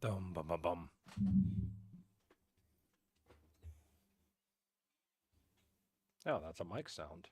Dum bum bum bum. Oh, that's a mic sound.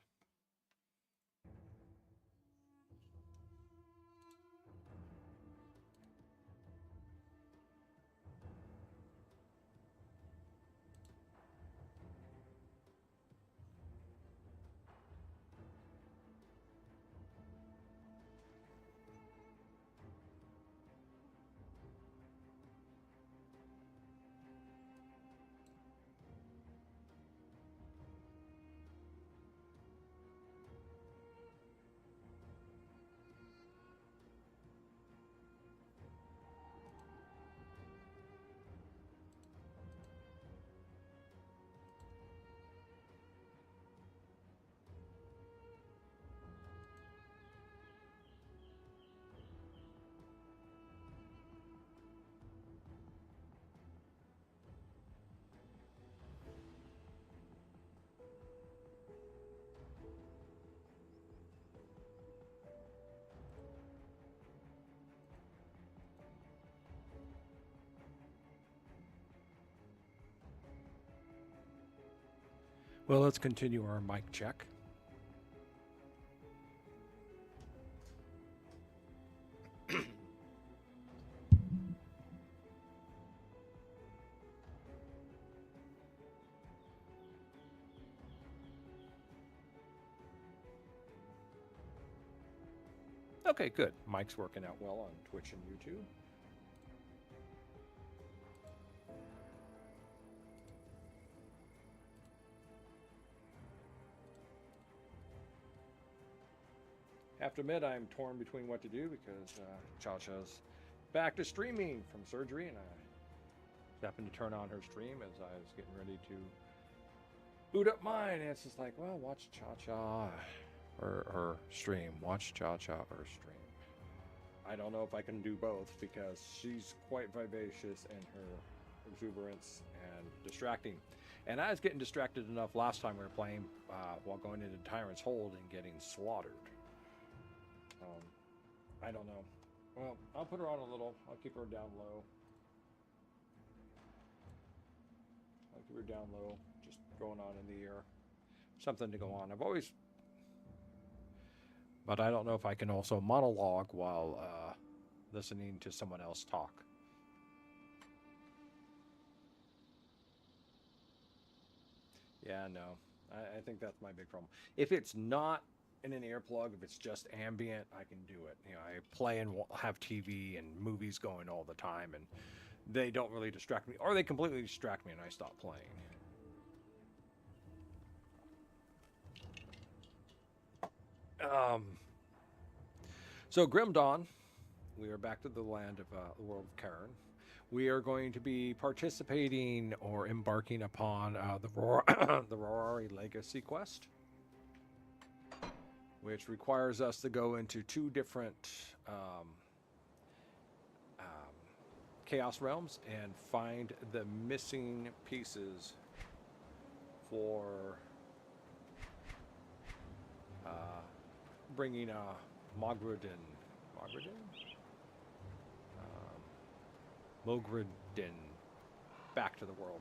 Well, let's continue our mic check. Okay, good. Mic's working out well on Twitch and YouTube. Have to admit, I'm torn between what to do because Cha-Cha's back to streaming from surgery, and I happened to turn on her stream as I was getting ready to boot up mine. And it's just like, well, watch Cha-Cha or stream. Watch Cha-Cha or stream. I don't know if I can do both because she's quite vivacious in her exuberance and distracting. And I was getting distracted enough last time we were playing while going into Tyrant's Hold and getting slaughtered. I don't know. Well, I'll put her on a little. I'll keep her down low. I'll keep her down low. Just going on in the ear. Something to go on. I've always... But I don't know if I can also monologue while listening to someone else talk. Yeah, no. I think that's my big problem. If it's not in an earplug, if it's just ambient, I can do it. You know, I play and have TV and movies going all the time, and they don't really distract me, or they completely distract me and I stop playing. So Grim Dawn, we are back to the land of the world of Cairn. We are going to be participating or embarking upon the Rhowari Legacy quest, which requires us to go into two different Chaos Realms and find the missing pieces for bringing Mogredin back to the world,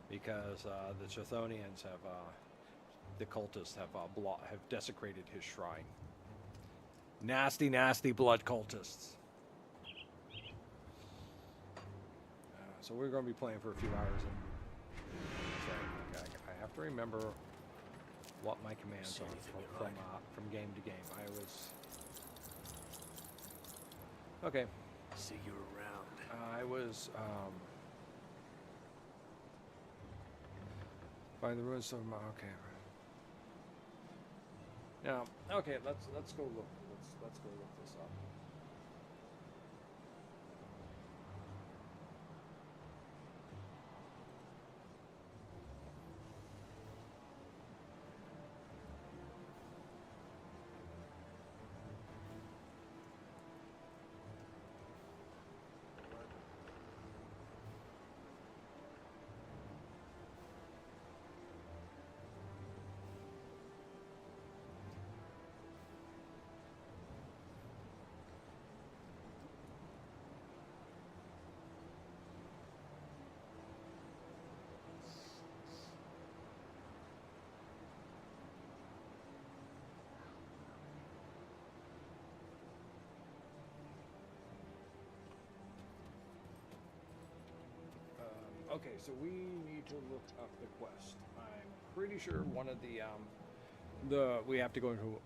because the Chthonians have, the cultists have desecrated his shrine. Nasty, nasty blood cultists. So we're going to be playing for a few hours, and so I have to remember what my commands are from game to game. I was okay. See you around. I was find the ruins of okay. Now, okay, let's go look. Let's go look this up. Okay, so we need to look up the quest. I'm pretty sure one of the we have to go into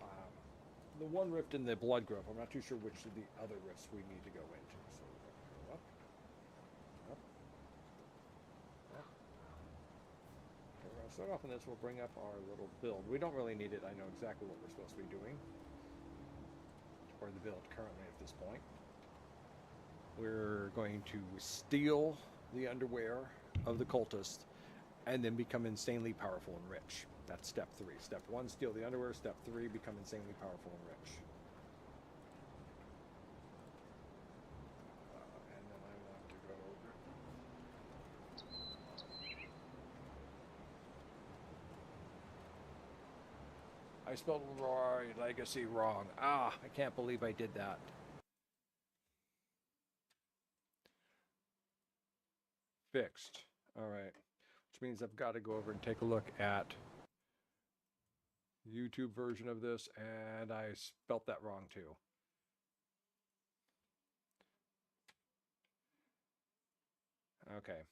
the one rift in the blood grove. I'm not too sure which of the other rifts we need to go into. So we're going to go up, up, up. Okay, we're going to start off on this. We'll bring up our little build. We don't really need it. I know exactly what we're supposed to be doing, or the build currently at this point. We're going to steal the underwear of the cultist and then become insanely powerful and rich. That's step 3. Step 1, steal the underwear. Step 3, become insanely powerful and rich. And then I want to go over. I spelled Rhowari Legacy wrong. Ah, I can't believe I did that. Fixed. All right. Which means I've got to go over and take a look at the YouTube version of this, and I spelt that wrong too. Okay.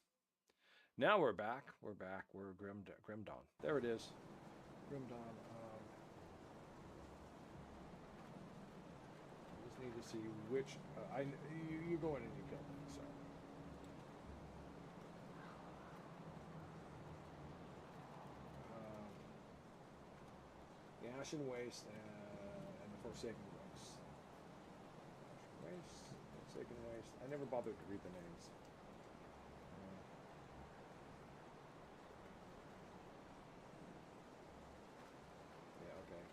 Now we're back. We're back. We're Grim Dawn. There it is. Grim Dawn. I just need to see which. You go in and you kill them. So. The Ashen Waste and the Forsaken Waste. Ashen Waste, Forsaken Waste. I never bothered to read the names. Yeah, okay.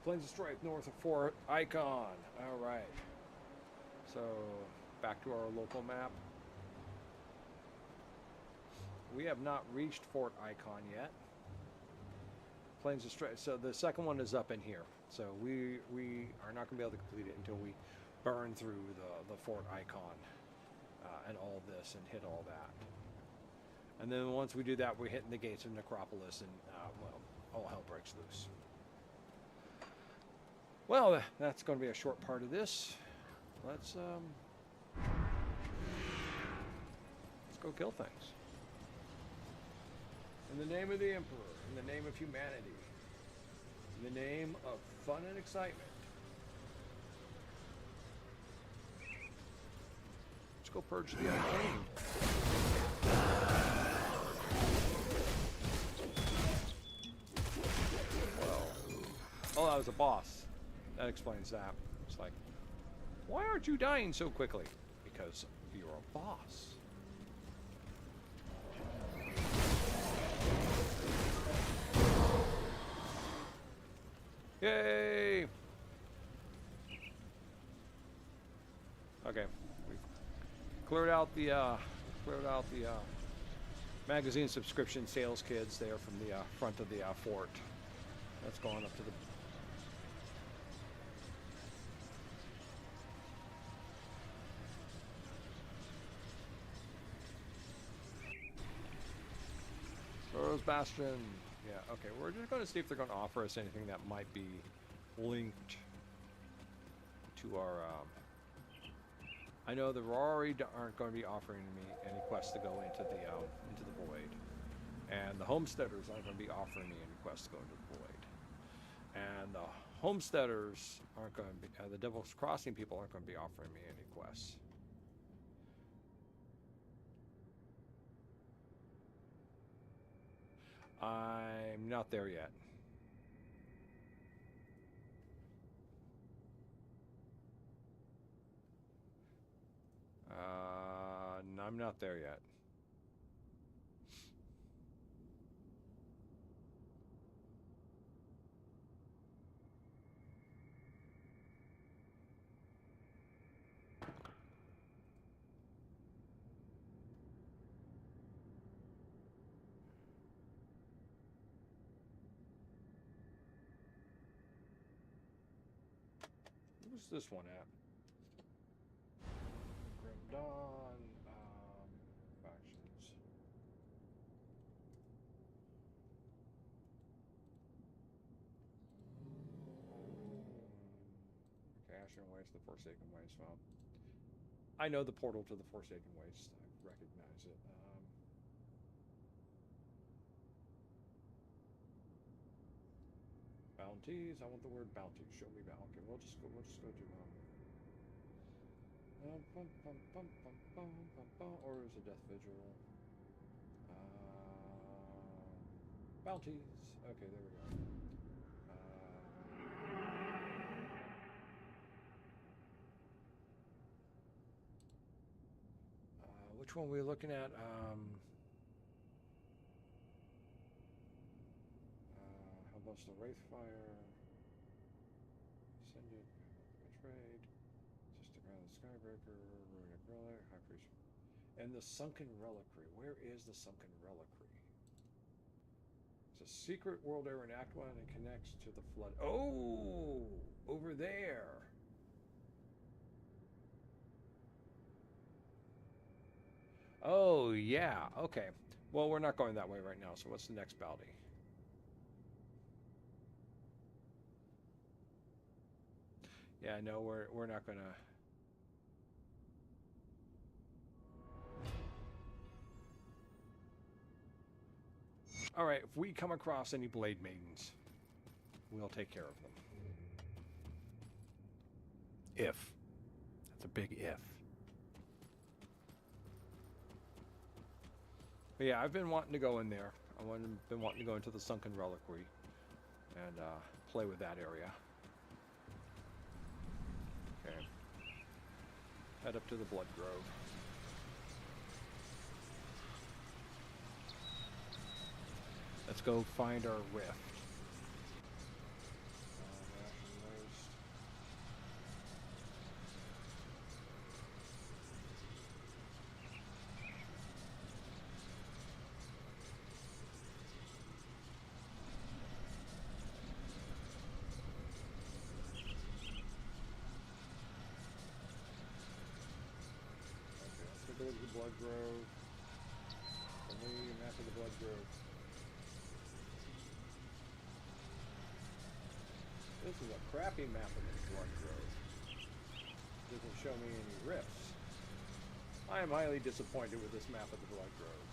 Plains of Strife north of Fort Ikon. All right. So, back to our local map. We have not reached Fort Ikon yet. Plains of Strife. So the second one is up in here. So we are not going to be able to complete it until we burn through the Fort Ikon and all this and hit all that. And then once we do that, we're hitting the gates of Necropolis and, well, all hell breaks loose. Well, that's going to be a short part of this. Let's go kill things. In the name of the Emperor, in the name of humanity, in the name of fun and excitement. Let's go purge the unclean. Oh, that was a boss. That explains that. It's like, why aren't you dying so quickly? Because you're a boss. Yay! Okay, we've cleared out the magazine subscription sales kids there from the front of the fort. That's going up to the. Rose Bastion. Yeah, okay, we're just going to see if they're going to offer us anything that might be linked to our, I know the Rhowari aren't going to be offering me any quests to go into the void. And the Homesteaders aren't going to be offering me any quests to go into the void. And the Homesteaders aren't going to be, the Devil's Crossing people aren't going to be offering me any quests. I'm not there yet. I'm not there yet. Where's this one at? Grim Dawn, factions. Ashen Waste, the Forsaken Waste. Well, I know the portal to the Forsaken Waste. I recognize it. Bounties. I want the word bounty. Show me bounty. Okay, we'll just go to or is a death vigil? Bounties. Okay, there we go. Which one are we looking at? How about the Wraithfire? Send it. Betrayed. Just around the Skybreaker. Ruined Relic. High Priest. And the Sunken Reliquary. Where is the Sunken Reliquary? It's a secret world area in Act 1 and it connects to the Flood. Oh! Over there! Oh, yeah. Okay. Well, we're not going that way right now, so what's the next bounty? Yeah, no, we're not gonna... Alright, if we come across any Blade Maidens, we'll take care of them. If. That's a big if. But yeah, I've been wanting to go in there. I've been wanting to go into the Sunken Reliquary and play with that area. Okay. Head up to the Blood Grove. Let's go find our rift. Go to the Blood Grove. Map of the Blood Grove. This is a crappy map of the Blood Grove. Doesn't show me any rifts. I am highly disappointed with this map of the Blood Grove.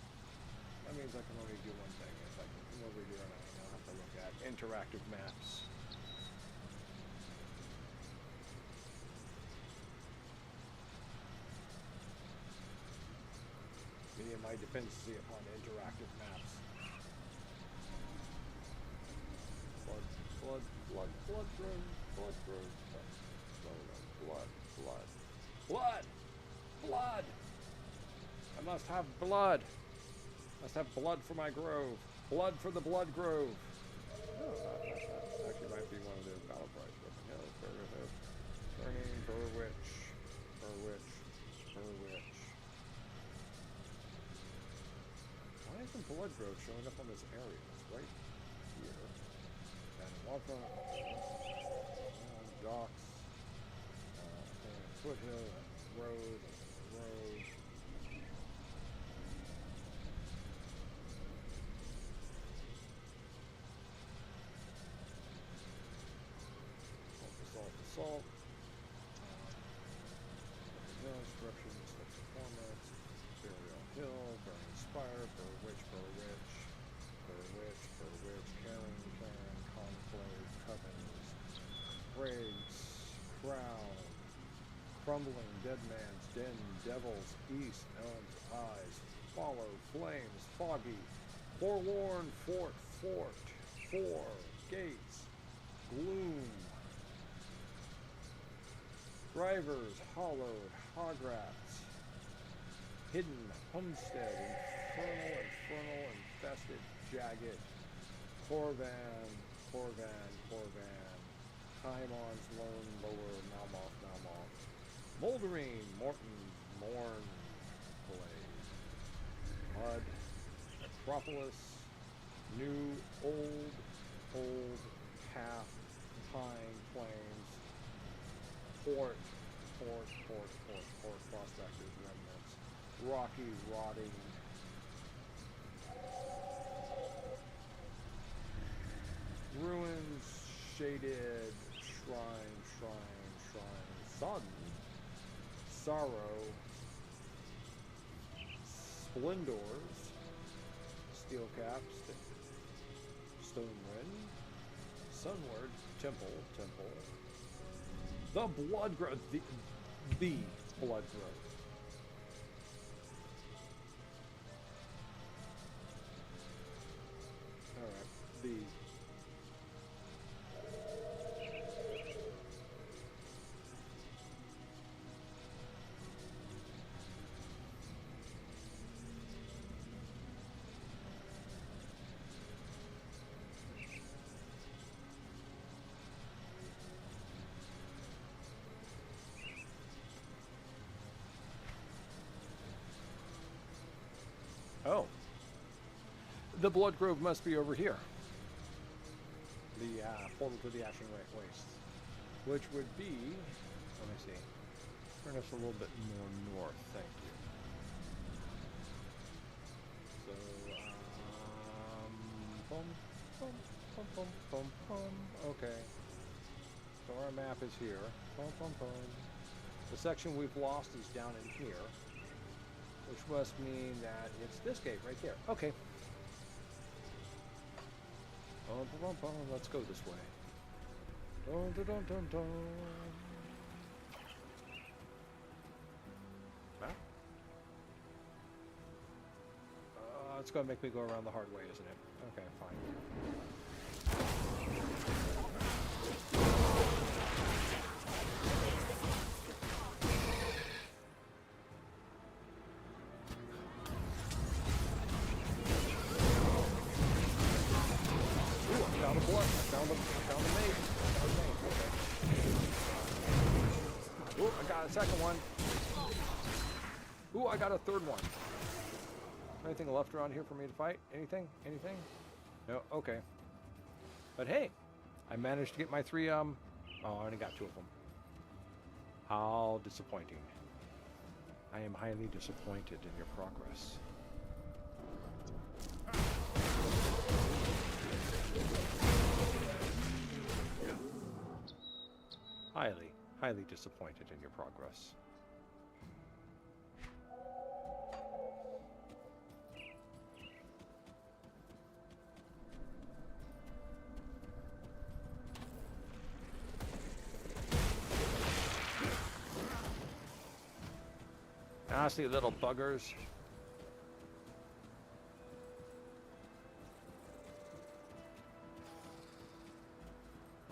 That means I can only do one thing. If I can come over here and I'll have to look at interactive maps. Me and my dependency upon interactive maps. Blood grove, blood. I must have blood. Must have blood for my grove. Blood for the Blood Grove. Oh, that actually might be one of the battle prize. Burning, Burwitch. Why isn't Blood Grove showing up on this area? It's right here. And Wampa, docks, foothill, road. Salt. Corruption, performance, Burial Hill, Burning Spire, Burwitch, Cairn, Conclave, Covens, Crags, Crown, Crumbling, Dead Man's Den, Devils, East, Elm's Eyes, Follow, Flames, Foggy, Forlorn, Fort, Four, Gates, Gloom, Drivers, Hollowed, Hograts, Hidden, Homestead, Infernal, Infested, Jagged, Corvan, Taimon's Lone, Lower, Malmoth, Moldering, Morn, Blade, Mud, Acropolis, New, Old, Path, Pine, Plains, Port, Prospectors, Remnants, Rocky, Rotting, Ruins, Shaded, Shrine, Sodden, Sorrow, Splendors, Steel Caps, Stone Wind, Sunward, Temple, the Blood Growth, the Blood Growth. Alright, the Oh. The Blood Grove must be over here. The portal to the Ashing Wastes. Which would be... Let me see. Turn us a little bit more north. Thank you. So, okay. So our map is here. The section we've lost is down in here. Which must mean that it's this gate right there. Okay. Let's go this way. Map? It's going to make me go around the hard way, isn't it? Okay, fine. Second one. Ooh, I got a third one. Anything left around here for me to fight? Anything? Anything? No? Okay. But hey, I managed to get my 3, oh, I only got 2 of them. How disappointing. I am highly disappointed in your progress. Highly disappointed in your progress. Nasty little buggers.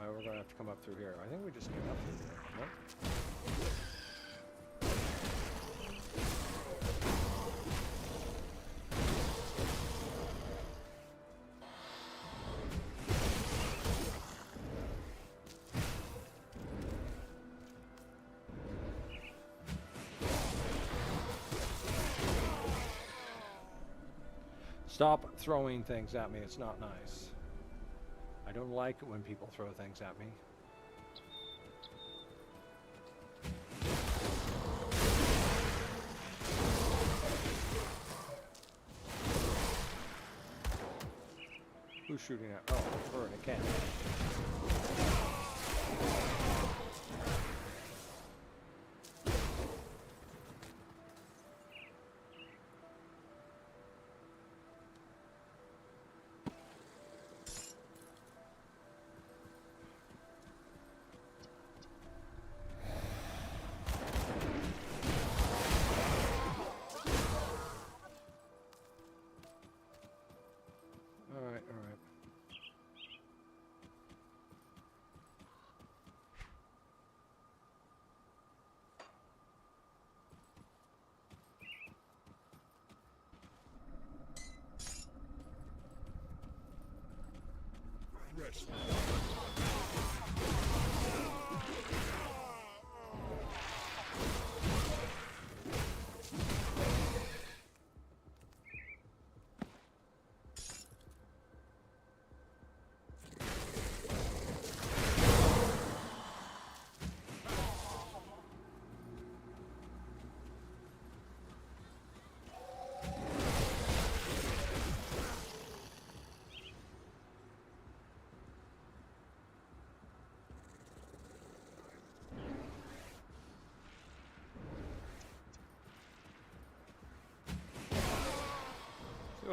We're going to have to come up through here. I think we just came up through here. Nope. Stop throwing things at me. It's not nice. I don't like it when people throw things at me. Who's shooting at? Oh, we're in a cannon. Rest.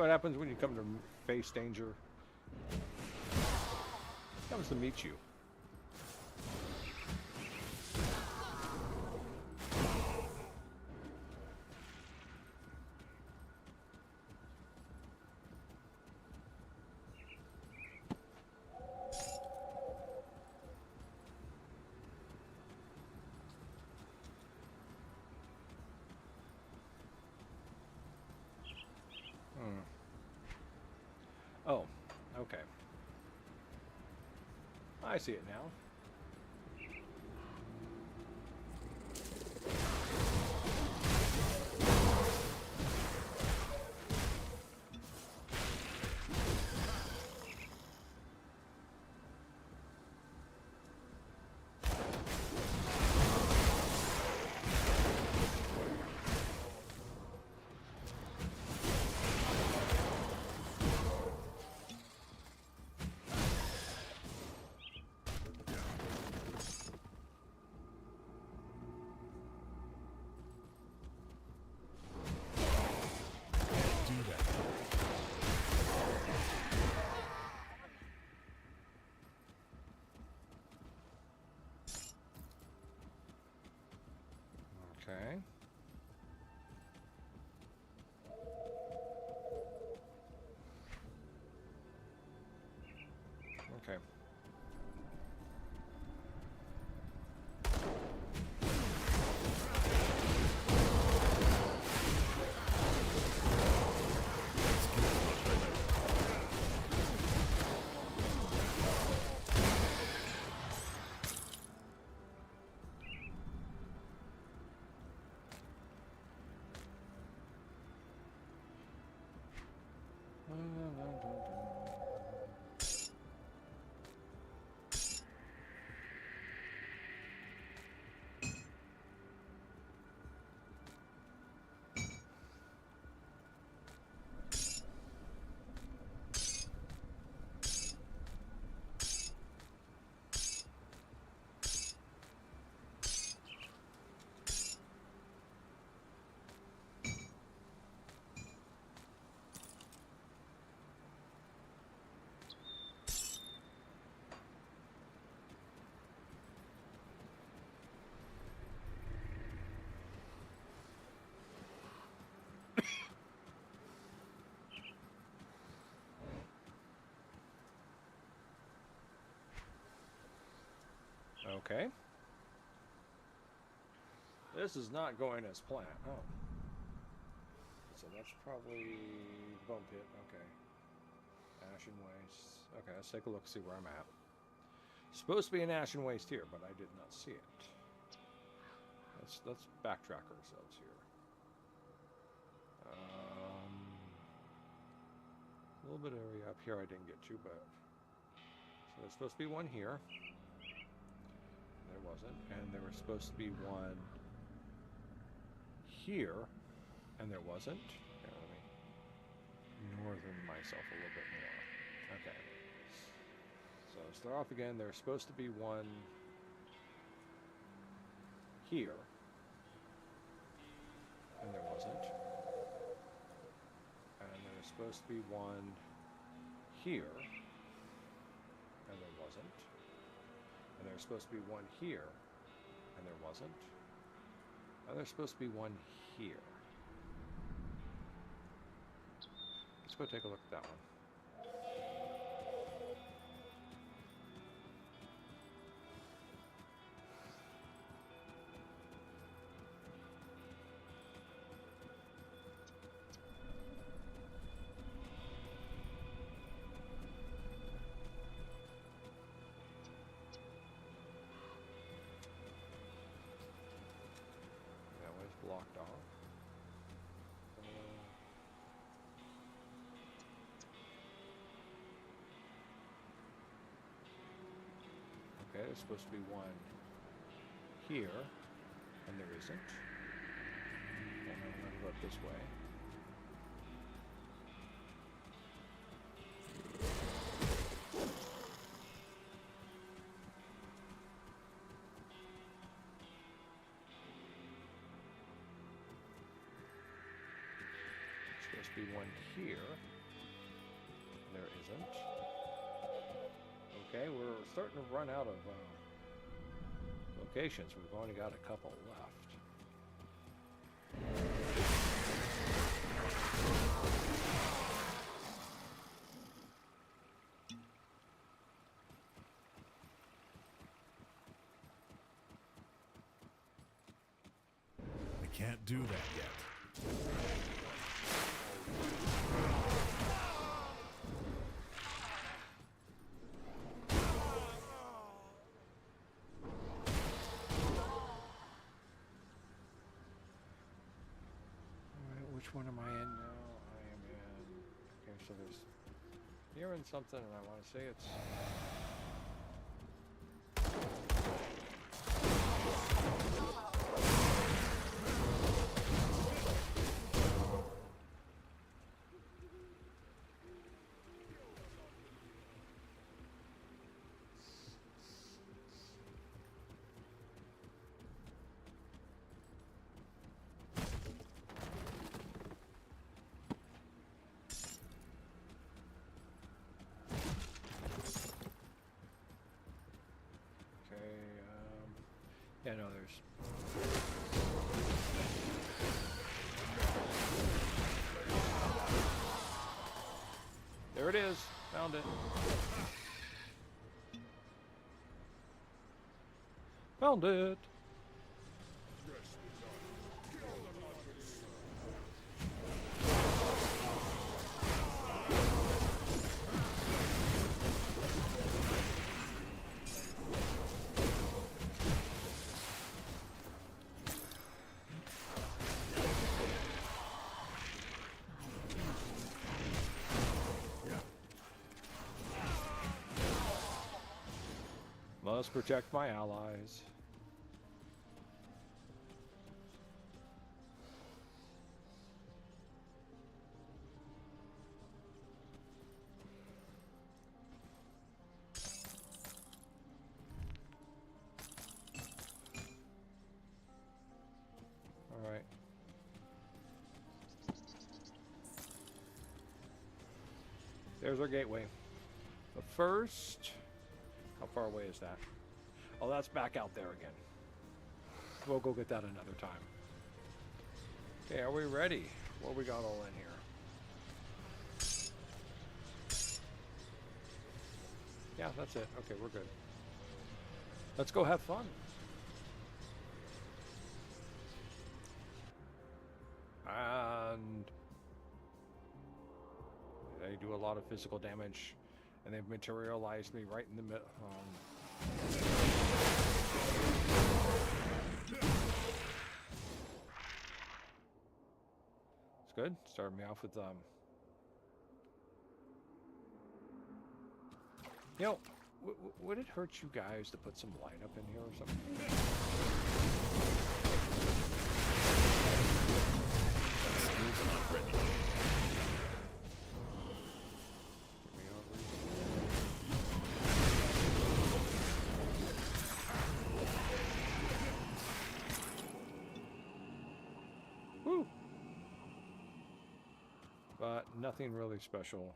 what happens when you come to face danger? It comes to meet you. Oh, okay. I see it now. Okay. Okay. Okay. This is not going as planned. Oh. So that's probably bone pit. Okay. Ashen waste. Okay, let's take a look, see where I'm at. Supposed to be an ashen waste here, but I did not see it. Let's backtrack ourselves here. A little bit of area up here I didn't get to, but so there's supposed to be one here. There wasn't, and there was supposed to be one here, and there wasn't. Here, let me northern myself a little bit more. Okay. So start off again. There's supposed to be one here, and there wasn't. And there's supposed to be one here, and there wasn't. And there's supposed to be one here, and there wasn't. And there's supposed to be one here. Let's go take a look at that one. Blocked off. Okay, there's supposed to be one here, and there isn't. And I'm going to go up this way. Be one here. doesn't. Okay, we're starting to run out of locations. We've only got a couple left. I can't do that yet. Which one am I in now? I am in... Okay, so there's... You're in something, and I want to say it's... Yeah, no, there's... There it is. Found it. Found it. Must protect my allies. All right. There's our gateway. But first, how far away is that? Oh, that's back out there again. We'll go get that another time. Okay, are we ready? What we got all in here? Yeah, that's it. Okay, we're good. Let's go have fun. And they do a lot of physical damage, and they've materialized me right in the middle. It's good. Started me off with you know, would it hurt you guys to put some light up in here or something? Skills not ready. Woo! But nothing really special.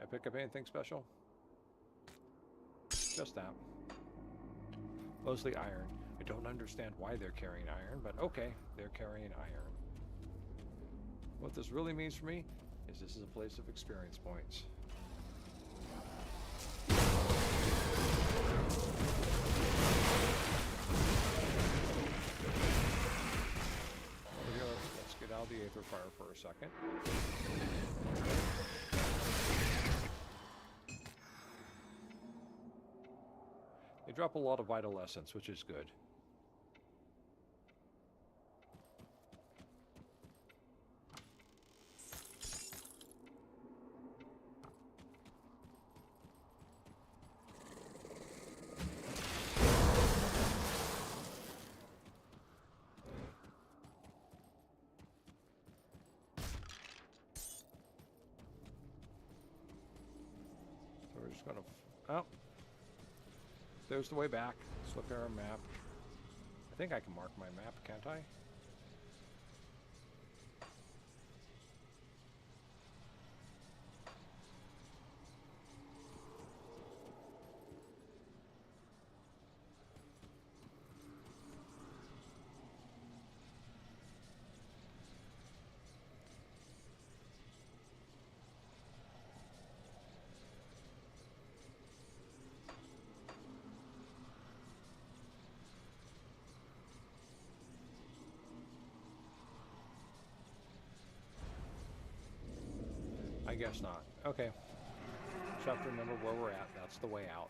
I pick up anything special? Just that. Mostly iron. I don't understand why they're carrying iron, but okay, they're carrying iron. What this really means for me is this is a place of experience points. Let's get out of the Aether Fire for a second. They drop a lot of vital essence, which is good. So we're just gonna... Oh. There's the way back. Let's look at our map. I think I can mark my map, can't I? guess not. Okay. Just have to remember where we're at. That's the way out.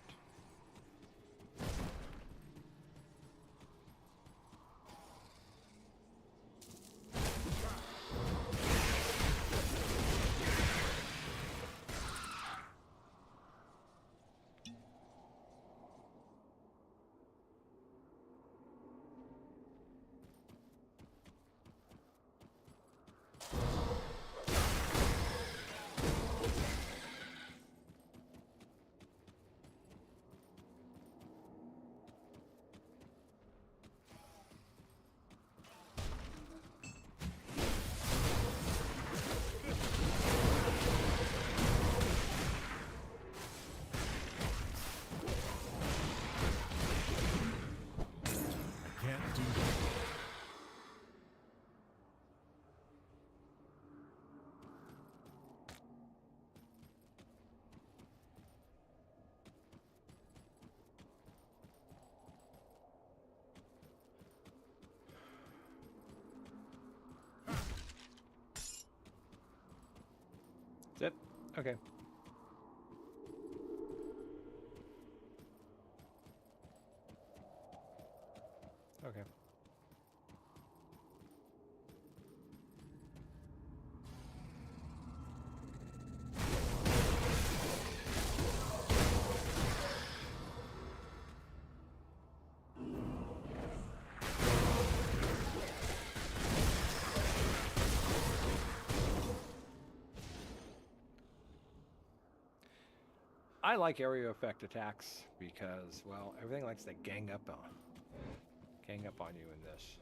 Can't do that. That's it? Okay. Okay. I like area effect attacks because, well, everything likes to gang up on you in this.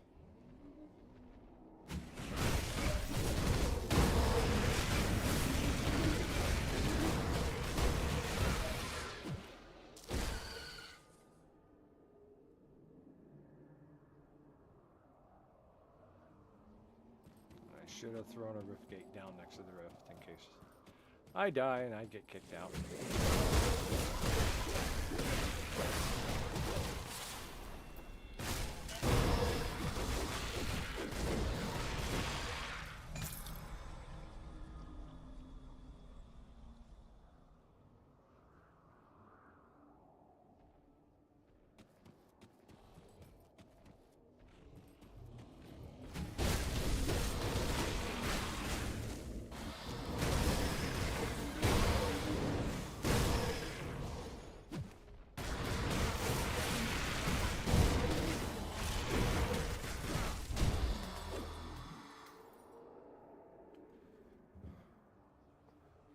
I should have thrown a rift gate down next to the rift in case I die and I get kicked out.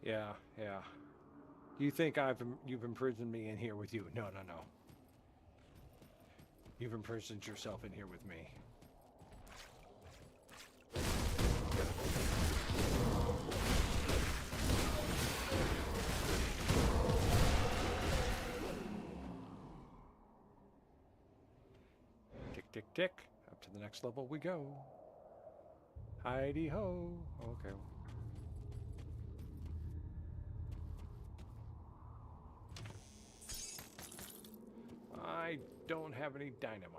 Yeah, yeah. You think you've imprisoned me in here with you? No, no, no. You've imprisoned yourself in here with me. Tick, tick, tick. Up to the next level we go. Heidi ho. Okay. I don't have any dynamite.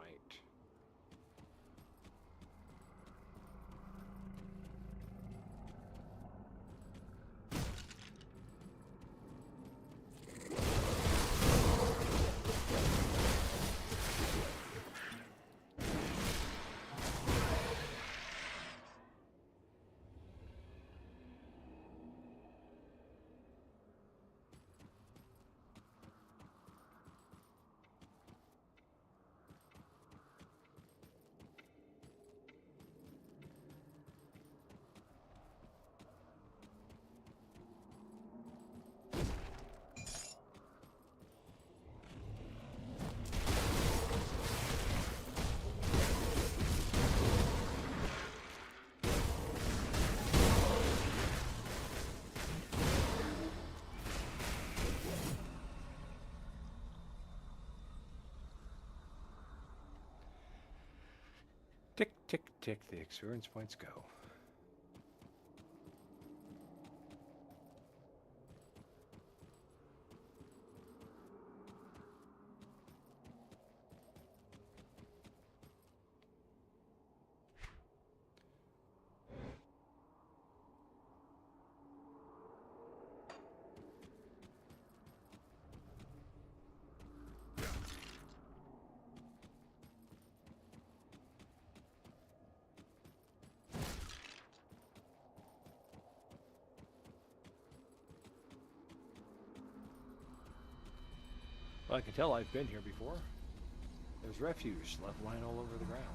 Tick, tick, tick, the experience points go. Well, I can tell I've been here before. There's refuse left lying all over the ground.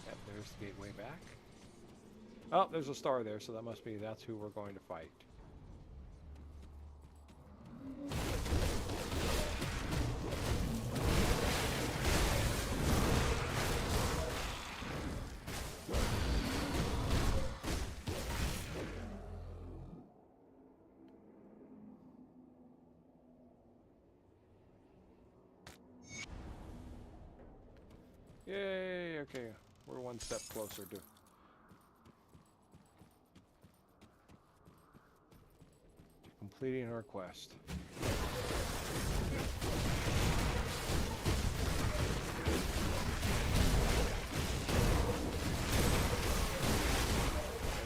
Yep, there's the gateway back. Oh, there's a star there, so that must be that's who we're going to fight. Yay, okay, we're one step closer to completing our quest. Okay,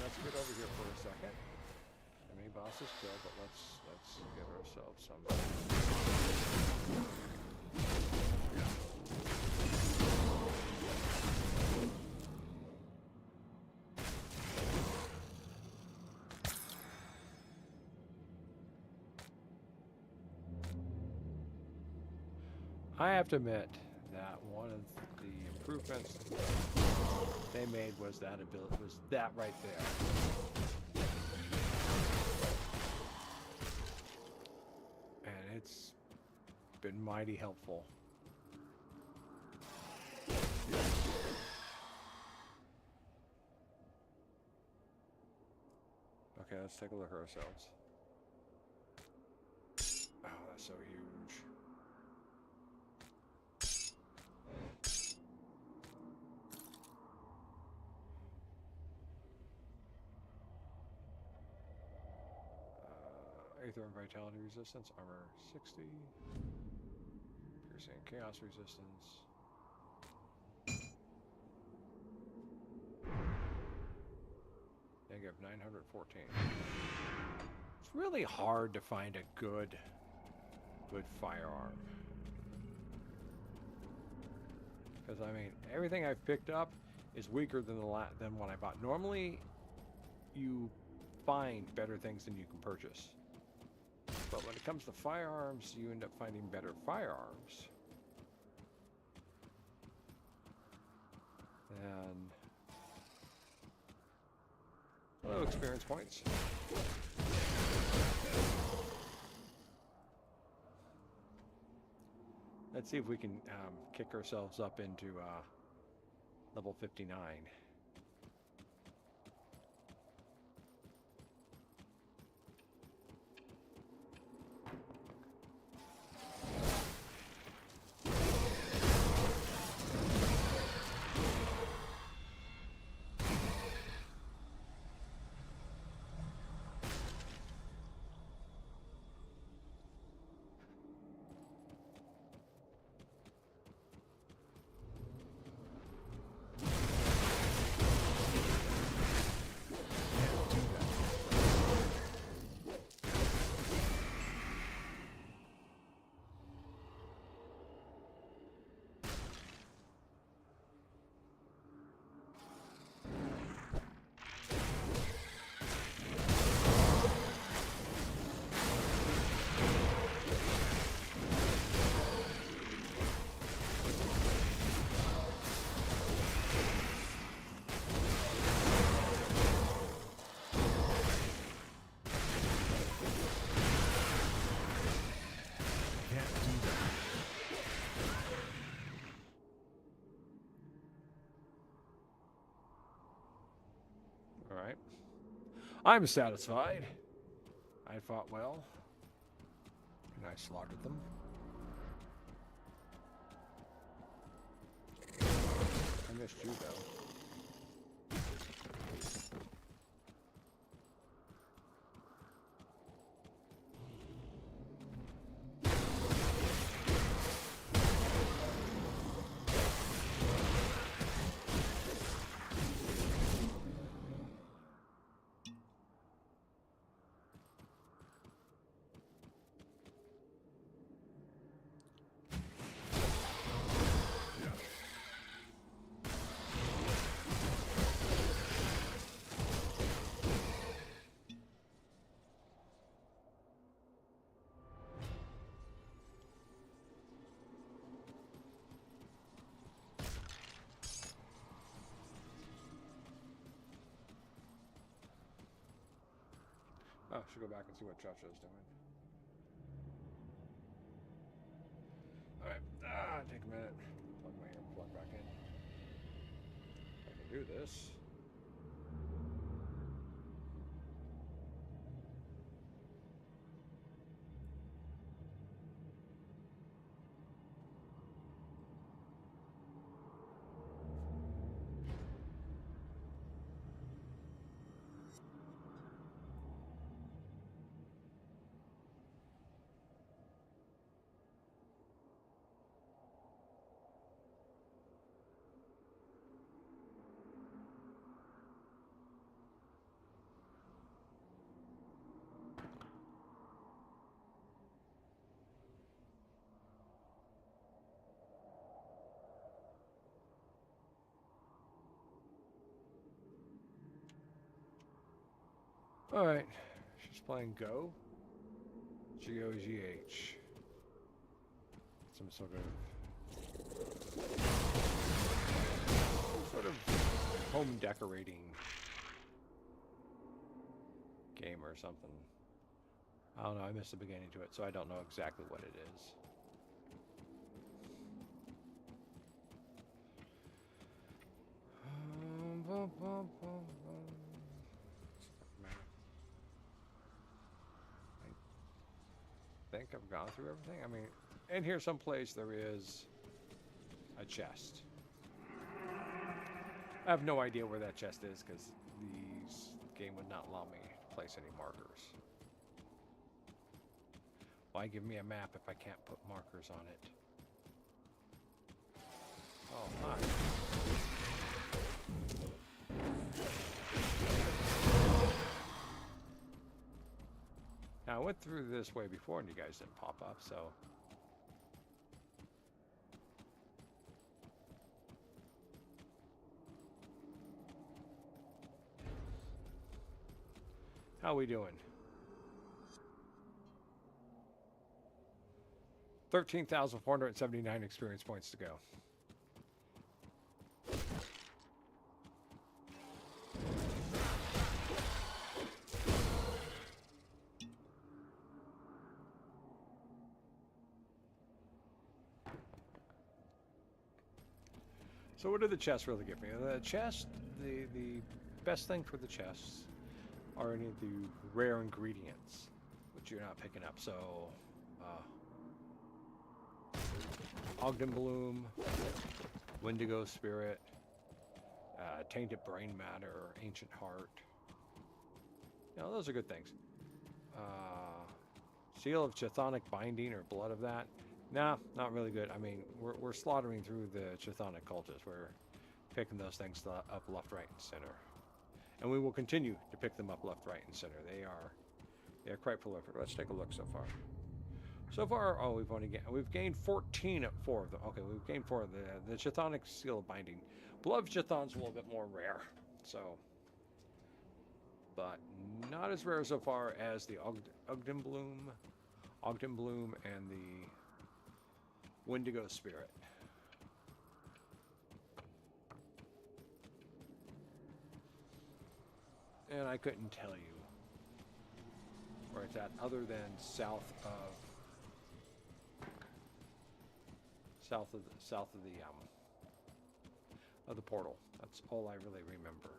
let's get over here for a second. The main boss is killed, but let's give ourselves some. I have to admit that one of the improvements they made was that ability, was that right there. And it's been mighty helpful. Okay, let's take a look at ourselves. Oh, that's so huge. Aether and Vitality Resistance, Armor 60, Piercing Chaos Resistance. Negative 914. It's really hard to find a good firearm. Because I mean, everything I've picked up is weaker than than what I bought. Normally, you find better things than you can purchase. But when it comes to firearms, you end up finding better firearms. And hello, experience points. Let's see if we can kick ourselves up into level 59. Alright. I'm satisfied. I fought well. And I slaughtered them. I missed you, though. Oh, I should go back and see what Cha-Cha's doing. Alright, take a minute. Plug my plug back in. I can do this. Alright, she's playing Go. G-O-G-H. Some sort of home decorating game or something. I don't know, I missed the beginning to it, so I don't know exactly what it is. I think I've gone through everything. I mean, in here someplace there is a chest. I have no idea where that chest is because the game would not allow me to place any markers. Why give me a map if I can't put markers on it? Oh, hi. Now, I went through this way before and you guys didn't pop up, so... How we doing? 13,479 experience points to go. So what do the chests really give me? The chest, the best thing for the chests are any of the rare ingredients, which you're not picking up. So, Ogden Bloom, Wendigo Spirit, Tainted Brain Matter, Ancient Heart. You know, those are good things. Seal of Chthonic Binding or Blood of that. Nah, not really good. I mean, we're slaughtering through the Chthonic cultists. We're picking those things up left, right, and center. And we will continue to pick them up left, right, and center. They are quite prolific. Let's take a look so far. So far, oh, we've gained 14 at 4 of them. Okay, we've gained 4 of the Chthonic Seal of Binding. Blood of Chthon's a little bit more rare, so, but not as rare so far as the Ogden Bloom, and the Wendigo Spirit. And I couldn't tell you where it's at, other than south of the portal. That's all I really remember.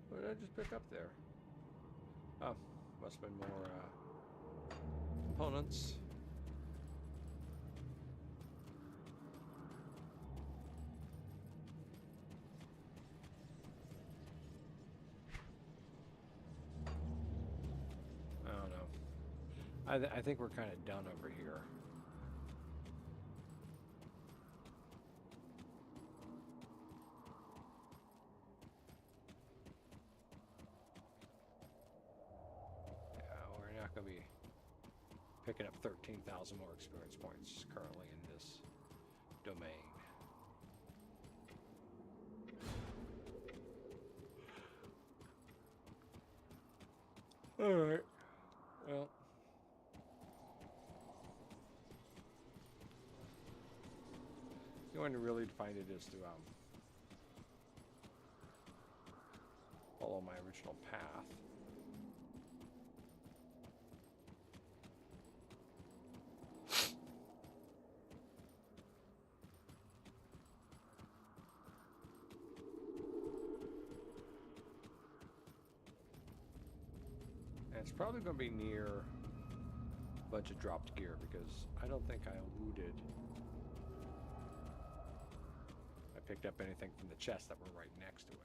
What did I just pick up there? Oh, must have been more components. I don't know. I think we're kind of done over here. Gonna be Picking up 13,000 more experience points currently in this domain. Alright. Well. The only way to really find it is to follow my original path. It's probably going to be near a bunch of dropped gear because I don't think I looted. I picked up anything from the chests that were right next to it.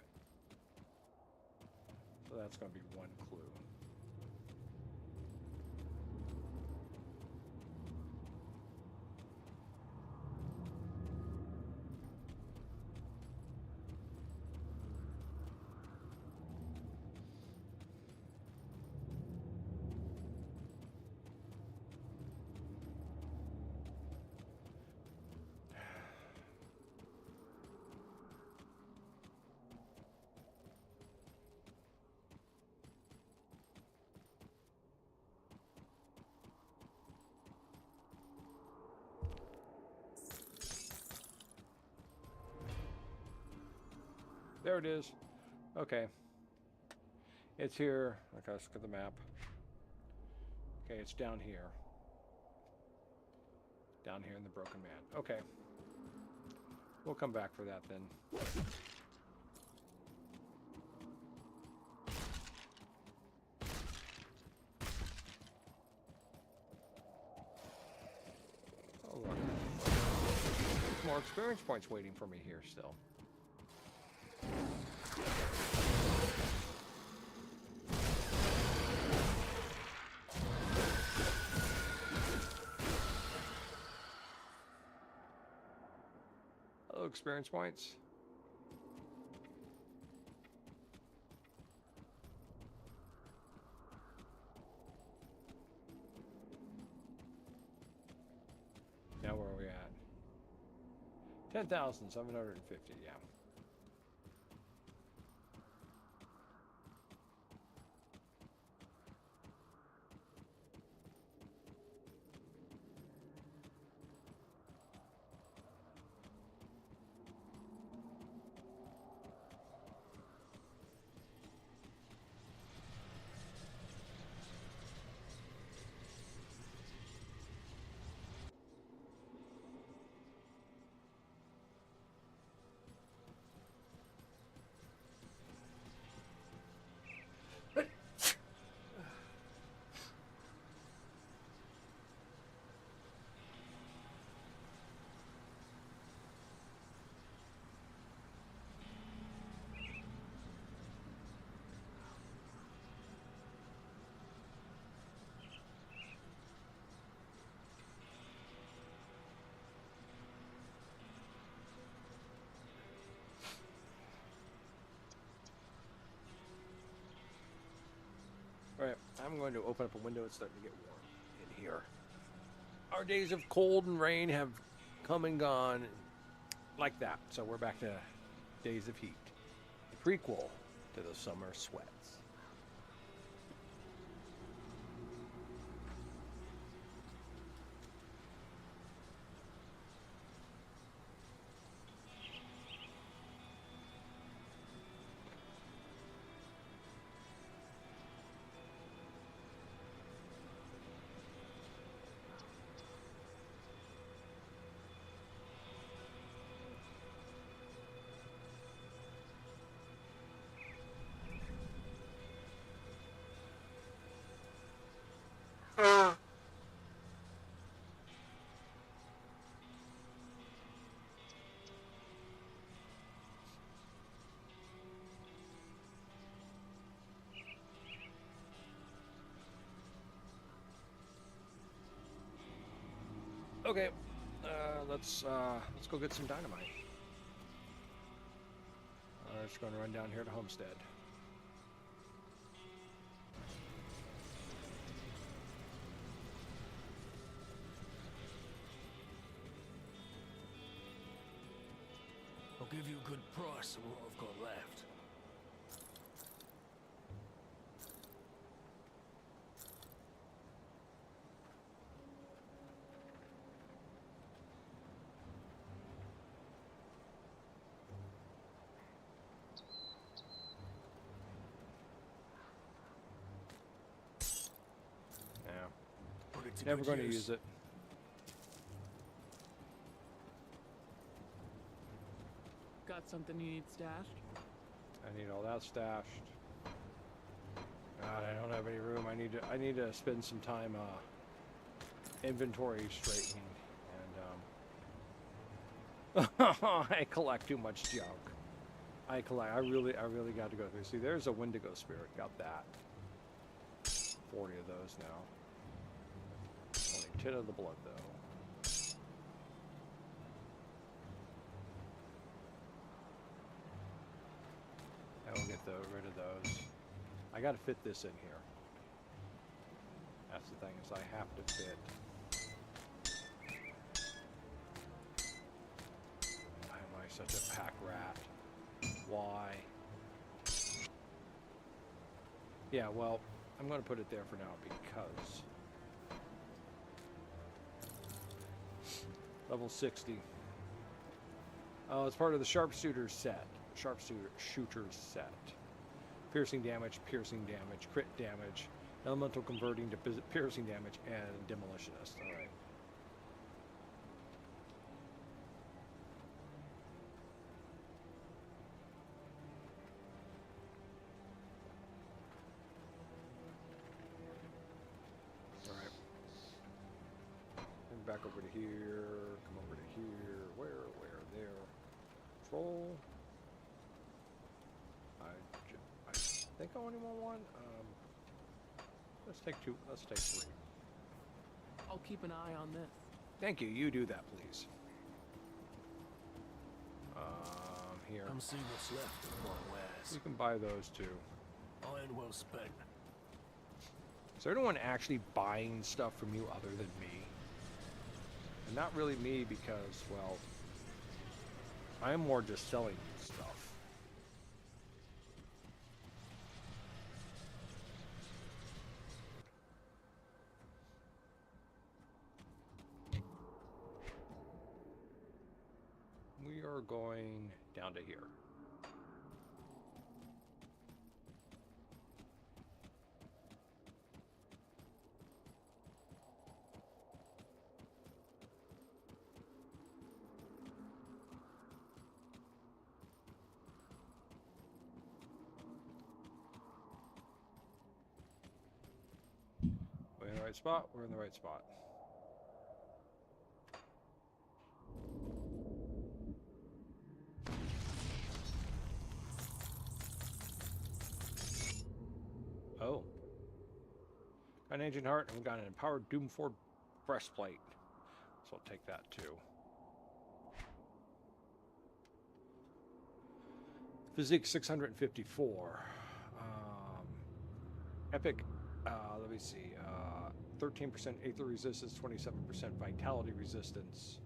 So that's going to be one clue. There it is. Okay. It's here. Okay, let's look at the map. Okay, it's down here. Down here in the Broken Man. Okay. We'll come back for that then. Oh, look. There's more experience points waiting for me here still. Hello, experience points. Now where are we at? 10,750, yeah. Alright, I'm going to open up a window. It's starting to get warm in here. Our days of cold and rain have come and gone like that. So we're back to days of heat. The prequel to the summer sweats. Okay, let's go get some dynamite. Just going to run down here to Homestead. you a good price for what I've got left. Yeah. Put it to Never good going to use. use it. Got something you need stashed? I need all that stashed. God, I don't have any room. I need to spend some time inventory straightening, and I collect too much junk. I really got to go through. See, there's a Wendigo spirit. Got that. 40 of those now. Only 10 of the blood though. I will get rid of those. I got to fit this in here. That's the thing, is I have to fit. Why am I such a pack rat? Why? Yeah, well, I'm going to put it there for now because level 60. Oh, it's part of the sharpshooter set. Sharpshooter set. Piercing damage, crit damage, elemental converting to piercing damage, and demolitionist. All right. All right. And back over to here. Come over to here. Where, there. Control. I think I only want one. Let's take two. Let's take 3. I'll keep an eye on this. Thank you. You do that, please. Here. Come see what's left of my wares. You can buy those too. Iron well spent. Is there anyone actually buying stuff from you other than me? And not really me because, well, I am more just selling stuff. We are going down to here. We're in the right spot. We're in the right spot. Oh. Got an ancient heart, and we got an empowered Doom 4 breastplate. So I'll take that too. Physique 654. Epic, let me see. 13% Aether resistance, 27% Vitality resistance.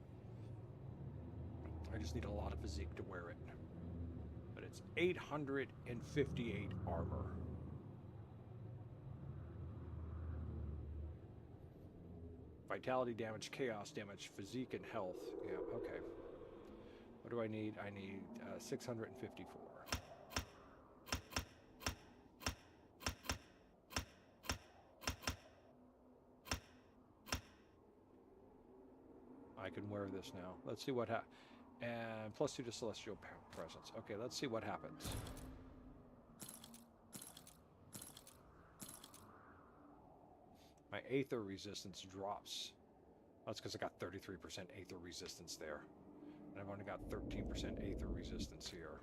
I just need a lot of physique to wear it. But it's 858 armor. Vitality damage, chaos damage, physique, and health. Yeah, okay. What do I need? I need 654. I can wear this now. Let's see what happens. And +2 to celestial presence. Okay, let's see what happens. My Aether resistance drops. That's because I got 33% Aether resistance there. And I've only got 13% Aether resistance here.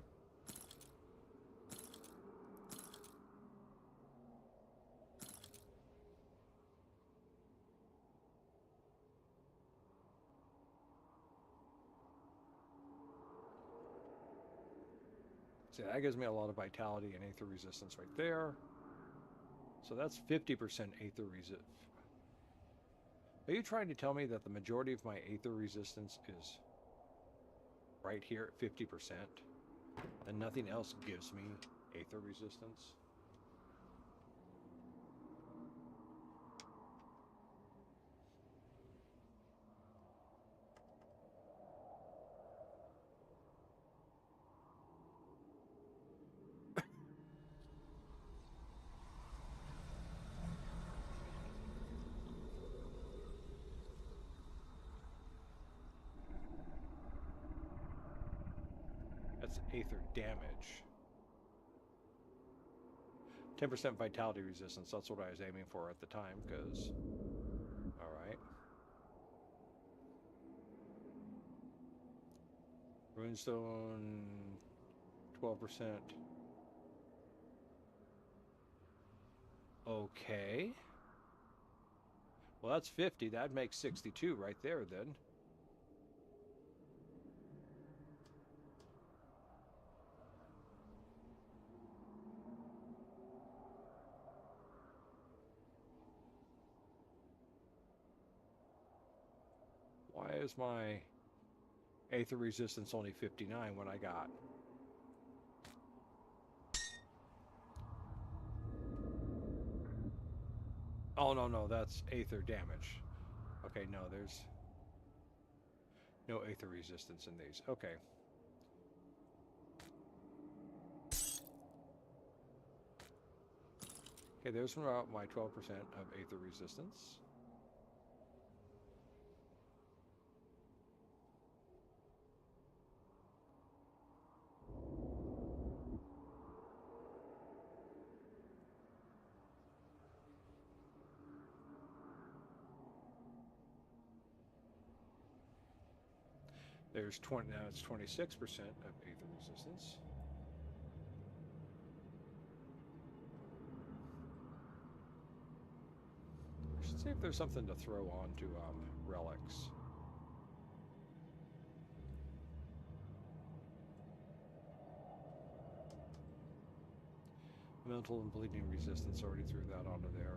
See, that gives me a lot of vitality and Aether resistance right there. So that's 50% Aether resistance. Are you trying to tell me that the majority of my Aether resistance is right here at 50%? And nothing else gives me aether resistance. That's aether damage. 10% vitality resistance. That's what I was aiming for at the time, because... Alright. Runestone... 12%. Okay. Well, that's 50. That'd make 62 right there, then. Why is my aether resistance only 59 when I got... Oh, no, that's aether damage. Okay, no, there's no aether resistance in these. Okay. Okay, there's about my 12% of aether resistance. There's 20, now it's 26% of aether resistance. I should see if there's something to throw onto relics. Mental and bleeding resistance, already threw that onto there.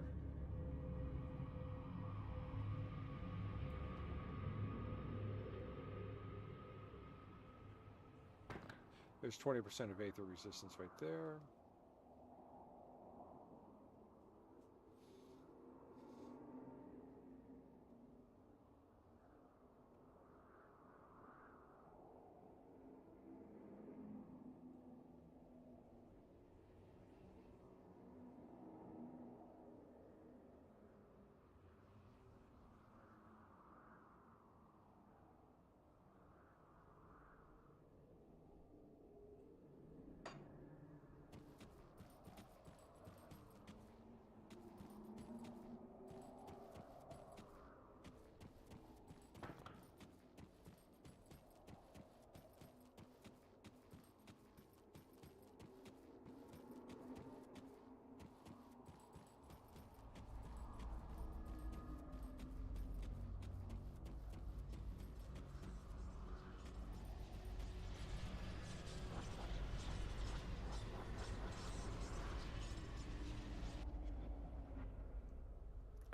There's 20% of aether resistance right there.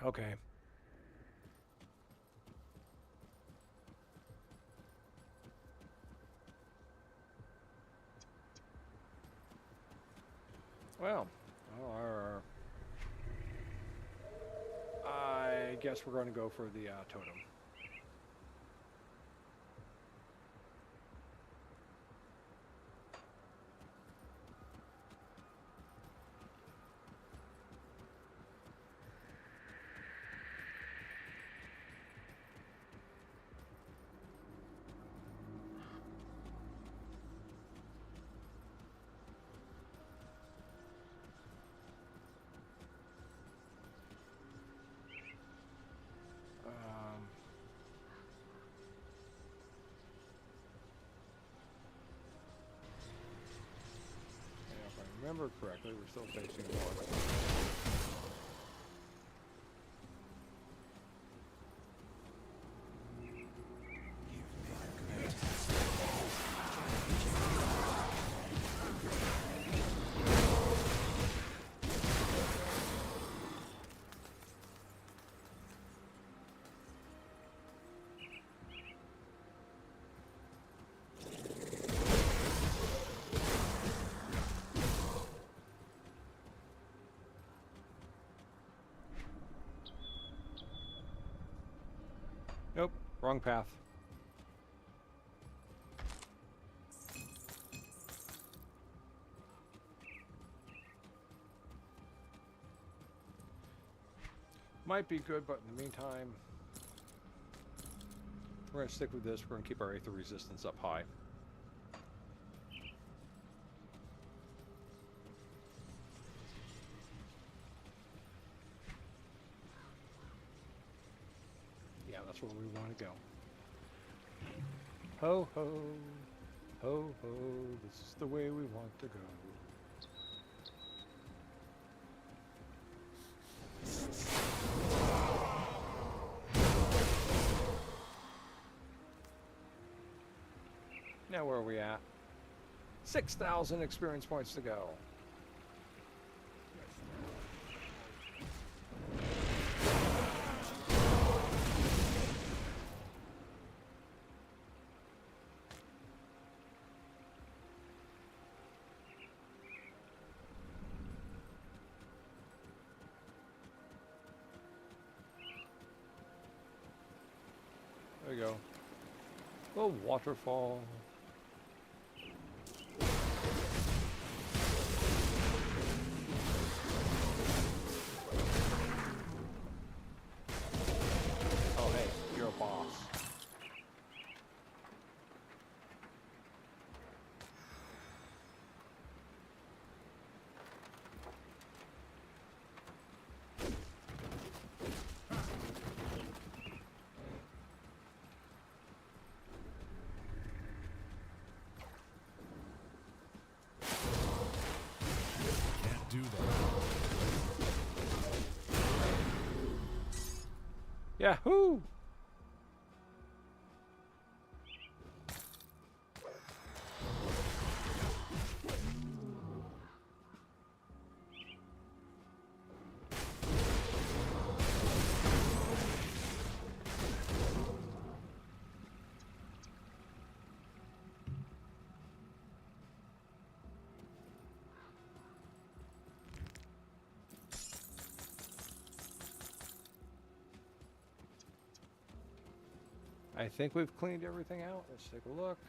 Okay. Well, I guess we're going to go for the totem. If I remember correctly, we're still facing north. Wrong path. Might be good, but in the meantime, we're going to stick with this. We're going to keep our aether resistance up high. Yeah, that's where we want to go. Ho, ho, ho, ho, this is the way we want to go. Now where are we at? 6,000 experience points to go. There we go. A waterfall. Oh, hey, you're a boss. Can't do that. Yahoo! I think we've cleaned everything out. Let's take a look.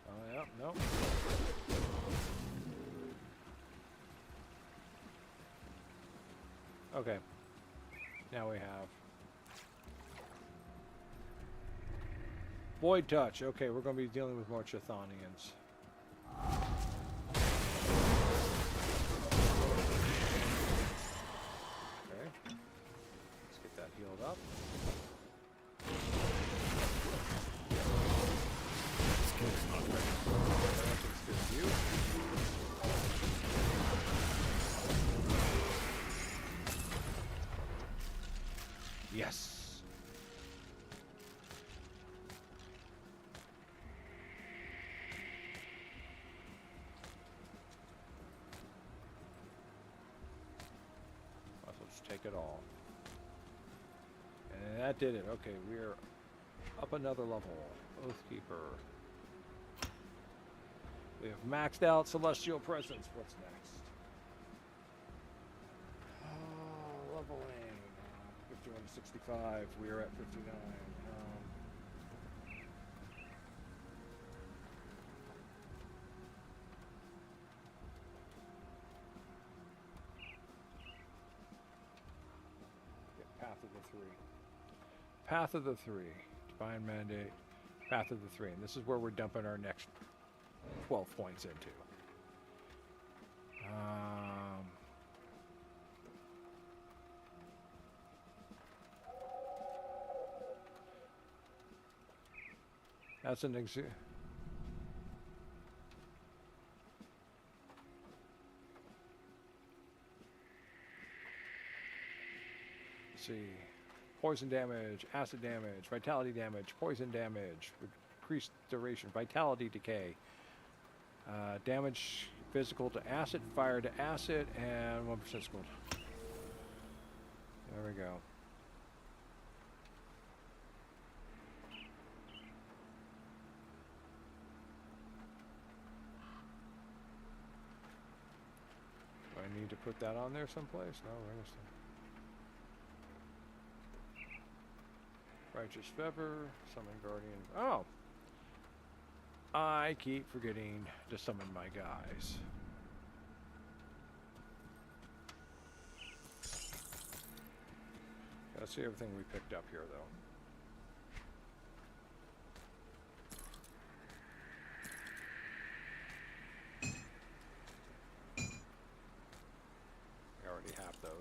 Oh, yeah, nope. Okay. Now we have Void Touch. Okay, we're going to be dealing with more Chthonians. Healed up. Skill's not ready. That's good for you. Yes. Let's take it all. And that did it. Okay, we're up another level. Oathkeeper. We have maxed out Celestial Presence. What's next? Oh, leveling. 51 to 65. We are at 59. Path of the Three. Path of the Three. Divine Mandate. Path of the Three. And this is where we're dumping our next 12 points into. That's an Let's see. Poison damage, acid damage, vitality damage, poison damage, increased duration, vitality decay, damage physical to acid, fire to acid, and 1% gold. There we go. Do I need to put that on there someplace? No, we're gonna Righteous Feather, Summon Guardian. Oh! I keep forgetting to summon my guys. Let's see everything we picked up here, though. I already have those.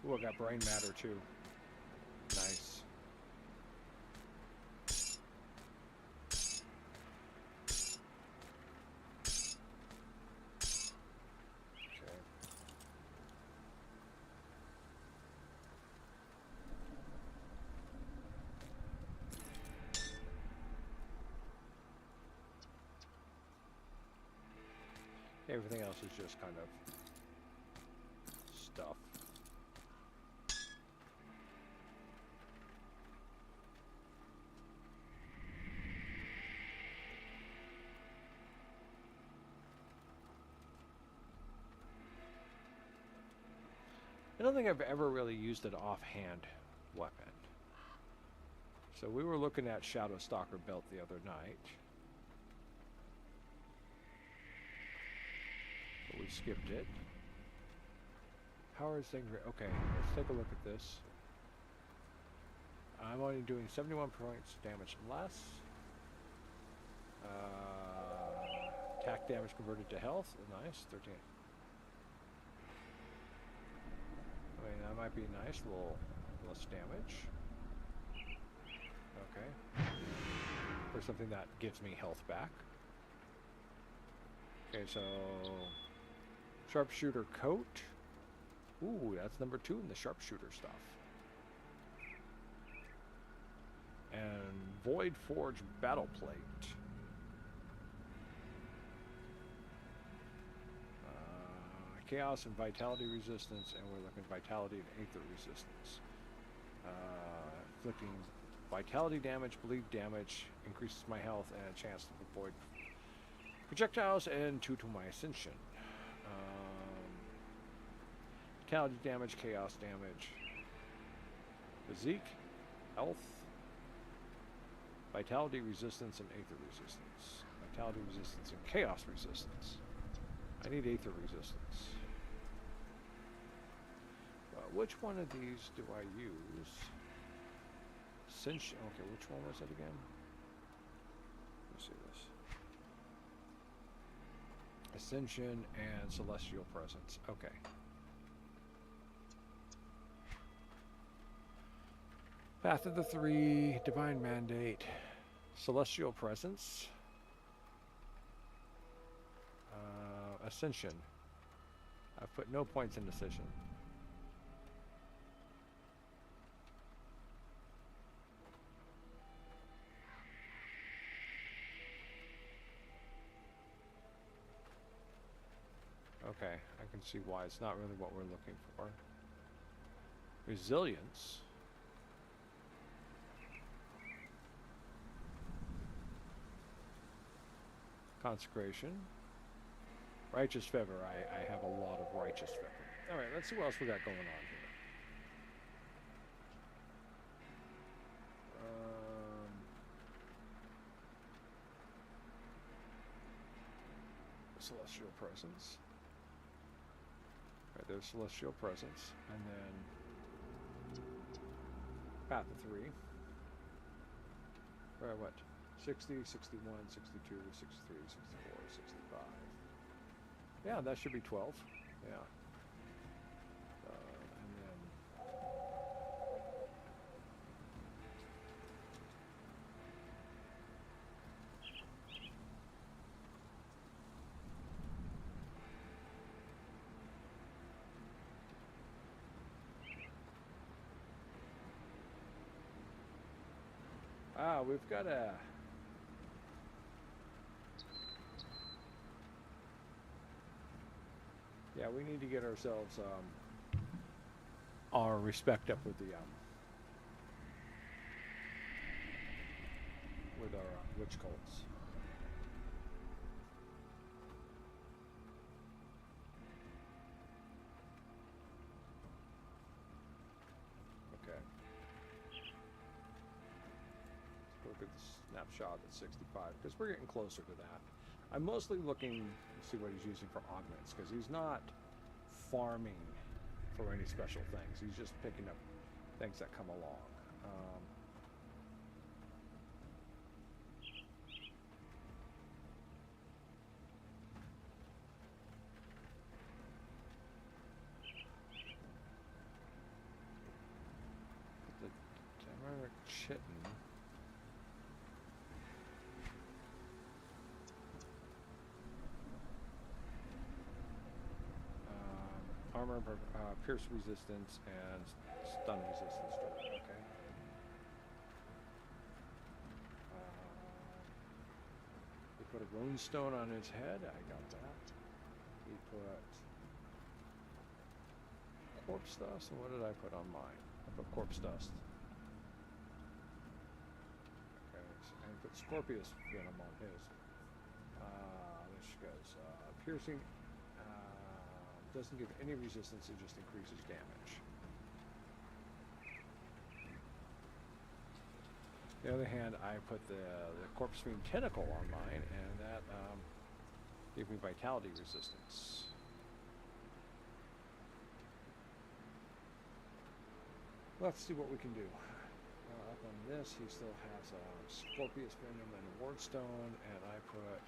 Ooh, I got brain matter too. Nice. Okay. Everything else is just kind of stuff. I don't think I've ever really used an offhand weapon. So we were looking at Shadow Stalker belt the other night. But we skipped it. Power is okay, let's take a look at this. I'm only doing 71 points damage less. Attack damage converted to health. Nice. 13. I mean, that might be nice. A little less damage. Okay. For something that gives me health back. Okay, so sharpshooter coat. Ooh, that's number 2 in the sharpshooter stuff. And Void Forge battle plate. Chaos and vitality resistance, and we're looking at vitality and aether resistance. Inflicting vitality damage, bleed damage, increases my health, and a chance to avoid projectiles, and 2 to my ascension. Vitality damage, chaos damage, physique, health, vitality resistance, and aether resistance. Vitality resistance and chaos resistance. I need aether resistance. Which one of these do I use? Ascension. Okay, which one was it again? Let me see this. Ascension and Celestial Presence. Okay. Path of the Three, Divine Mandate, Celestial Presence, Ascension. I've put no points in Ascension. Okay, I can see why it's not really what we're looking for. Resilience. Consecration. Righteous Feather. I have a lot of Righteous Feather. Alright, let's see what else we got going on here. Celestial Presence. Right, there's Celestial Presence. And then Path of Three. Right, what? 60, 61, 62, 63, 64, 65. Yeah, that should be 12. Yeah. And then... we've got a... Yeah, we need to get ourselves our respect up with the with our witch cults. look at the snapshot at 65 because we're getting closer to that. I'm mostly looking to see what he's using for augments because he's not farming for any special things. He's just picking up things that come along. The Demeric Chitin. Armor, pierce resistance, and stun resistance to it. Okay. He put a rune stone on his head. I got that. He put corpse dust. And what did I put on mine? I put corpse dust. Okay. And I put Scorpius venom on his. This goes piercing. Doesn't give any resistance, it just increases damage. On the other hand, I put the Corpse Fiend Tentacle on mine, and that gave me vitality resistance. Let's see what we can do. Up on this, he still has Scorpius Venom and Wardstone, and I put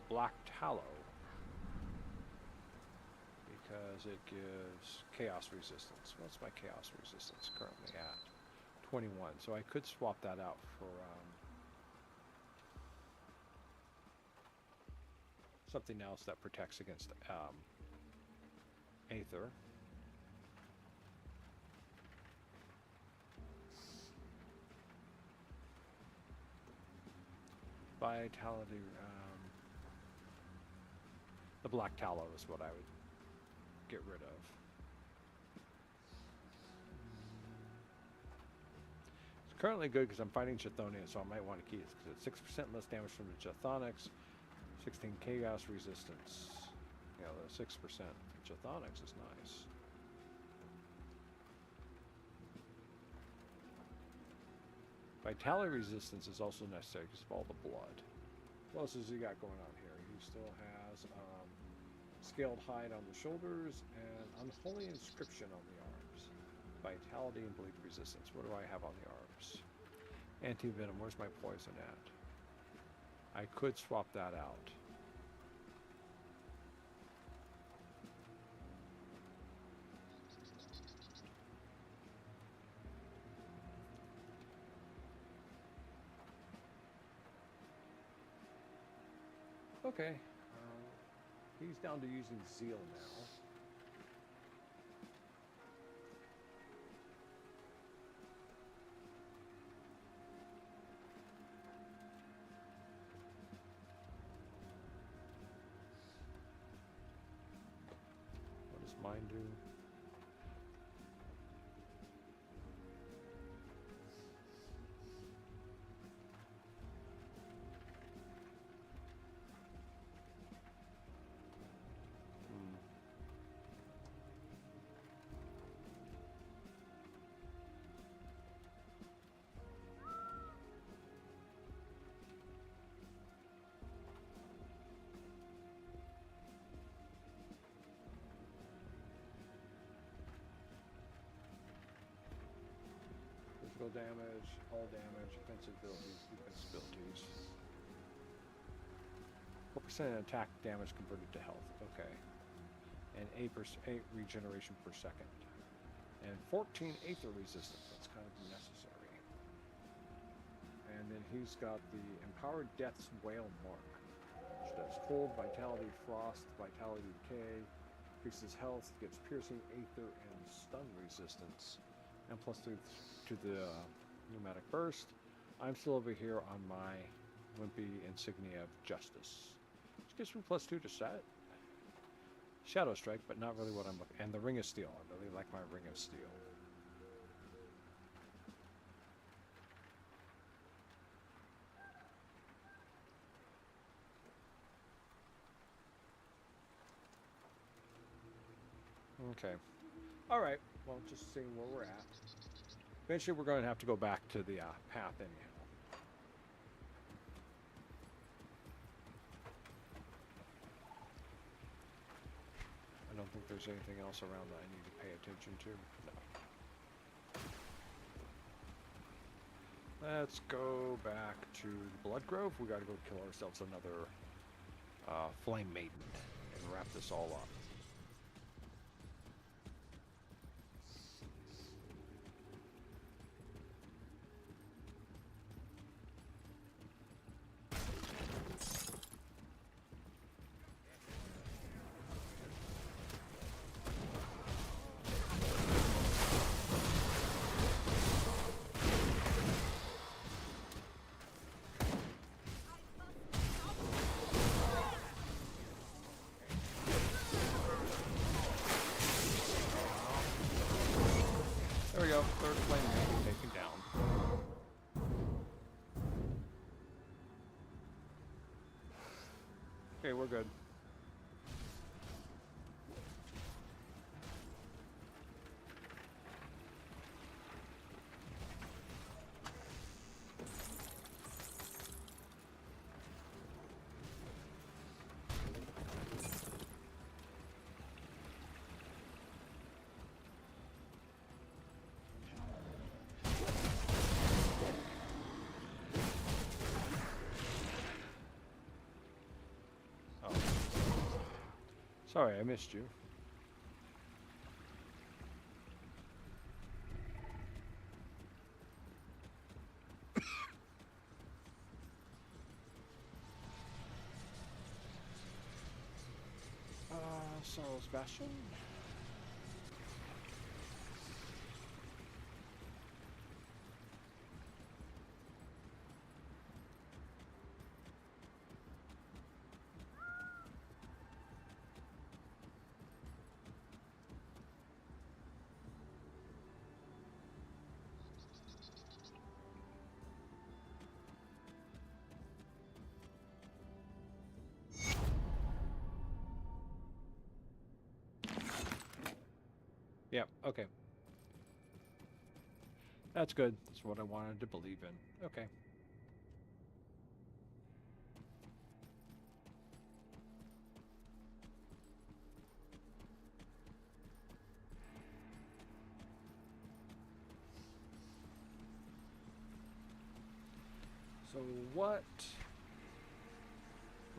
Black Tallow. Because it gives chaos resistance. What's my chaos resistance currently at? 21. So I could swap that out for something else that protects against Aether. Vitality. The Black Tallow is what I would get rid of. It's currently good because I'm fighting Chthonian, so I might want to keep it because it's 6% less damage from the Chthonics, 16 chaos resistance. Yeah, the 6% Chthonics is nice. Vitality resistance is also necessary because of all the blood. What else has he got going on here? He still has Scaled Hide on the shoulders and Unholy Inscription on the arms. Vitality and bleed resistance. What do I have on the arms? Anti-venom. Where's my poison at? I could swap that out. Okay. He's down to using Zeal now. What does mine do? Damage, all damage, offensive abilities, defensive abilities. 4% attack damage converted to health. Okay. And 8 regeneration per second. And 14 Aether resistance. That's kind of necessary. And then he's got the Empowered Death's Whale Mark, which does cold, vitality, frost, vitality decay, increases health, gets piercing, Aether, and stun resistance. And plus 3 to the pneumatic burst. I'm still over here on my wimpy insignia of justice, which gives me +2 to set. Shadow Strike, but not really what I'm looking. And the Ring of Steel. I really like my Ring of Steel. Okay. All right. Well, just seeing where we're at. Eventually, we're going to have to go back to the path anyhow. I don't think there's anything else around that I need to pay attention to. No. Let's go back to Blood Grove. We got to go kill ourselves another Flame Maiden and wrap this all up. There we go, third flame maiden taken down. Okay, we're good. Sorry, I missed you. So, Sebastian? Yep, okay. That's good. That's what I wanted to believe in. Okay. So what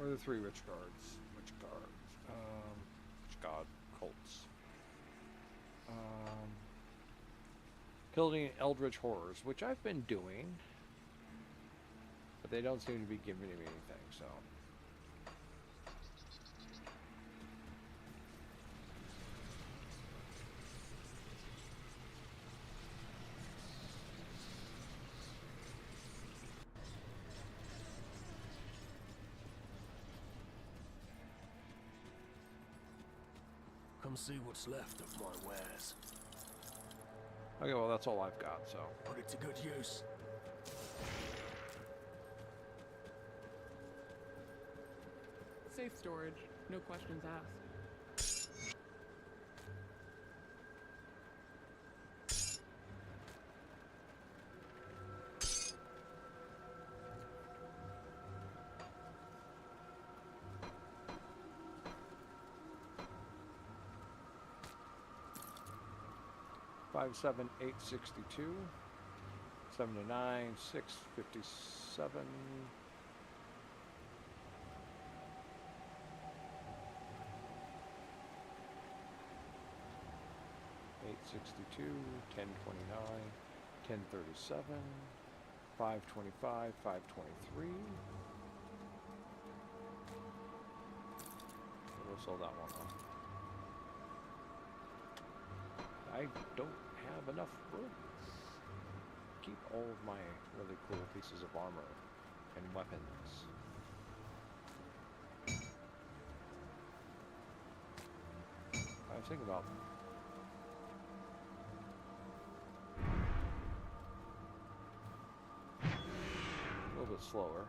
are the three witch guards? Witch guards. Witch god cults. Killing eldritch horrors, which I've been doing, but they don't seem to be giving me anything, so. Come see what's left of my wares. Okay, well that's all I've got, so. Put it to good use. Safe storage, no questions asked. Five, 7, 8, 62, 79, 6, 57. 862, 1029, 1037, 525, 523. We'll sell that one off. I don't have enough room to keep all of my really cool pieces of armor and weapons. I was thinking about a little bit slower.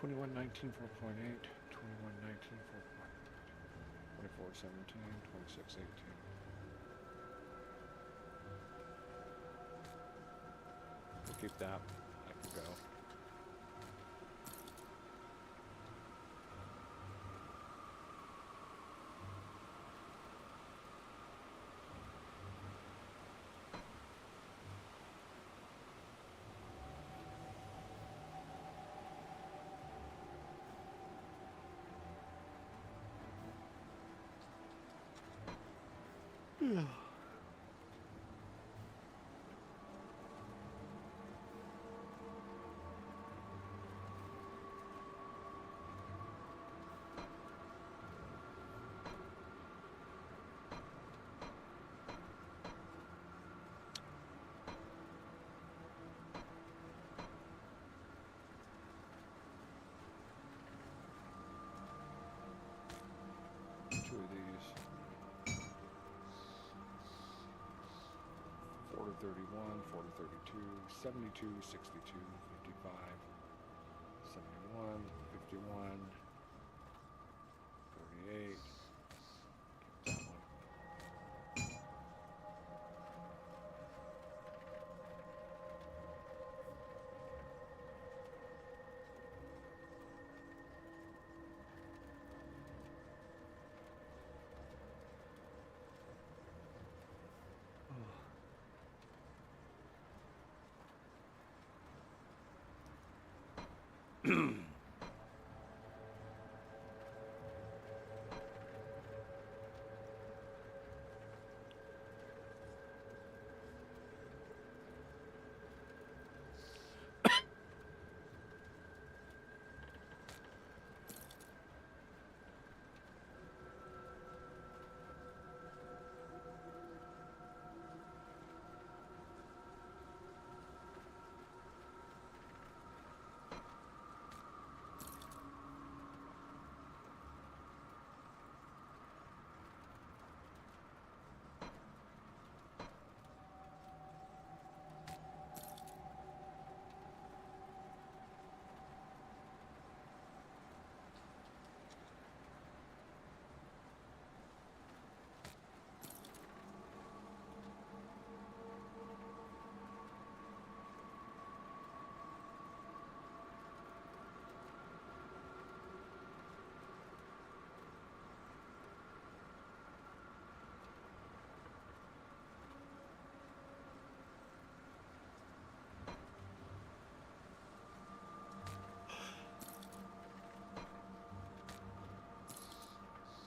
2119 4.8, 2119 4.8, 2417, 2618. We'll keep that. I can go. Two of these. 4 to 31, 4 to 32, 72, 62, 55, 71, 51, 48. Keep that one.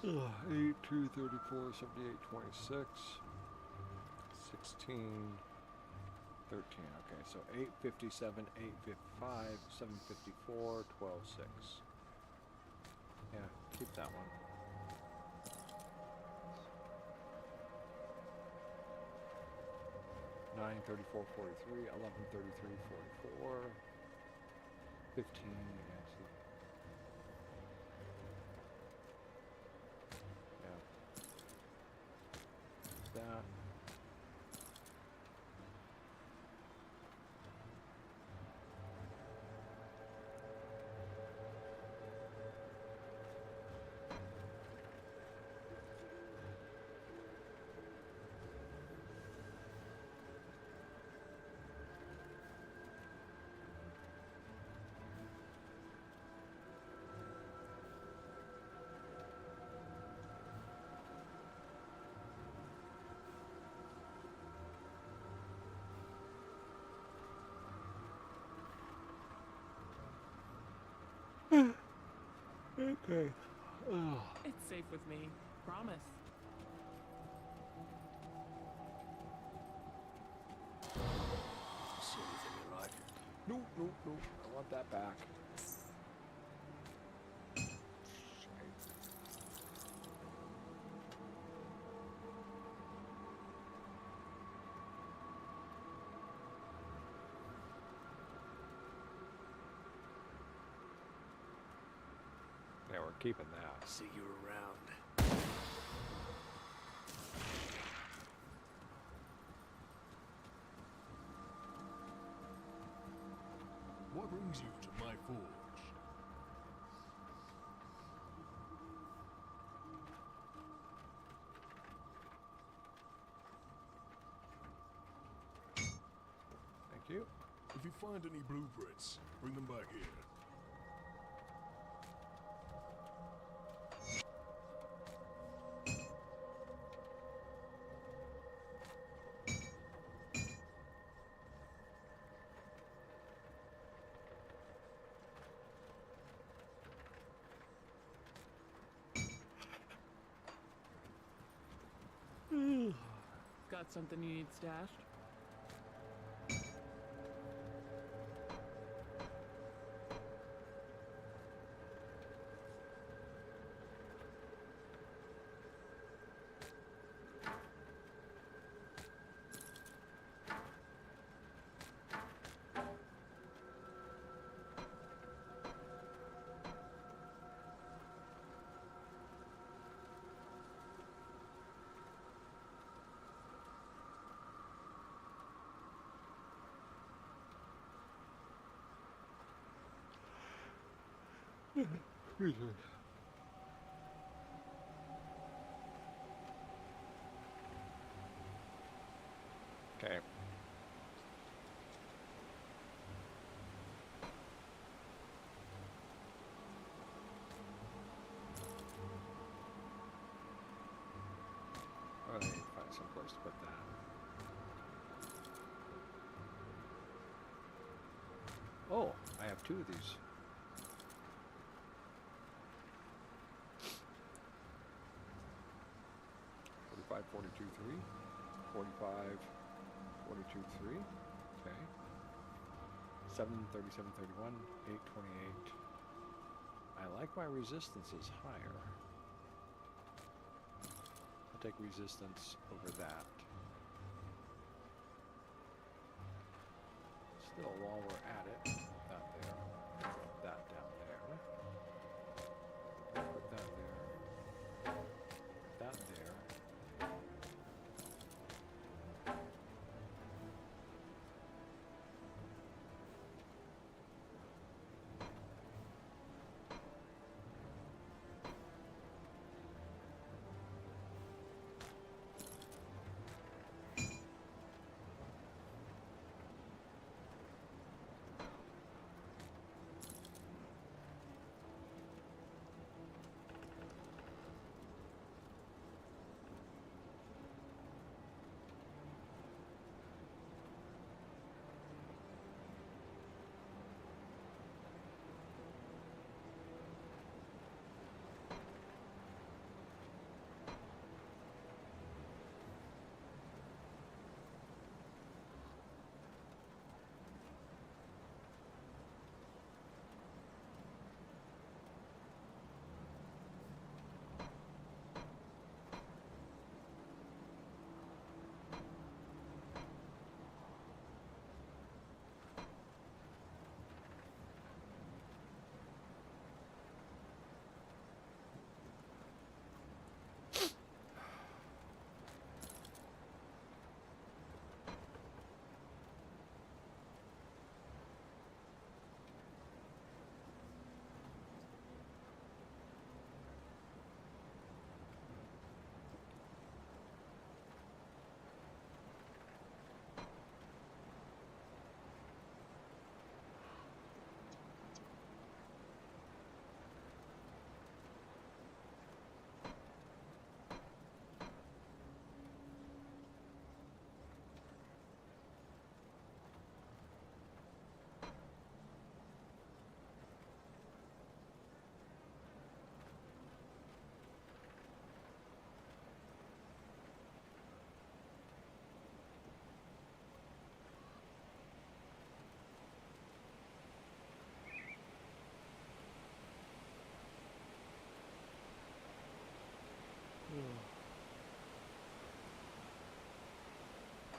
Ugh, 8, 2, 34, 78, 26, 16, 13. Okay, so 857, 855, 754, 12, 6. Yeah, keep that one. Nine 34 43, 11 33 44, 15. Yeah, see. Yeah. That. Okay. Oh. It's safe with me. Promise. See anything you like? Nope, nope, nope. I want that back. Yeah, we're keeping that. See you around. What brings you to my forge? you find any blueprints, bring them back here. Got something you need stashed? Okay. I need to find some place to put that. Oh, I have 2 of these. $45, $42, $3. $45, $42, $3. Okay. 7, 37, 31, 8, 28. I like my resistances higher. I'll take resistance over that. Still, while we're at it, that there. Put that down there. Put that there. Put that there.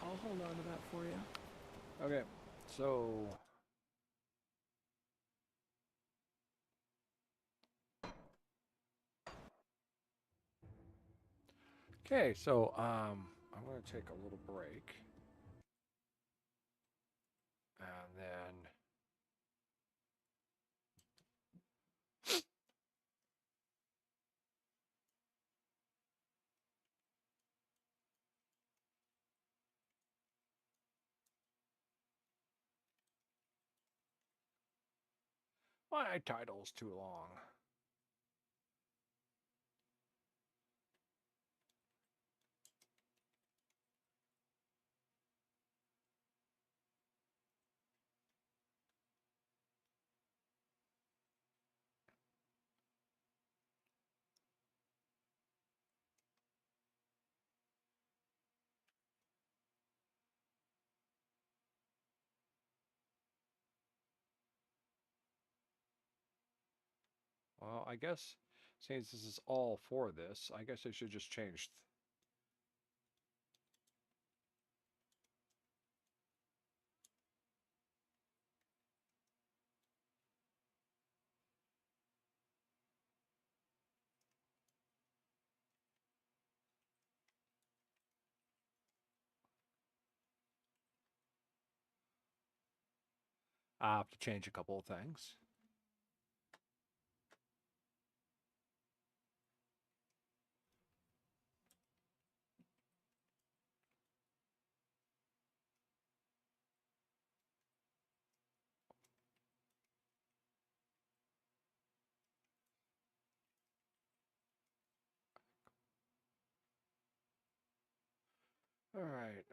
I'll hold on to that for you. Okay, so I'm going to take a little break, and then My title's too long. Well, I guess since this is all for this, I guess I should just change. I have to change a couple of things. All right.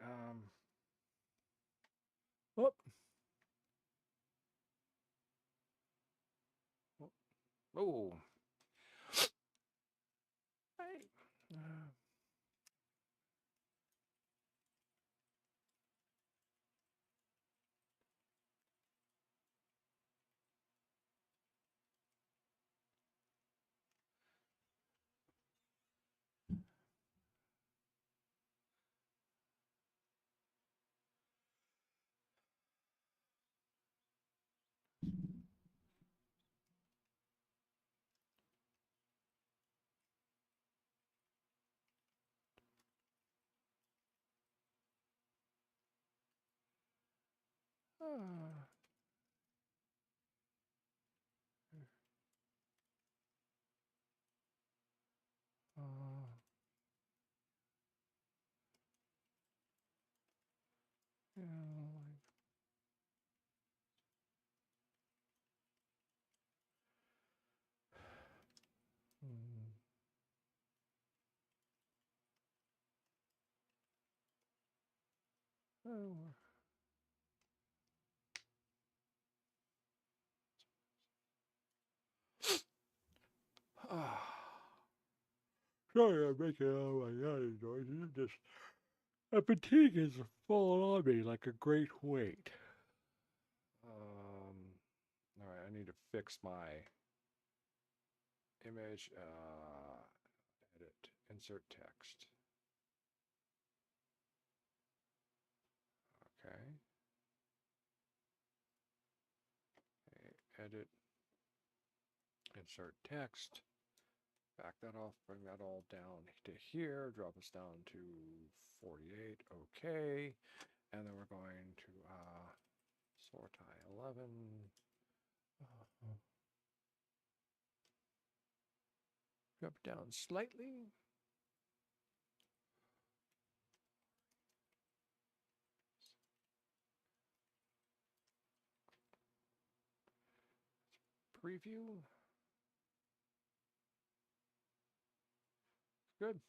Whoop. Oh. Hey. Yeah, hmm. Oh. Sorry, I'm making all my yawning noises. Just a fatigue has fallen on me like a great weight. All right, I need to fix my image. Edit, insert text. Okay. Edit, insert text. Back that off, bring that all down to here, drop us down to 48, okay. And then we're going to Sortie 11. Drop down slightly. Preview. Good.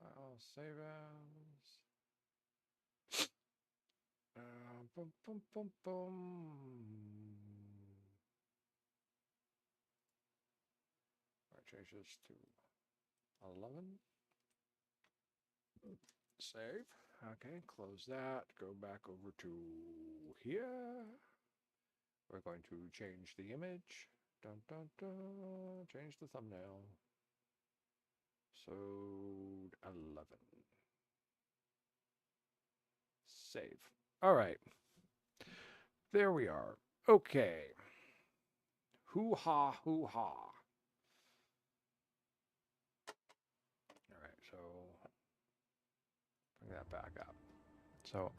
I'll save as. Boom, boom, boom, boom. Alright, change this to 11. Save. Okay, close that. Go back over to here. We're going to change the image. Dun, dun, dun. Change the thumbnail. So 11. Save. All right. There we are. Okay. Hoo-ha, hoo-ha. All right, so bring that back up. So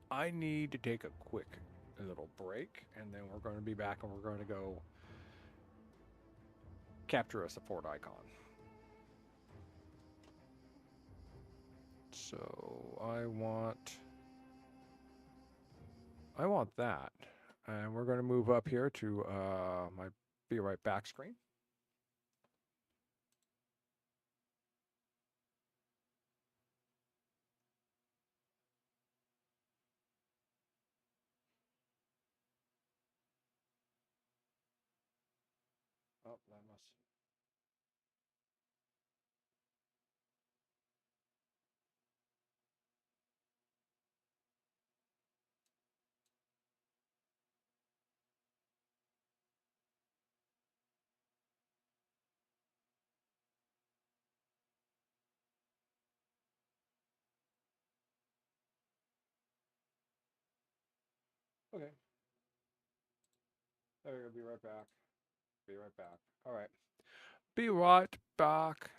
I need to take a quick little break, and then we're going to be back, and we're going to go capture us a fort icon. So So I want that. And we're going to move up here to my be right back screen. Oh, that must. Okay. There we go. Be right back. Be right back. All right. Be right back.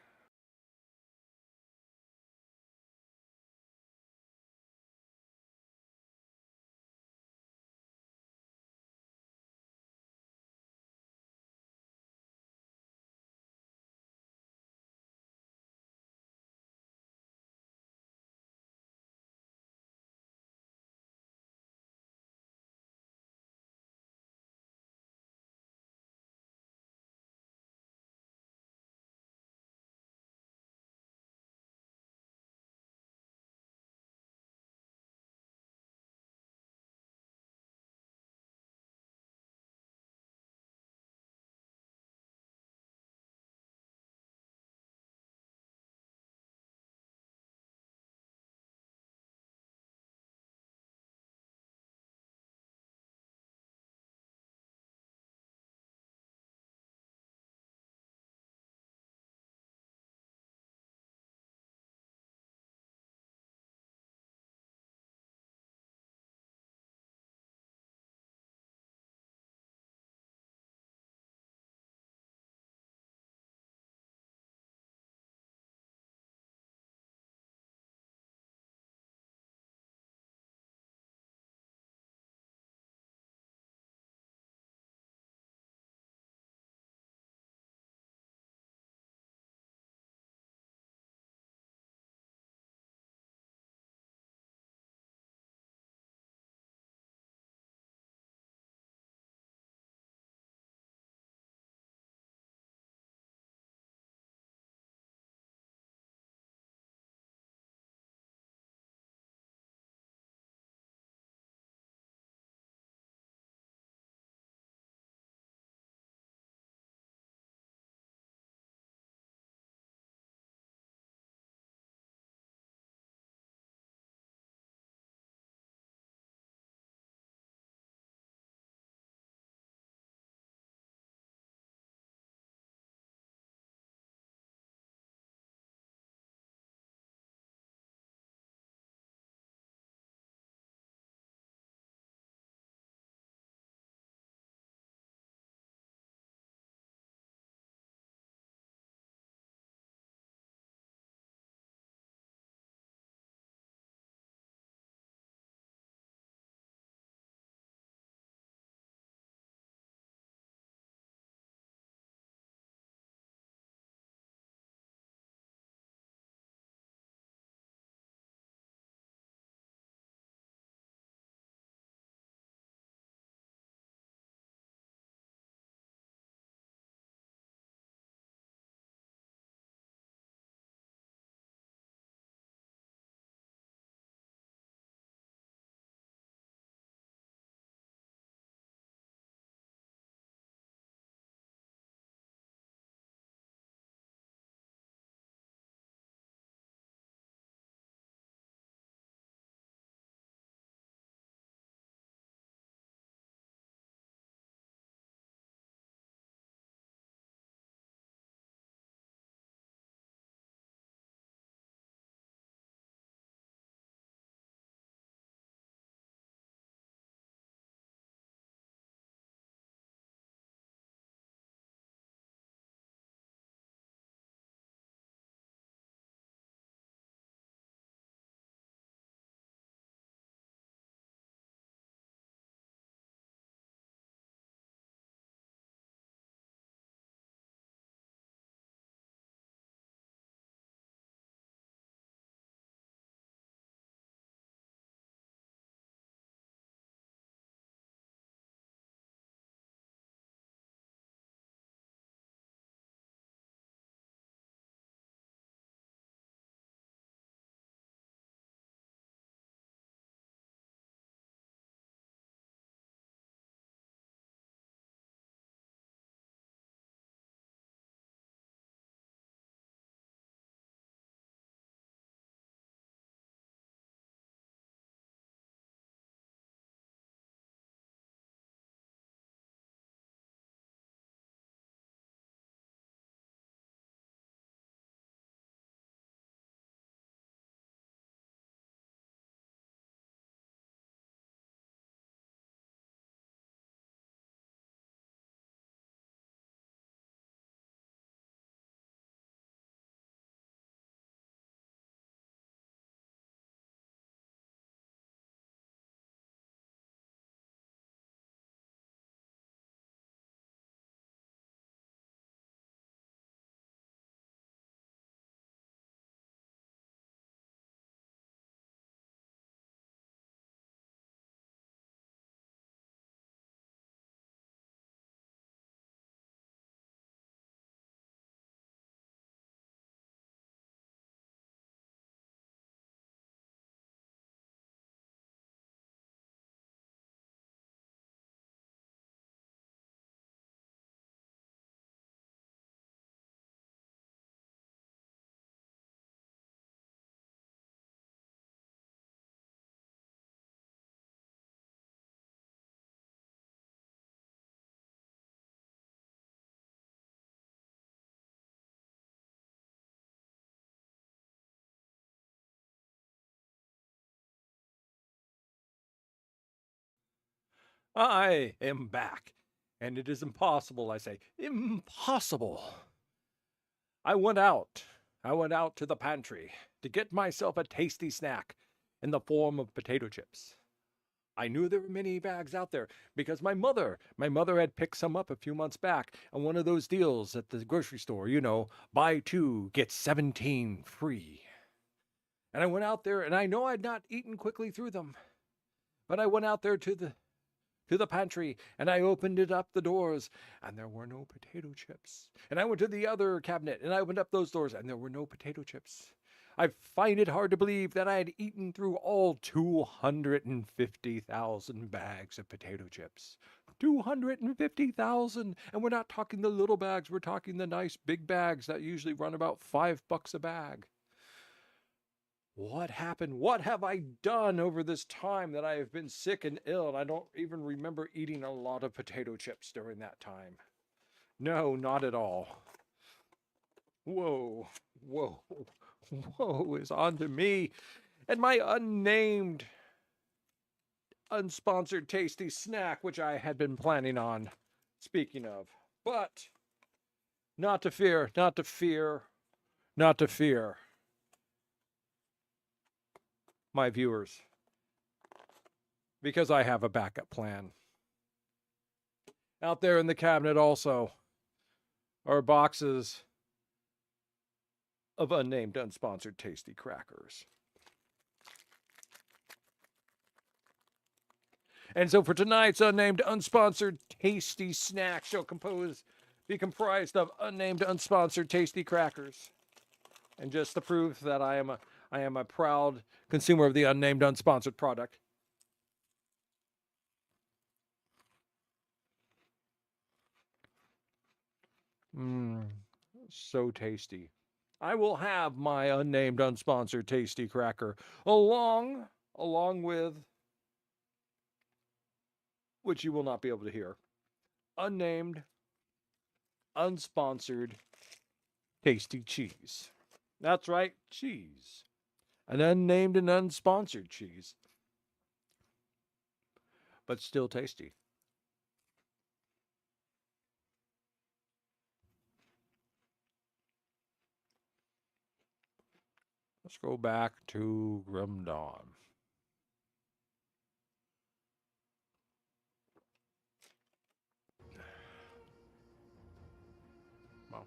I am back. And it is impossible, I say. Impossible. I went out. I went out to the pantry to get myself a tasty snack in the form of potato chips. I knew there were many bags out there because my mother had picked some up a few months back on one of those deals at the grocery store, buy two, get 17 free. And I went out there and I know I'd not eaten quickly through them, but I went out there to the pantry and I opened it up the doors and there were no potato chips. And I went to the other cabinet and I opened up those doors and there were no potato chips. I find it hard to believe that I had eaten through all 250,000 bags of potato chips. 250,000! And we're not talking the little bags, we're talking the nice big bags that usually run about $5 a bag. What happened? What have I done over this time that I have been sick and ill? And I don't even remember eating a lot of potato chips during that time. No, not at all. Whoa, whoa. Woe is onto me and my unnamed, unsponsored tasty snack, which I had been planning on speaking of. But not to fear, not to fear, not to fear, my viewers, because I have a backup plan. Out there in the cabinet also are boxes of unnamed, unsponsored tasty crackers. And so for tonight's unnamed, unsponsored tasty snack shall be comprised of unnamed, unsponsored tasty crackers. And just to prove that I am a proud consumer of the unnamed, unsponsored product, so tasty. I will have my unnamed, unsponsored tasty cracker along with, which you will not be able to hear, unnamed, unsponsored tasty cheese. That's right, cheese. An unnamed and unsponsored cheese, but still tasty. Let's go back to Grim Dawn.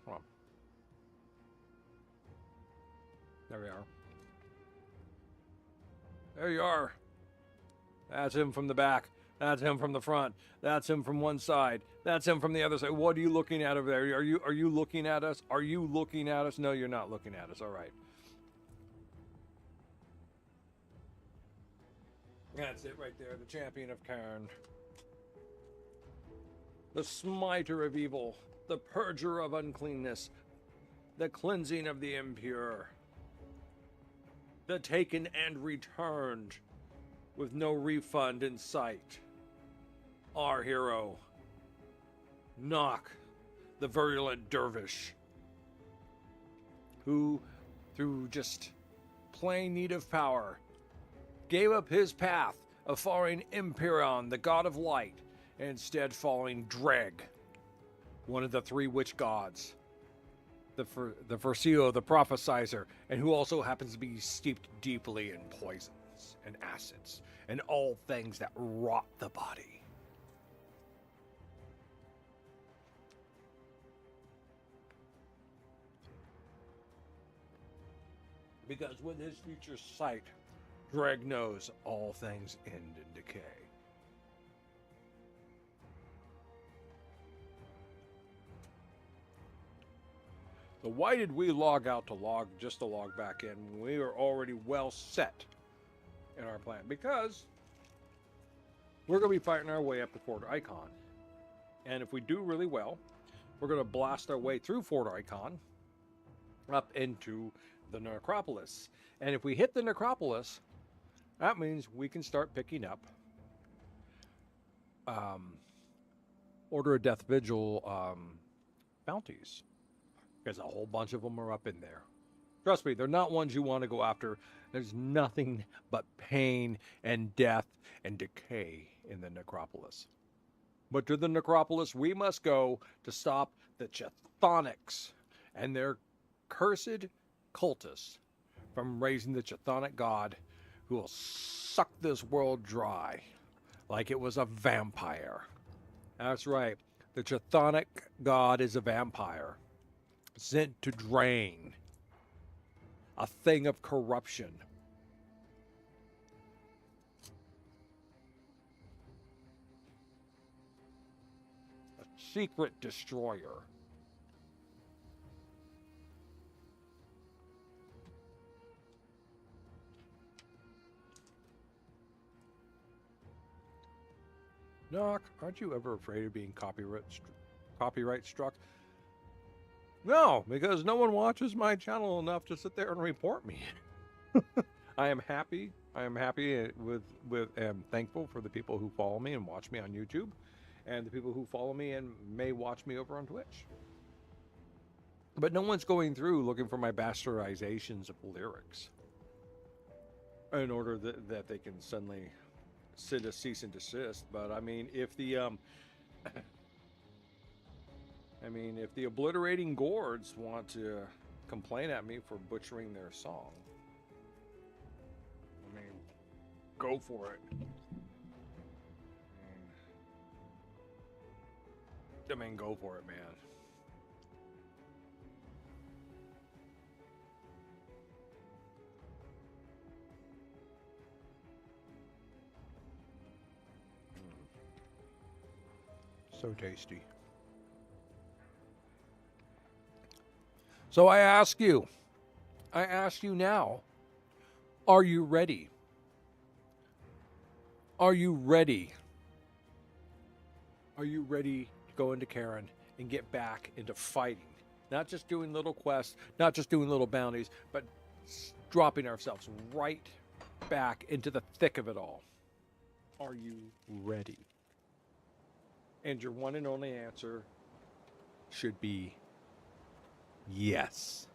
Well, there we are. There you are. That's him from the back. That's him from the front. That's him from one side. That's him from the other side. What are you looking at over there? Are you looking at us? Are you looking at us? No, you're not looking at us. All right. That's it right there, the champion of Cairn. The smiter of evil, the purger of uncleanness, the cleansing of the impure, the taken and returned with no refund in sight. Our hero, NoC, the virulent dervish, who, through just plain need of power, gave up his path of following Imperion, the god of light, and instead following Dreg, one of the three witch gods, the Versio, the prophesizer, and who also happens to be steeped deeply in poisons and acids and all things that rot the body. Because with his future sight, Dreg knows all things end in decay. So why did we log out to log back in when we were already well set in our plan? Because we're going to be fighting our way up to Fort Ikon. And if we do really well, we're going to blast our way through Fort Ikon up into the necropolis. And if we hit the necropolis, that means we can start picking up Order of Death Vigil bounties. Because a whole bunch of them are up in there. Trust me, they're not ones you want to go after. There's nothing but pain and death and decay in the necropolis. But to the necropolis we must go to stop the Chthonics and their cursed cultists from raising the Chthonic god who will suck this world dry like it was a vampire. That's right. The Chthonic god is a vampire sent to drain, a thing of corruption. A secret destroyer. NoC, aren't you ever afraid of being copyright struck? No, because no one watches my channel enough to sit there and report me. I am happy. I am happy with and thankful for the people who follow me and watch me on YouTube, and the people who follow me and may watch me over on Twitch. But no one's going through looking for my bastardizations of lyrics in order that they can suddenly send a cease and desist. But I mean, if the if the obliterating gourds want to complain at me for butchering their song, I mean, go for it. I mean, go for it, man. So tasty. So I ask you now, are you ready? Are you ready? Are you ready to go into Cairn and get back into fighting? Not just doing little quests, not just doing little bounties, but dropping ourselves right back into the thick of it all. Are you ready? And your one and only answer should be yes.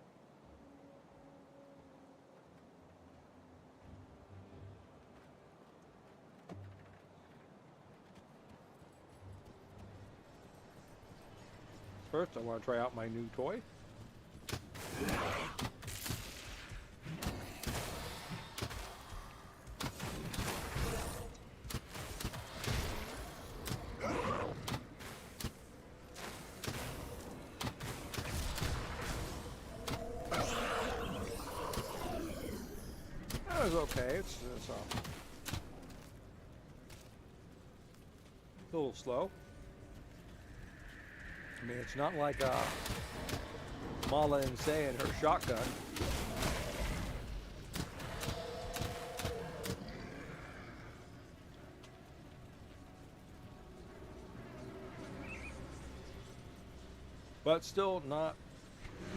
First, I want to try out my new toy. That was okay. It's a little slow. I mean, it's not like Mala Insay and her shotgun. But still not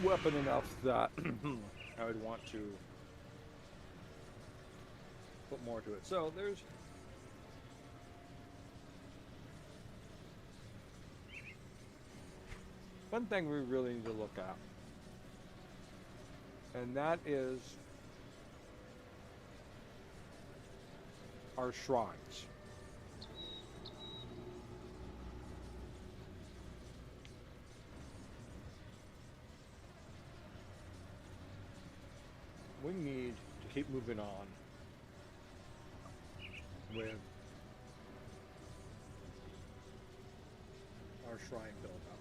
weapon enough that I would want to put more to it. So there's one thing we really need to look at, and that is our shrines. We need to keep moving on with our shrine build up.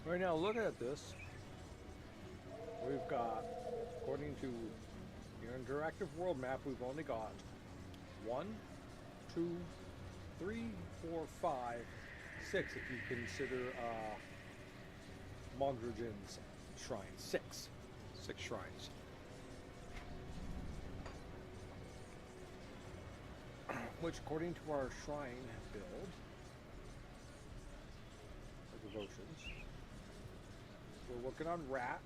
Right now, looking at this, we've got, according to your interactive world map, we've only got 1, 2, 3, 4, 5, 6 if you consider Mondragon's shrine. 6 shrines. Which, according to our shrine build, or devotions, we're working on Rat.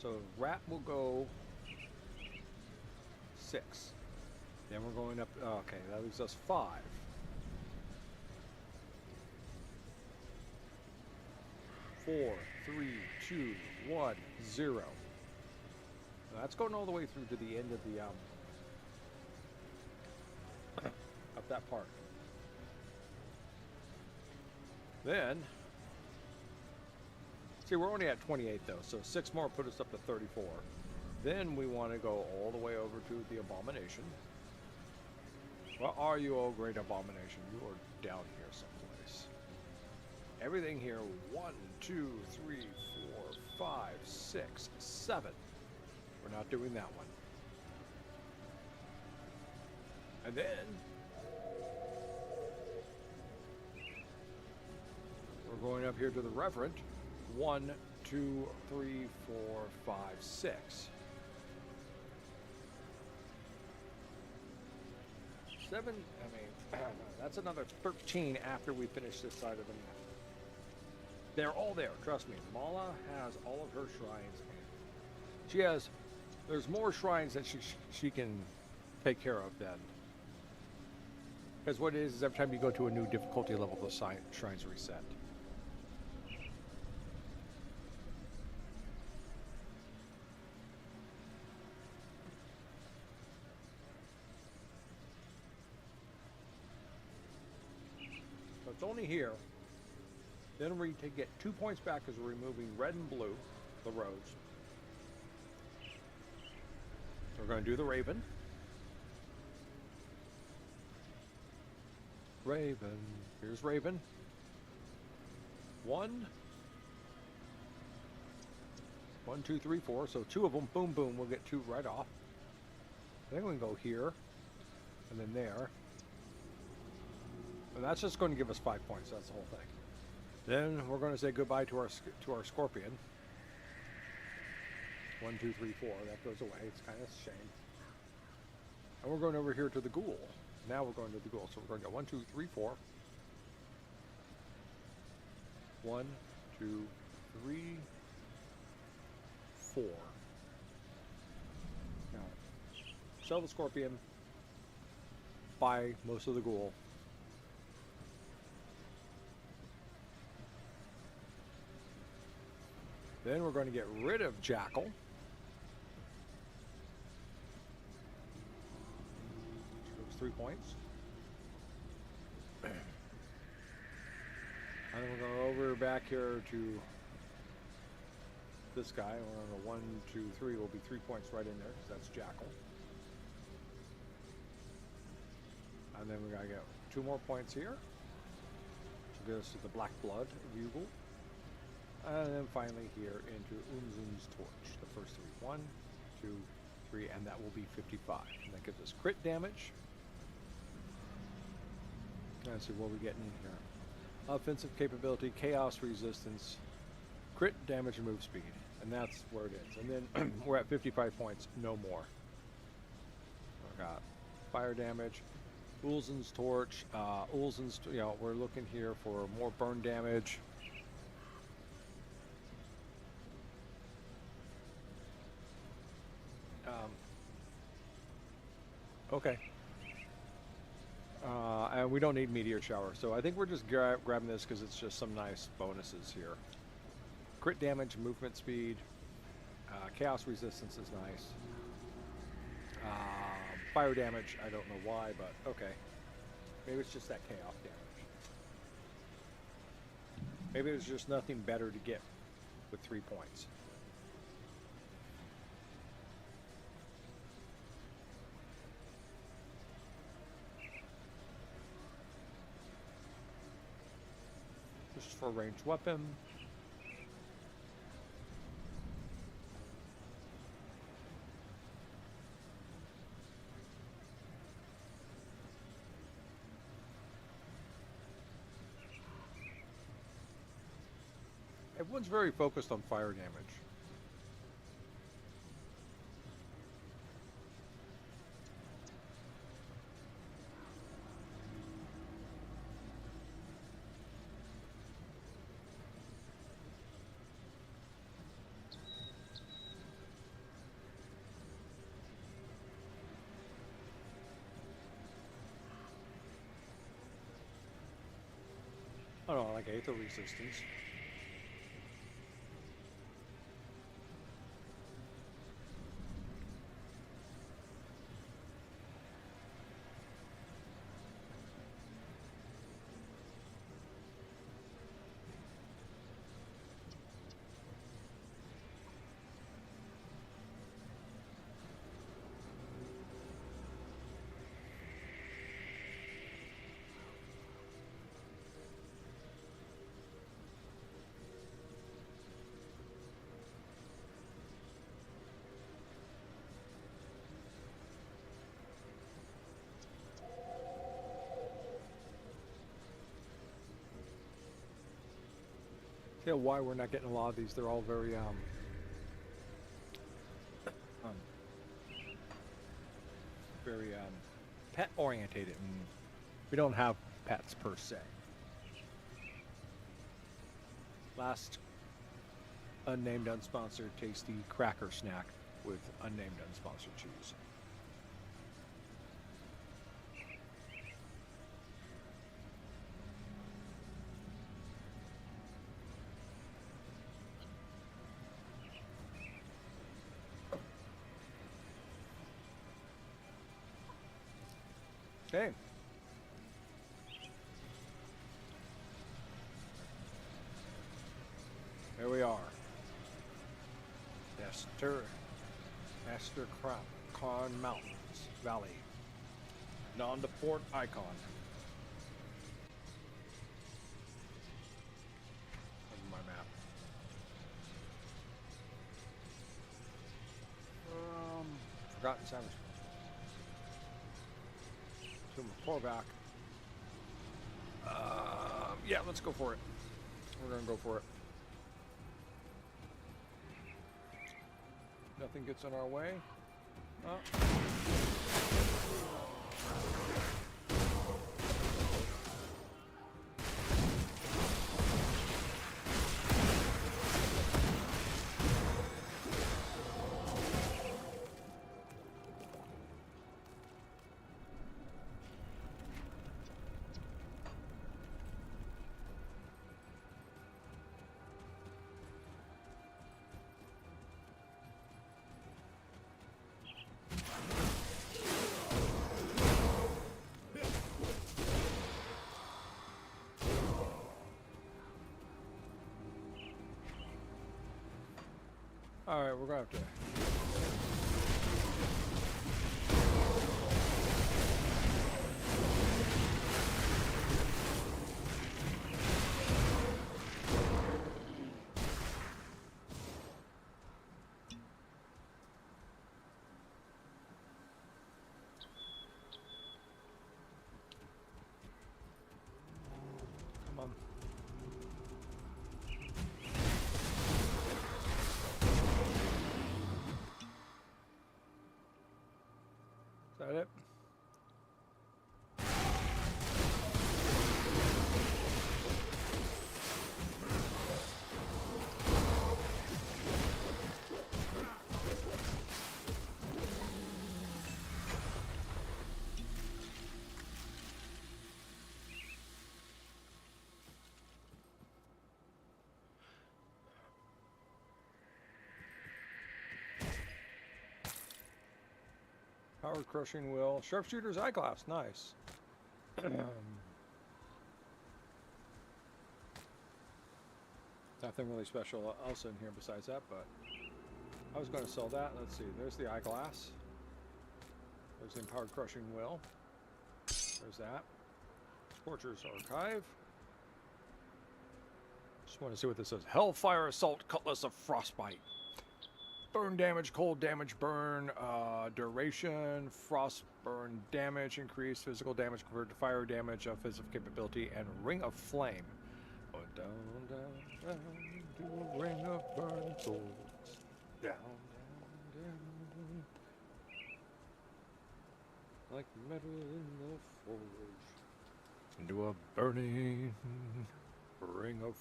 So Rat will go 6. Then we're going up. Okay, that leaves us 5. Four, 3, 2, 1, 0. Now that's going all the way through to the end of the of that part. Then, see, we're only at 28 though, so 6 more put us up to 34. Then we want to go all the way over to the abomination. Where are you, oh great abomination? You are down here someplace. Everything here, 1, 2, 3, 4, 5, 6, 7. We're not doing that one. And then we're going up here to the Reverend. 1, 2, 3, 4, 5, 6. 7, I mean, that's another 13 after we finish this side of the map. They're all there, trust me. Mala has all of her shrines. She has, there's more shrines that she can take care of then. Because what it is every time you go to a new difficulty level, the shrines reset. So it's only here. Then we get 2 points back because we're removing red and blue, the roads. We're going to do the Raven. Raven. Here's Raven. 1. 1, 2, 3, 4. So 2 of them, boom, boom. We'll get 2 right off. Then we can go here. And then there. And that's just going to give us 5 points. That's the whole thing. Then we're going to say goodbye to our Scorpion. 1, 2, 3, 4. That goes away. It's kind of a shame. And we're going over here to the Ghoul. Now we're going to the Ghoul. So we're going to go 1, 2, 3, 4. 1, 2, 3, 4. Now, sell the Scorpion. Buy most of the Ghoul. Then we're going to get rid of Jackal. Which goes 3 points. And then we're going over back here to this guy. We're going to 1, 2, 3 will be 3 points right in there because that's Jackal. And then we got to get 2 more points here. Which goes to the Black Blood Bugle. And then finally here into Unzun's Torch. The first 3. 1, 2, 3, and that will be 55. And that gives us crit damage. Let's see what we're getting in here. Offensive capability, chaos resistance, crit damage, and move speed. And that's where it is. And then we're at 55 points, no more. We got fire damage, Ulzin's Torch, Ulzin's, we're looking here for more burn damage. Okay. And we don't need Meteor Shower, so I think we're just grabbing this because it's just some nice bonuses here. Crit damage, movement speed, chaos resistance is nice. Fire damage, I don't know why, but okay. Maybe it's just that chaos damage. Maybe there's just nothing better to get with 3 points. This is for a ranged weapon. Everyone's very focused on fire damage. I don't know, like Aether Resistance. Yeah, why we're not getting a lot of these? They're all very um, very pet orientated, and we don't have pets per se. Last unnamed unsponsored tasty cracker snack with unnamed unsponsored cheese. Okay. There we are. Esther Cairn Mountains Valley. On to Port Ikon. That's my map. Forgotten Savage. To Korvac. Yeah, let's go for it. We're gonna go for it. Nothing gets in our way. Oh. All right, we're gonna have to. Come on. Is that it? Power crushing wheel. Sharpshooter's eyeglass. Nice. Nothing really special else in here besides that, but I was going to sell that. Let's see. There's the eyeglass. There's the power crushing wheel. There's that. Scorcher's archive. Just want to see what this says. Hellfire Assault Cutlass of Frostbite. Burn damage, cold damage, burn duration, frost burn damage, increase physical damage converted to fire damage of physical capability, and ring of flame. Oh, down, down, down, to a ring of burning swords. Down, down, down, down. Like metal in the forge. Into a burning ring of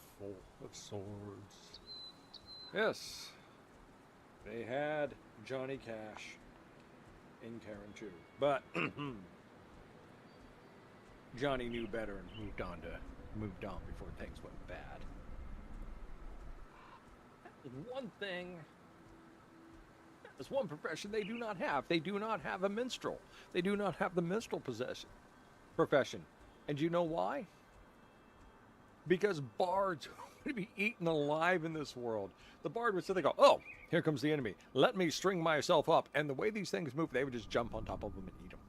swords. Yes. They had Johnny Cash in Cairn too, but Johnny knew better and moved on to moved on before things went bad. One thing, there's one profession they do not have. They do not have a minstrel. They do not have the minstrel profession. And do you know why? Because bards would be eaten alive in this world. The bard would sit there and go, oh, here comes the enemy. Let me string myself up. And the way these things move, they would just jump on top of them and eat them.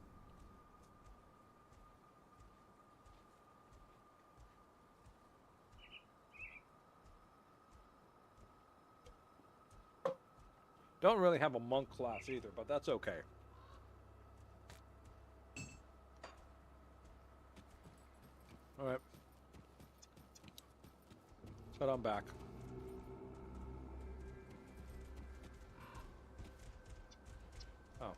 Don't really have a monk class either, but that's okay. All right. Let's head on back. Oh.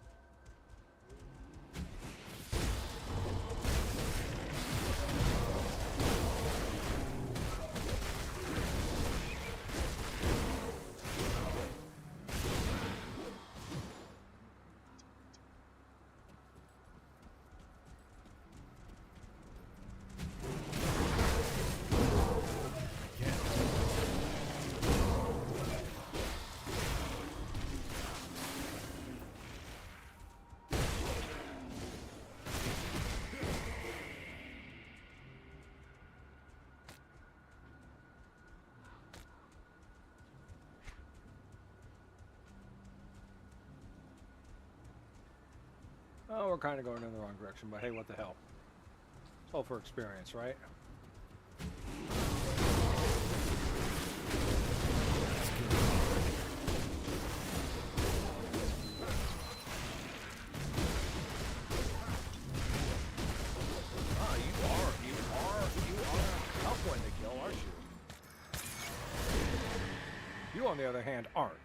Oh, we're kind of going in the wrong direction, but hey, what the hell? It's all for experience, right? Ah, you are a tough one to kill, aren't you? You, on the other hand, aren't.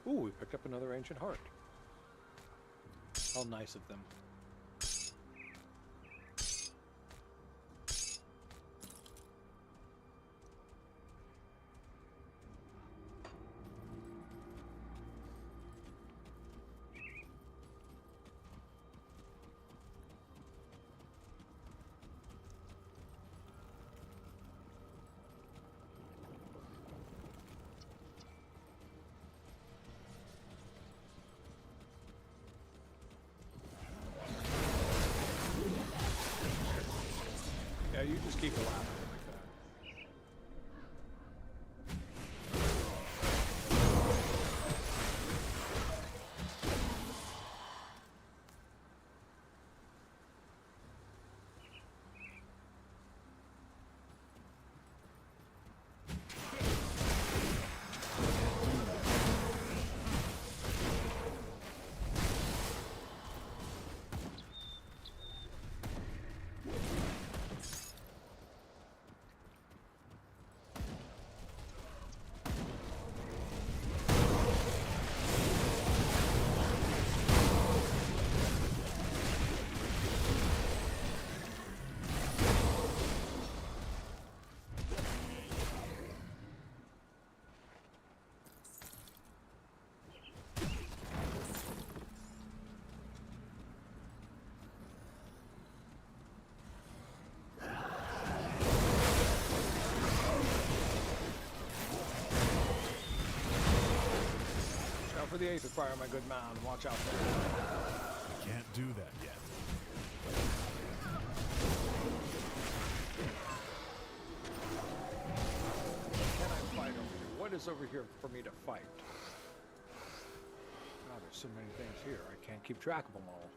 Ooh, we picked up another ancient heart. How nice of them. Yeah, you just keep laughing like that. For the Aether Fire, my good man. Watch out there. Can't do that yet. Can I fight over here? What is over here for me to fight? God, there's so many things here. I can't keep track of them all.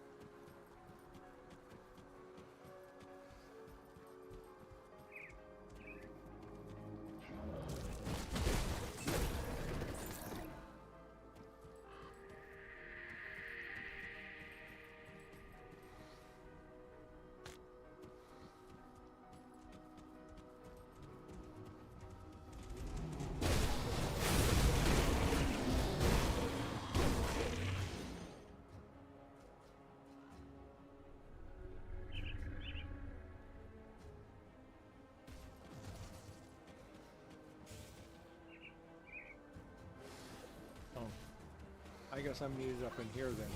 I guess I'm needed up in here then.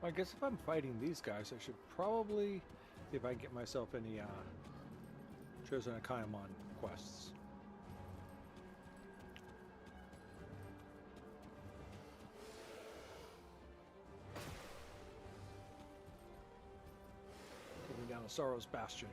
I guess if I'm fighting these guys, I should probably see if I can get myself any Chosen Akaimon quests. Taking down a Sorrow's Bastion.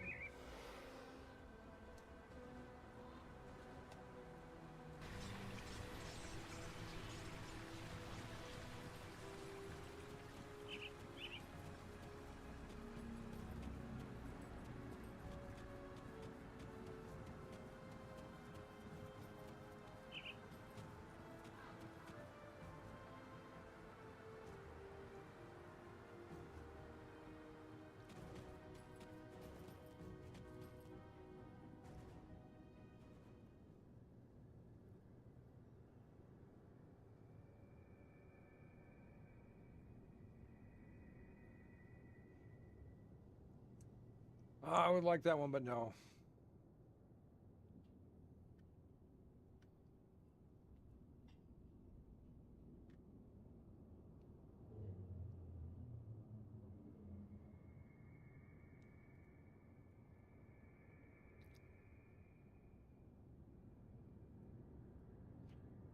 I would like that one, but no.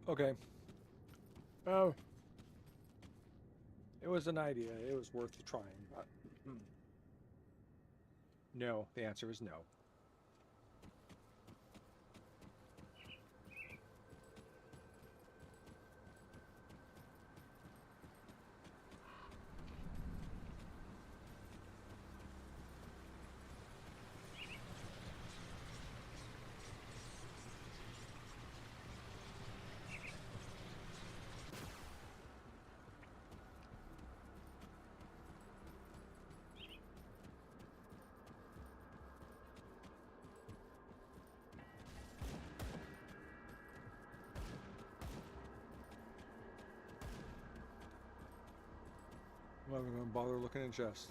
Okay. Oh. It was an idea. It was worth trying. No. The answer is no. I'm not even going to bother looking in chests.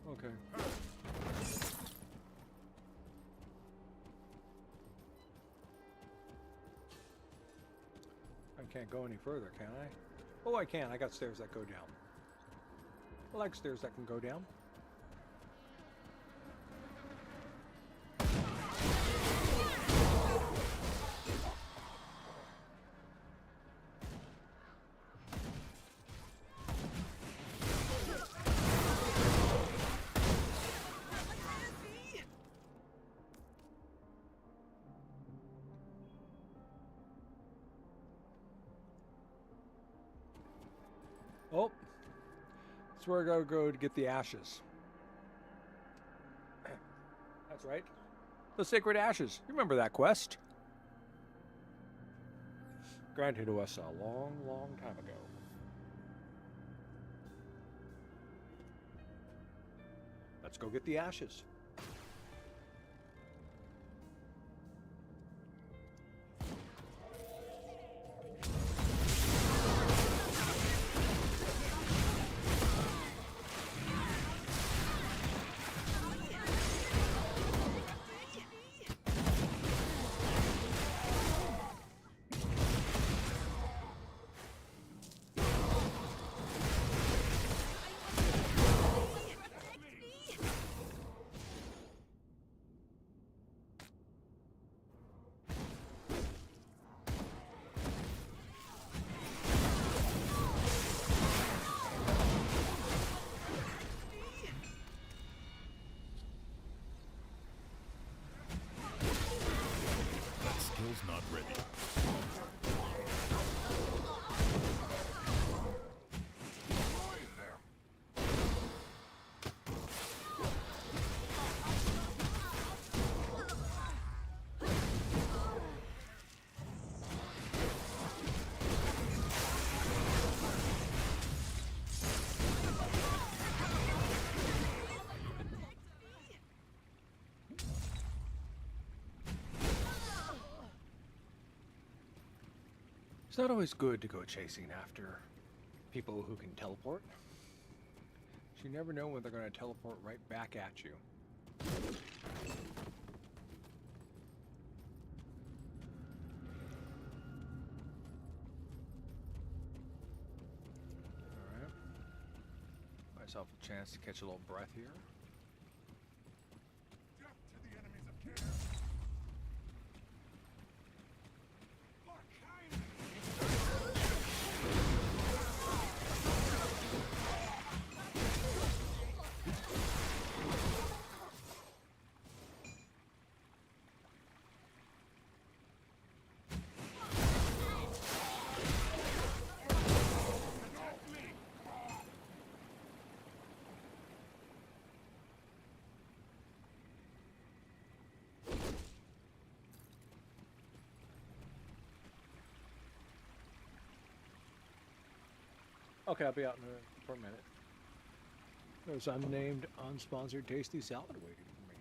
Okay. I can't go any further, can I? Oh, I can. I got stairs that go down. I like stairs that can go down. Oh, that's where I gotta go to get the ashes. That's right. The sacred ashes. You remember that quest? Granted to us a long, long time ago. Let's go get the ashes. It's not always good to go chasing after people who can teleport. You never know when they're going to teleport right back at you. Alright. Myself a chance to catch a little breath here. Death to the enemies of Cairn. Okay, I'll be out for a minute. There's unnamed, unsponsored tasty salad waiting for me.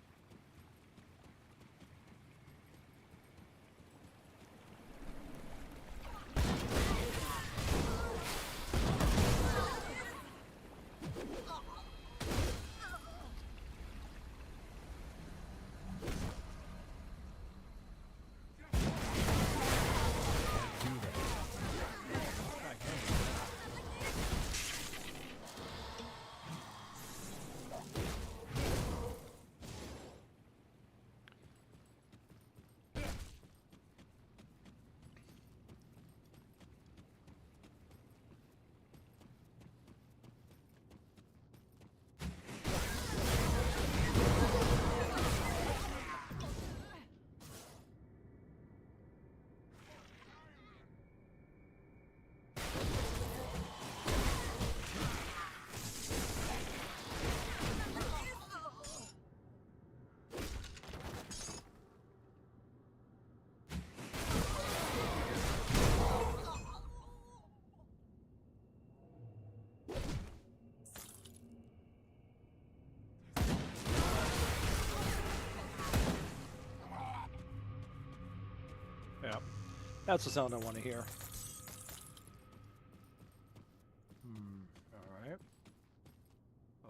Yeah, that's the sound I want to hear. All right.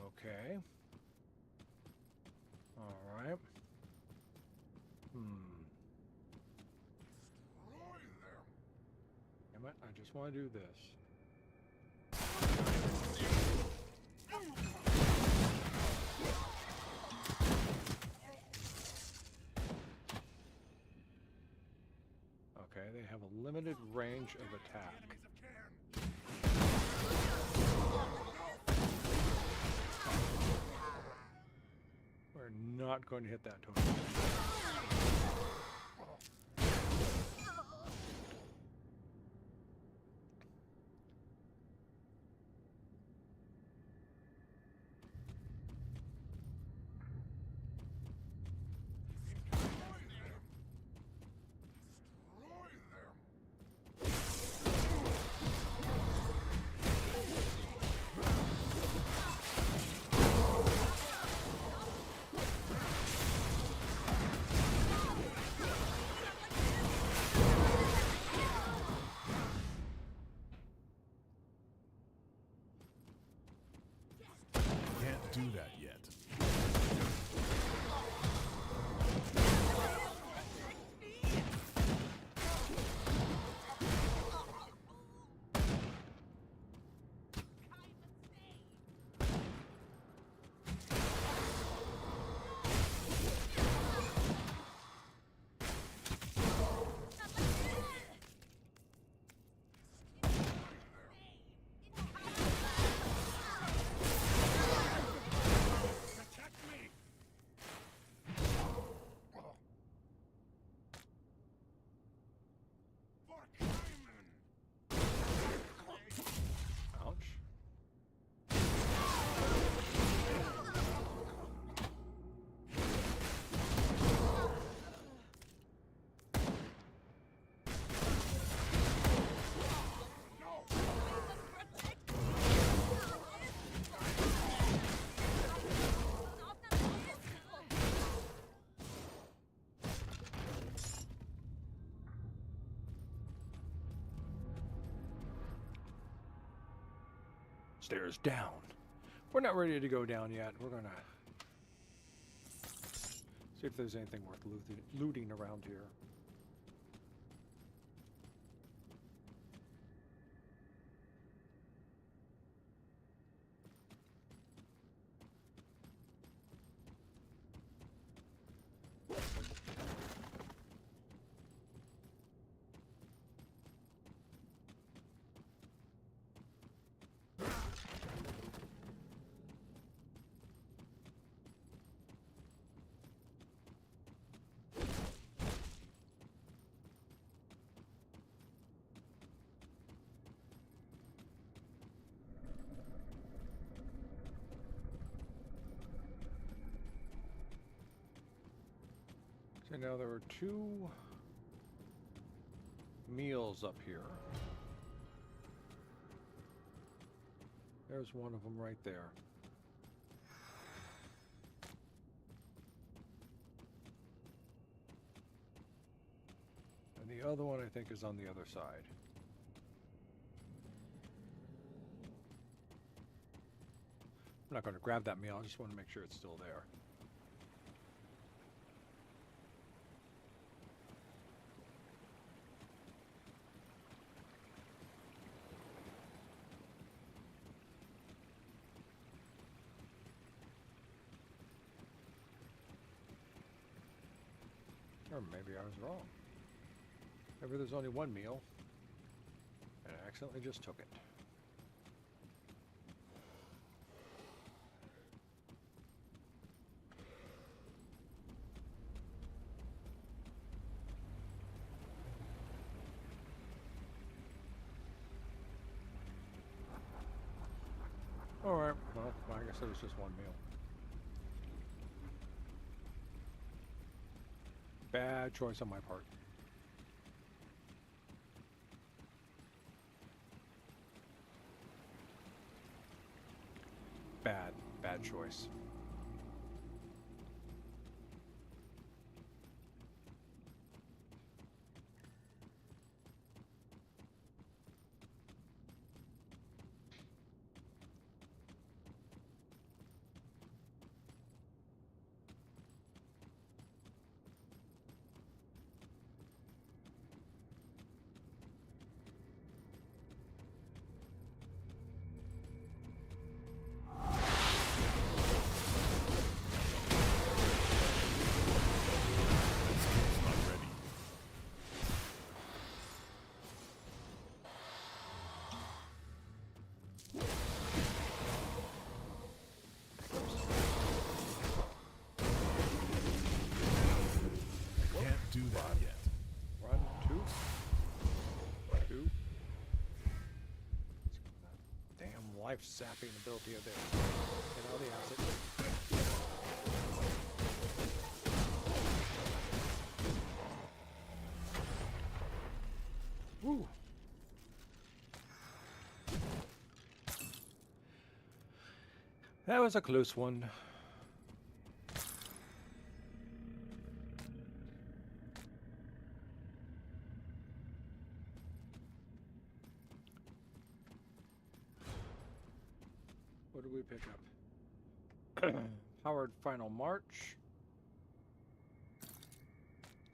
Okay. All right. Damn it, I just want to do this. Okay, they have a limited range of attack. We're not going to hit that total. Do that yet. Stairs down. We're not ready to go down yet. We're gonna see if there's anything worth looting around here. So now there are 2 meals up here. There's one of them right there. And the other one I think is on the other side. I'm not going to grab that meal, I just want to make sure it's still there. Or maybe I was wrong. Maybe there's only 1 meal, and I accidentally just took it. Alright, well, I guess it was just 1 meal. Bad choice on my part. Bad choice. Do that yet. Run, 2. Damn life-sapping ability of theirs. Get out of the acid. Woo! That was a close one. What did we pick up? Powered Final March.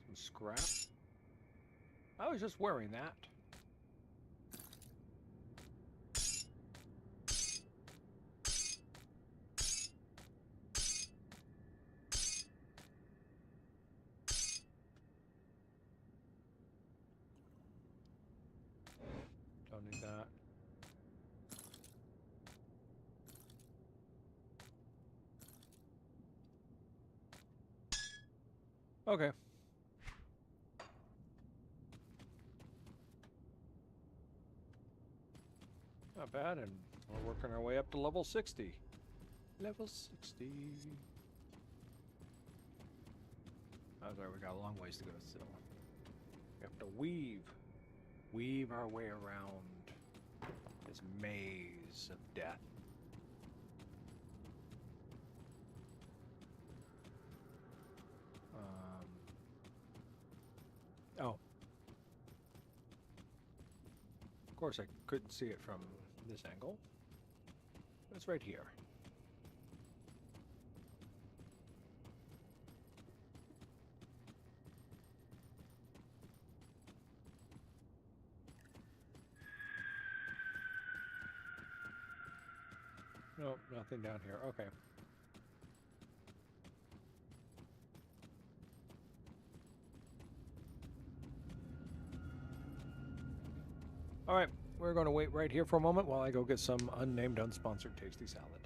Some scrap. I was just wearing that. Don't need that. Okay. Not bad, and we're working our way up to level 60. Level 60. Oh, sorry, we got a long ways to go still. We have to weave our way around this maze of death. Oh. Of course, I couldn't see it from this angle. It's right here. No, nothing down here. Okay. All right, we're going to wait right here for a moment while I go get some unnamed, unsponsored tasty salad.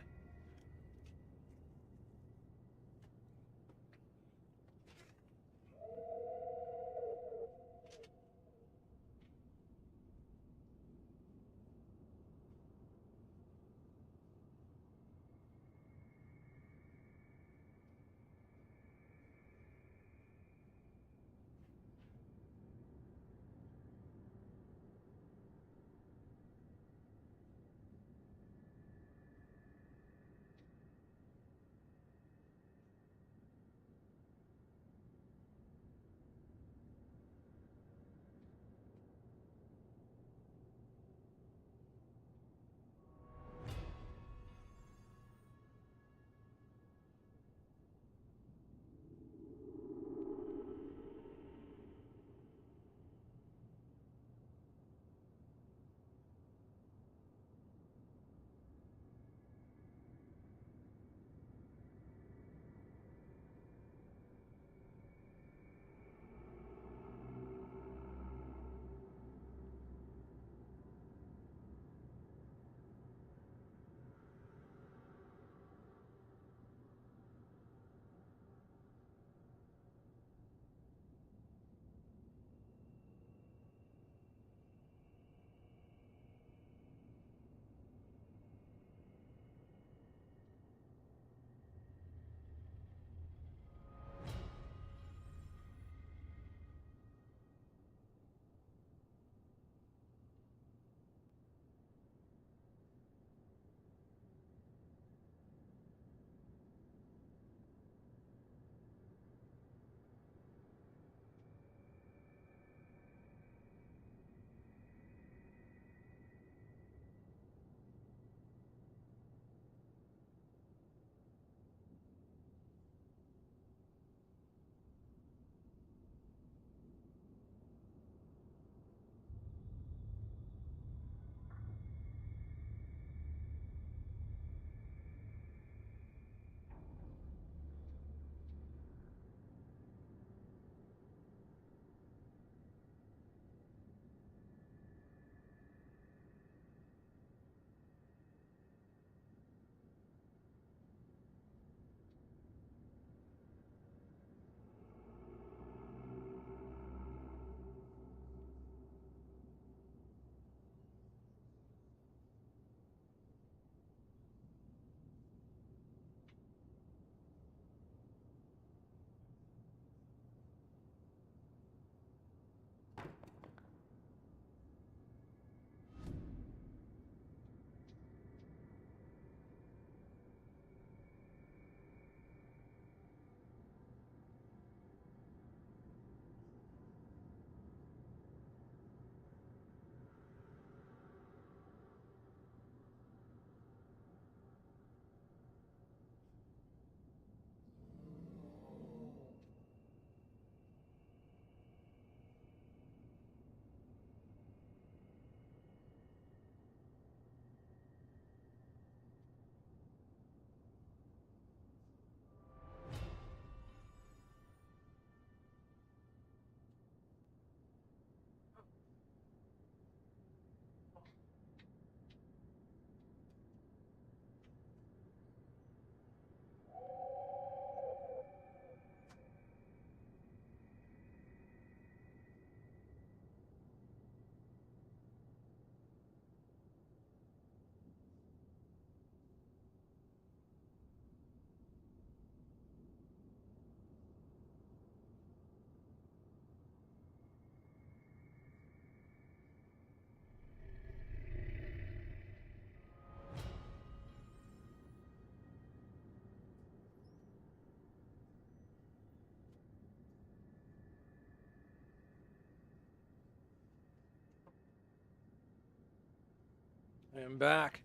I am back.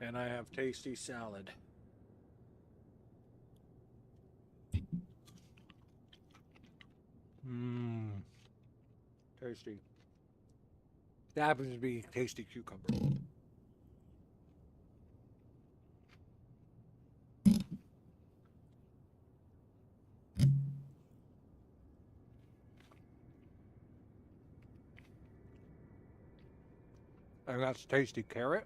And I have tasty salad. Mmm. Tasty. That happens to be tasty cucumber. And that's tasty carrot.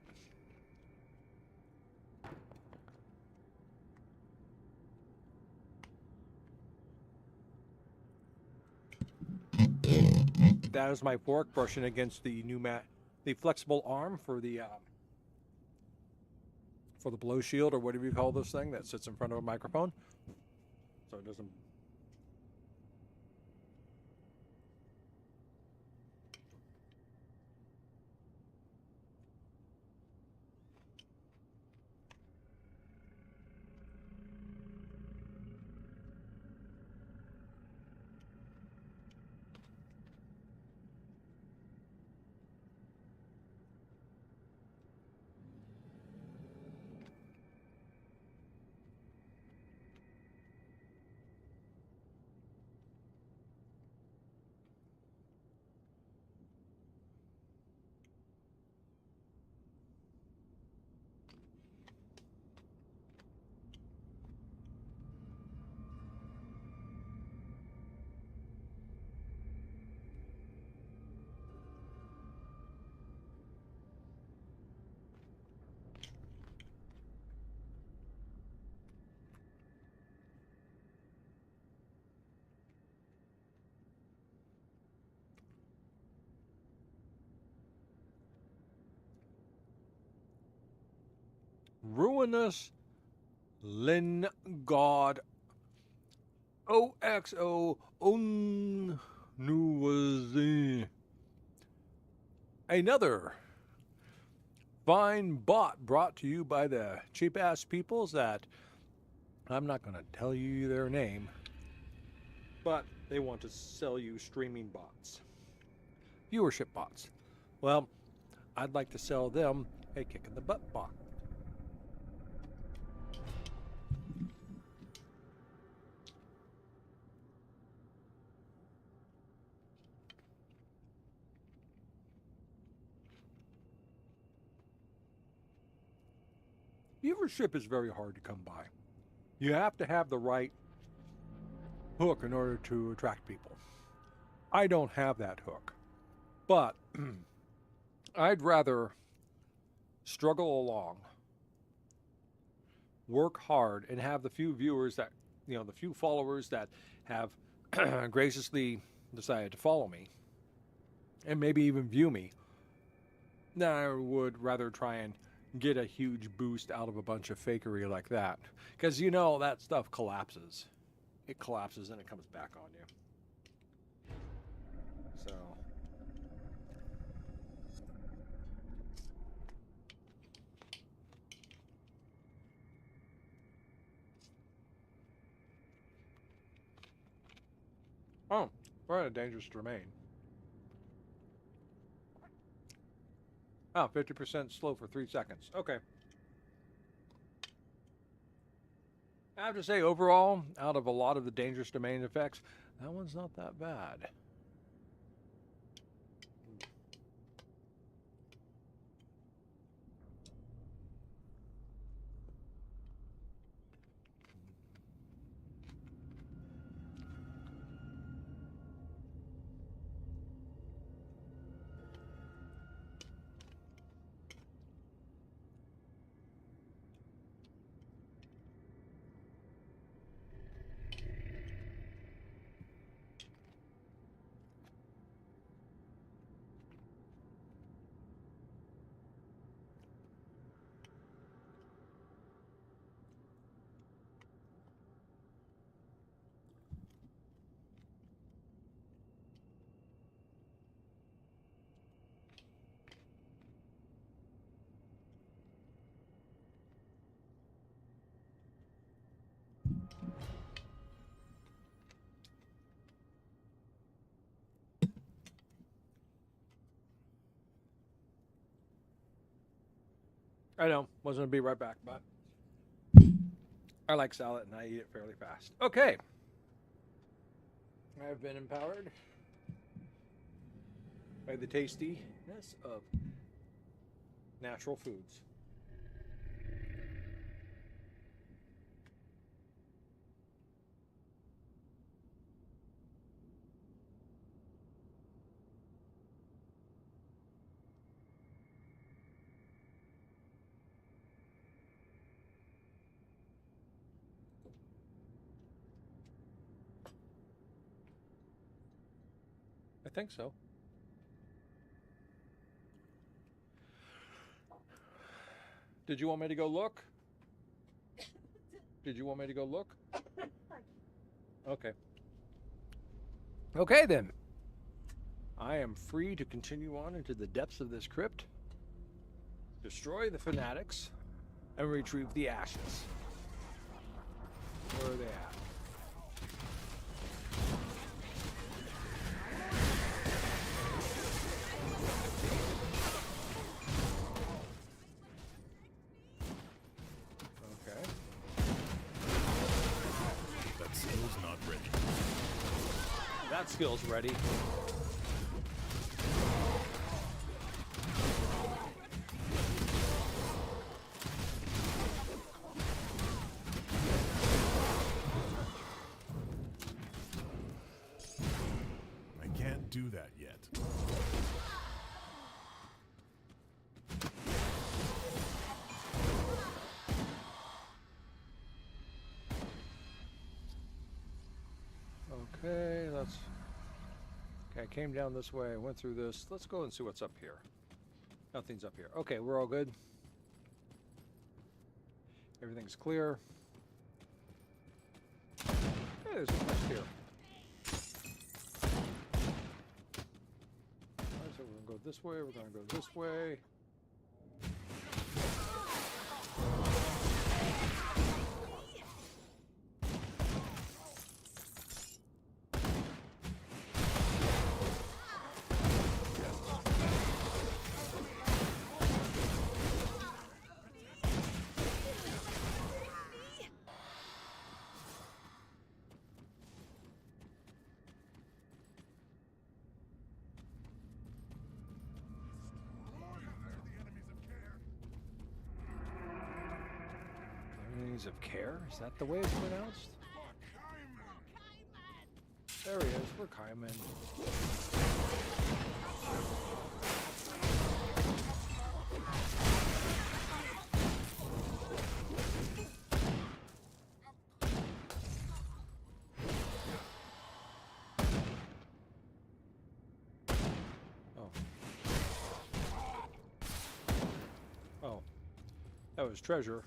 That is my fork brushing against the the flexible arm for the blow shield or whatever you call this thing that sits in front of a microphone, so it doesn't. Ruinous Lingard OXO Onnuwazi. Another fine bot brought to you by the cheap ass peoples that I'm not going to tell you their name, but they want to sell you streaming bots, viewership bots. Well, I'd like to sell them a kick in the butt bot. Viewership is very hard to come by. You have to have the right hook in order to attract people. I don't have that hook, but I'd rather struggle along, work hard, and have the few viewers that, the few followers that have graciously decided to follow me and maybe even view me, than I would rather try and get a huge boost out of a bunch of fakery like that. Because that stuff collapses. It collapses and it comes back on you. So. Oh, we're in a dangerous domain. Oh, 50% slow for 3 seconds. Okay. I have to say, overall, out of a lot of the dangerous domain effects, that one's not that bad. I know, wasn't gonna be right back, but I like salad and I eat it fairly fast. Okay. I've been empowered by the tastiness of natural foods. I think so. Did you want me to go look? Did you want me to go look? Okay. Okay then. I am free to continue on into the depths of this crypt, destroy the fanatics, and retrieve the ashes. Where are they at? Okay. That skill's not ready. That skill's ready. I can't do that yet. Okay, let's... Okay, I came down this way, I went through this. Let's go and see what's up here. Nothing's up here. Okay, we're all good. Everything's clear. Hey, there's a quest here. Alright, so we're gonna go this way, we're gonna go this way. Enemies of Care? Is that the way it's pronounced? There he is, we're Kaiman. Oh. Oh. That was treasure.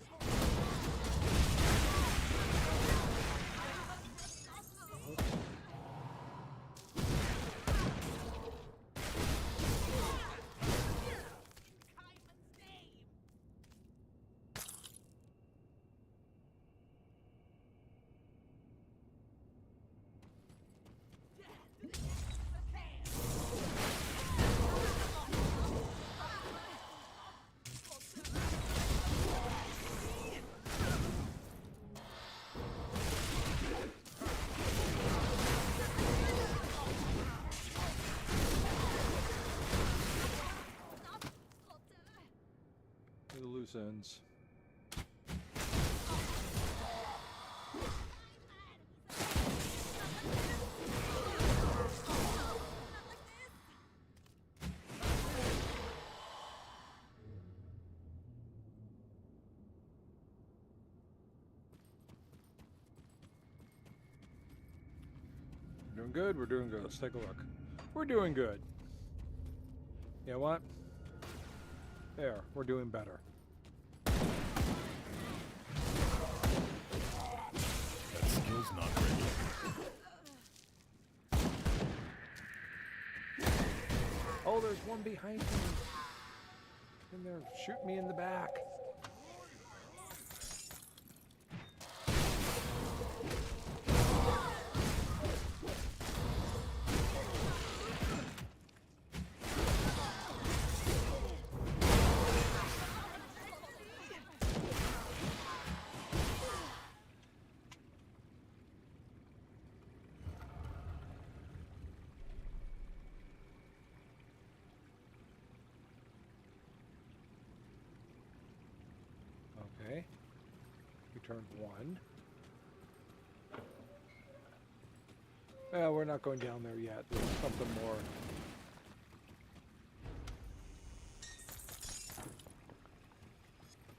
The loose ends. We're doing good, we're doing good. Let's take a look. We're doing good. You know what? There, we're doing better. That skill's not ready. Oh, there's one behind me. In there, shoot me in the back. turn 1. Well, we're not going down there yet. There's something more.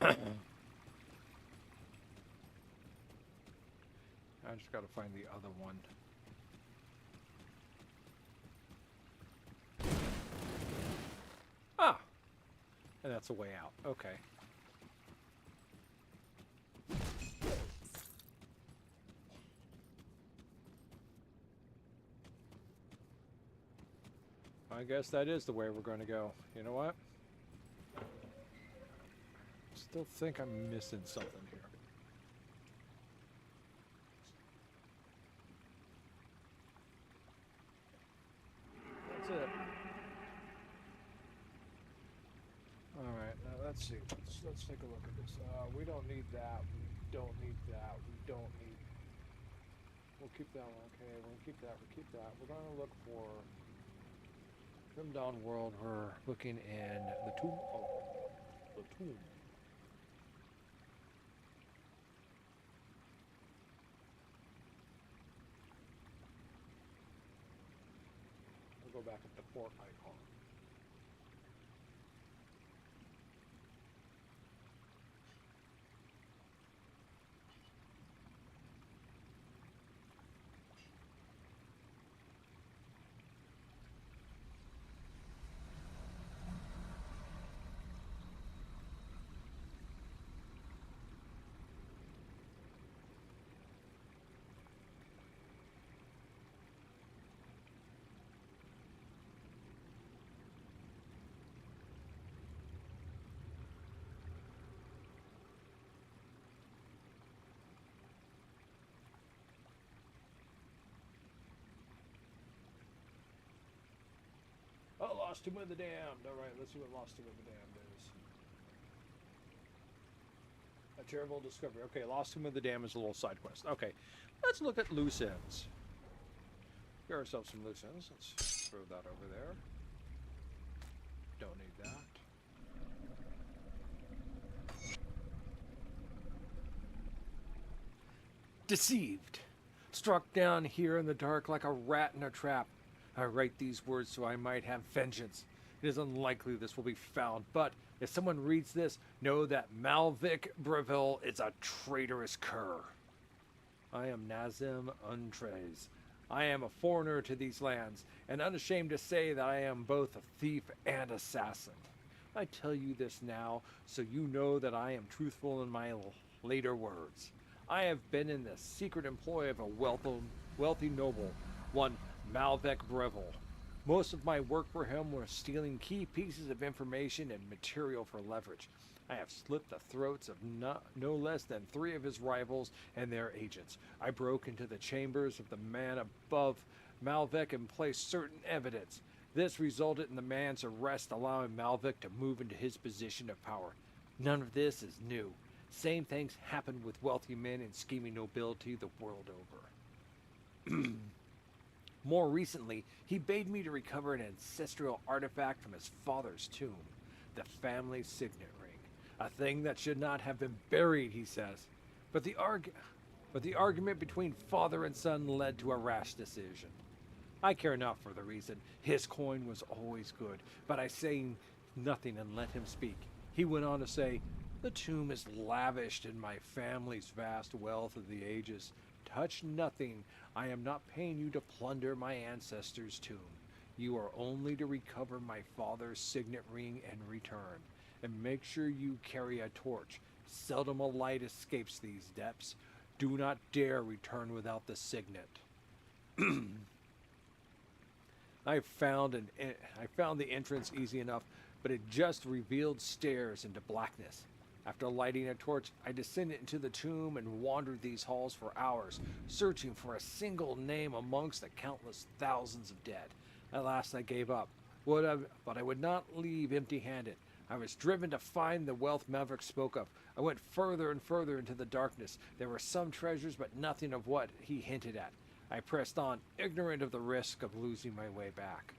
I just got to find the other one. Ah! And that's a way out. Okay. I guess that is the way we're going to go. You know what? Still think I'm missing something here. That's it. All right, now let's see. Let's take a look at this. We don't need that. We don't need that. We don't need. We'll keep that one. Okay, we'll keep that. We'll keep that. We're going to look for Trim Down World. We're looking in the tomb. Oh, the tomb. We'll go back at the port icon. Oh, Lost Tomb of the Damned. All right, let's see what Lost Tomb of the Damned is. A terrible discovery. Okay, Lost Tomb of the Damned is a little side quest. Okay, let's look at loose ends. Get ourselves some loose ends. Let's throw that over there. Don't need that. Deceived. Struck down here in the dark like a rat in a trap. I write these words so I might have vengeance. It is unlikely this will be found, but if someone reads this, know that Malvik Breville is a traitorous cur. I am Nazim Untrez. I am a foreigner to these lands, and unashamed to say that I am both a thief and assassin. I tell you this now, so you know that I am truthful in my later words. I have been in the secret employ of a wealthy noble, one Malvik Breville. Most of my work for him was stealing key pieces of information and material for leverage. I have slit the throats of no less than 3 of his rivals and their agents. I broke into the chambers of the man above Malvik and placed certain evidence. This resulted in the man's arrest, allowing Malvik to move into his position of power. None of this is new. Same things happen with wealthy men and scheming nobility the world over. More recently, he bade me to recover an ancestral artifact from his father's tomb, the family signet ring. A thing that should not have been buried, he says. But the argument between father and son led to a rash decision. I care not for the reason. His coin was always good, but I say nothing and let him speak. He went on to say, the tomb is lavished in my family's vast wealth of the ages. Touch nothing. I am not paying you to plunder my ancestors' tomb. You are only to recover my father's signet ring and return. And make sure you carry a torch. Seldom a light escapes these depths. Do not dare return without the signet. I found the entrance easy enough, but it just revealed stairs into blackness. After lighting a torch, I descended into the tomb and wandered these halls for hours, searching for a single name amongst the countless thousands of dead. At last I gave up, but I would not leave empty-handed. I was driven to find the wealth Maverick spoke of. I went further and further into the darkness. There were some treasures, but nothing of what he hinted at. I pressed on, ignorant of the risk of losing my way back.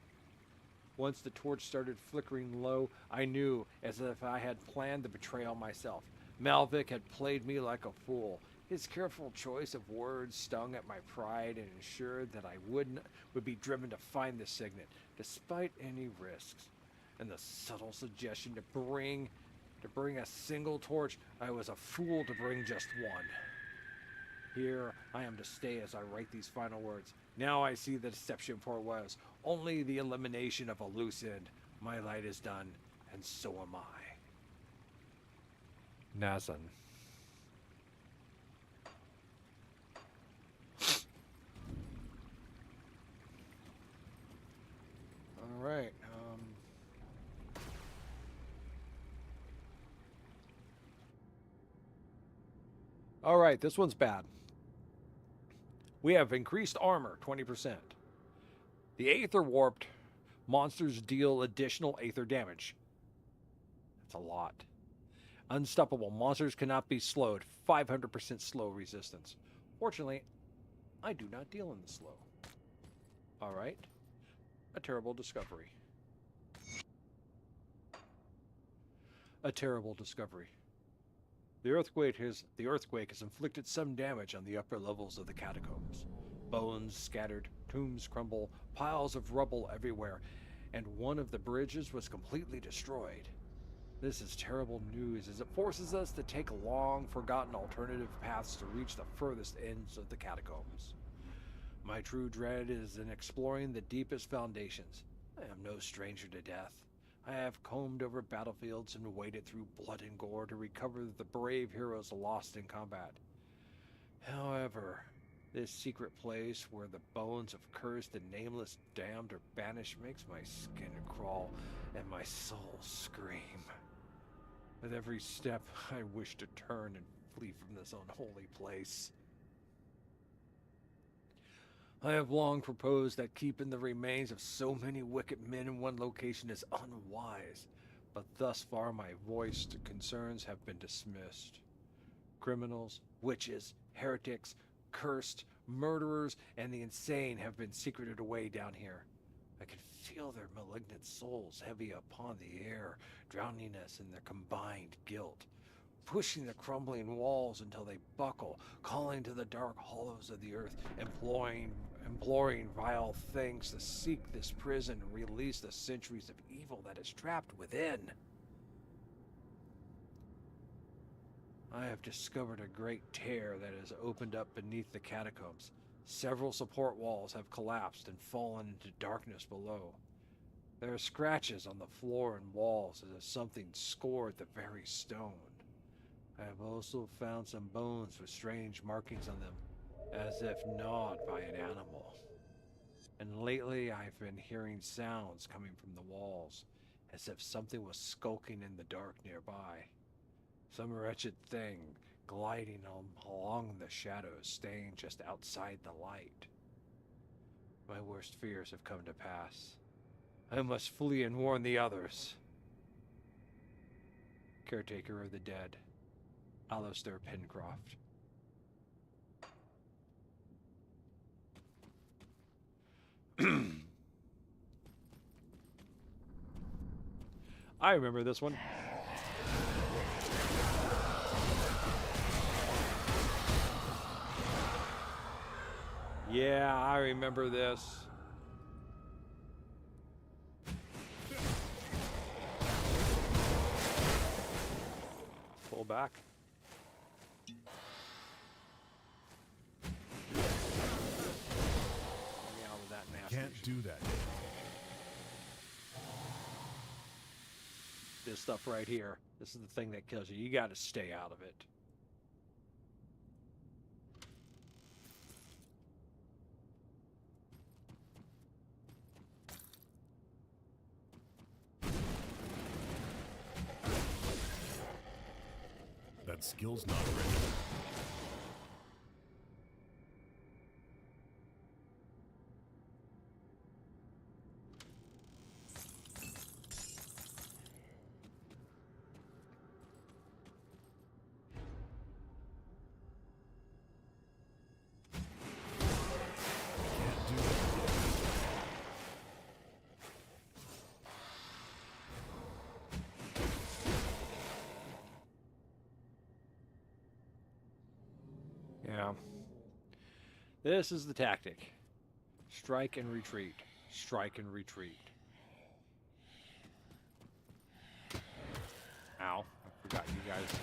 Once the torch started flickering low, I knew, as if I had planned the betrayal myself. Malvik had played me like a fool. His careful choice of words stung at my pride and ensured that I would be driven to find the signet, despite any risks. And the subtle suggestion to bring a single torch, I was a fool to bring just one. Here I am to stay as I write these final words. Now I see the deception for it was only the elimination of a loose end. My light is done, and so am I. Nazan. All right. All right, this one's bad. We have increased armor, 20%. The Aether Warped monsters deal additional Aether damage. That's a lot. Unstoppable monsters cannot be slowed, 500% slow resistance. Fortunately, I do not deal in the slow. All right. A terrible discovery. A terrible discovery. The earthquake has inflicted some damage on the upper levels of the catacombs. Bones scattered, tombs crumble, piles of rubble everywhere, and one of the bridges was completely destroyed. This is terrible news as it forces us to take long-forgotten alternative paths to reach the furthest ends of the catacombs. My true dread is in exploring the deepest foundations. I am no stranger to death. I have combed over battlefields and waded through blood and gore to recover the brave heroes lost in combat. However, this secret place where the bones of cursed and nameless damned are banished makes my skin crawl and my soul scream. With every step, I wish to turn and flee from this unholy place. I have long proposed that keeping the remains of so many wicked men in one location is unwise, but thus far my voiced concerns have been dismissed. Criminals, witches, heretics, cursed, murderers, and the insane have been secreted away down here. I can feel their malignant souls heavy upon the air, drowning us in their combined guilt, pushing the crumbling walls until they buckle, calling to the dark hollows of the earth, imploring vile things to seek this prison and release the centuries of evil that is trapped within. I have discovered a great tear that has opened up beneath the catacombs. Several support walls have collapsed and fallen into darkness below. There are scratches on the floor and walls as if something scored the very stone. I have also found some bones with strange markings on them, as if gnawed by an animal. And lately I've been hearing sounds coming from the walls, as if something was skulking in the dark nearby. Some wretched thing gliding along the shadows, staying just outside the light. My worst fears have come to pass. I must flee and warn the others. Caretaker of the dead, Alistair Pencroft. I remember this one. Yeah, I remember this. Pull back. Can't do that. This stuff right here. This is the thing that kills you. You got to stay out of it. That skill's not ready. This is the tactic. Strike and retreat. Strike and retreat. Ow. I forgot you guys.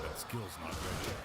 That skill's not ready.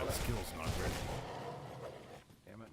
That skill's not ready. Damn it.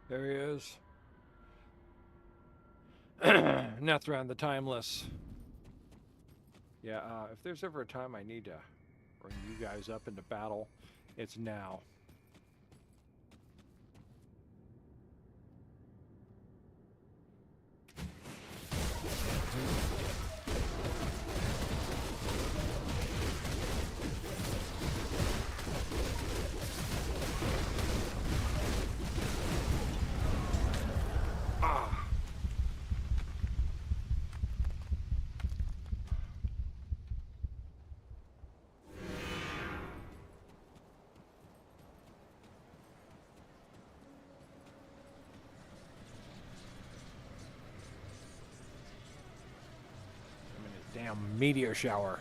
There he is. Nethran the Timeless. Yeah, if there's ever a time I need to bring you guys up into battle, it's now. Damn meteor shower.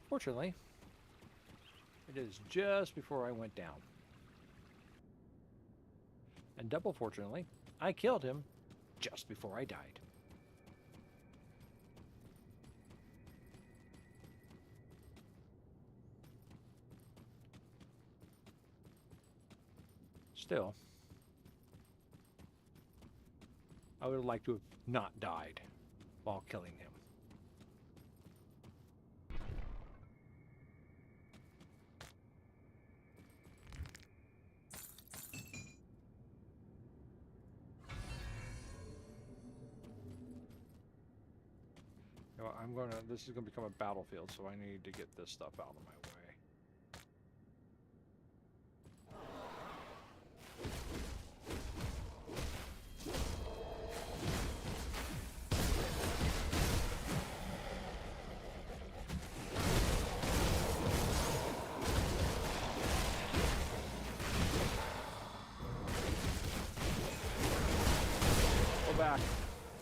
Fortunately, it is just before I went down. And double fortunately, I killed him just before I died. Still, I would have liked to have not died while killing him. You know, this is gonna become a battlefield, so I need to get this stuff out of my way.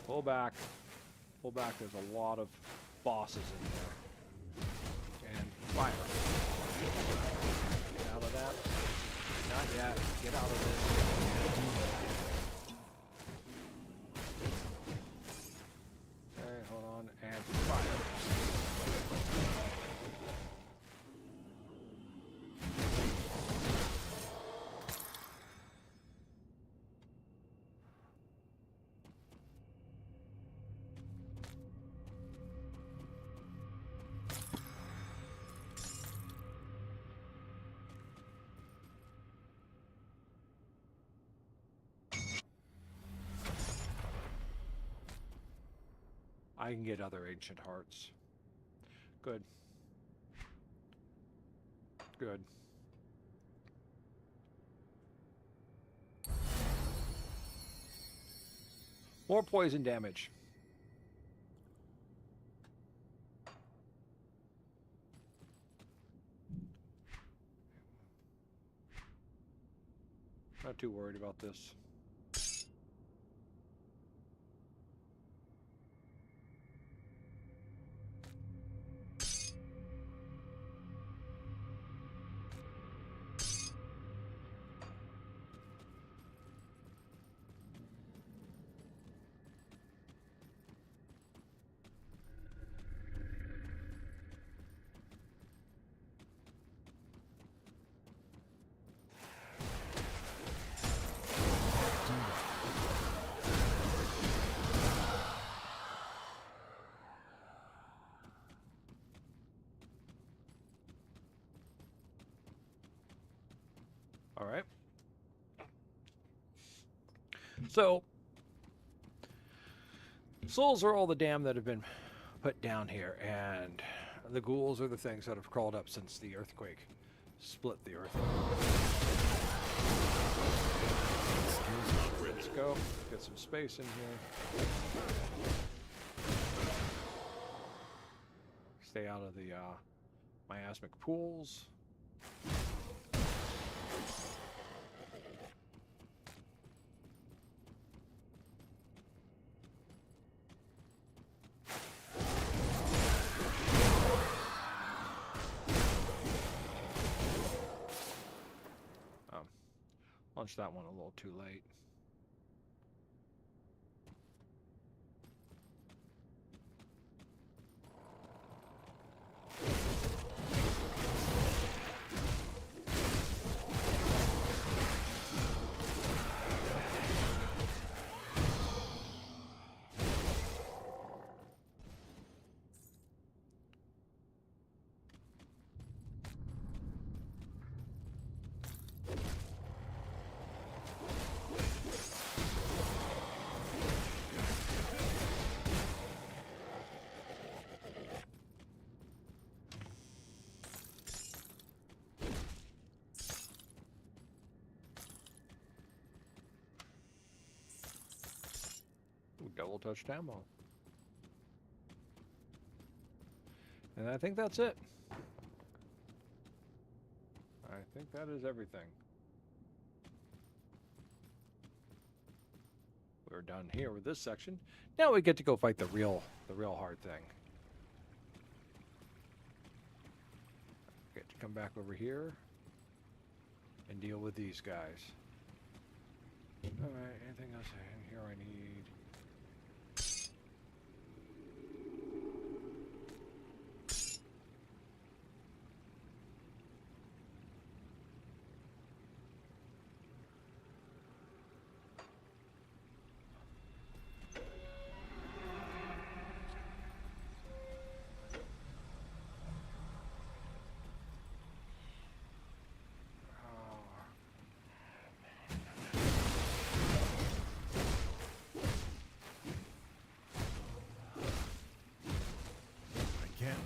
Pull back. Pull back. There's a lot of bosses in there. And fire. Get out of that. Not yet. Get out of this. Okay, hold on. And fire. I can get other ancient hearts. Good. Good. More poison damage. Not too worried about this. All right. So, souls are all the damn that have been put down here, and the ghouls are the things that have crawled up since the earthquake split the earth. Let's go. Get some space in here. Stay out of the miasmic pools. Launched that one a little too late. Double touched ammo. And I think that's it. I think that is everything. We're done here with this section. Now we get to go fight the real hard thing. Get to come back over here and deal with these guys. Alright, anything else in here I need?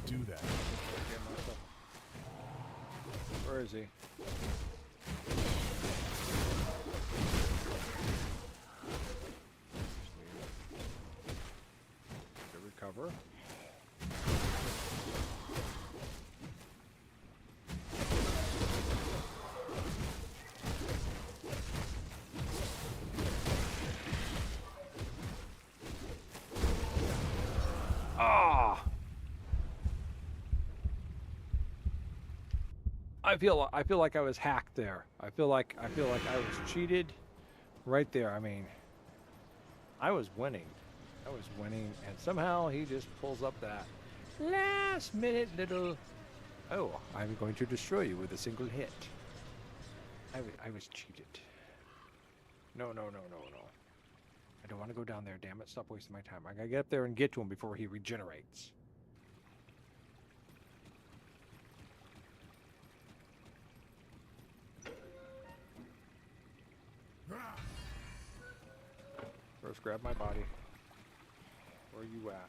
Do that. Where is he? To recover. I feel like I was hacked there. I feel like I was cheated right there. I mean, I was winning. And somehow he just pulls up that last minute little, oh, I'm going to destroy you with a single hit. I was cheated. No. I don't want to go down there, damn it. Stop wasting my time. I gotta get up there and get to him before he regenerates. First, grab my body. Where are you at?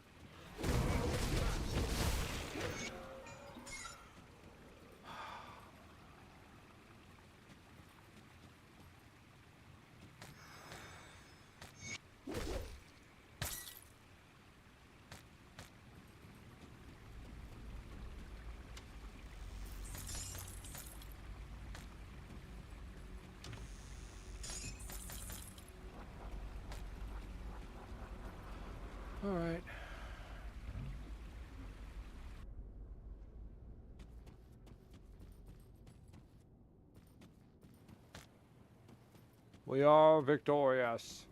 All right. We are victorious.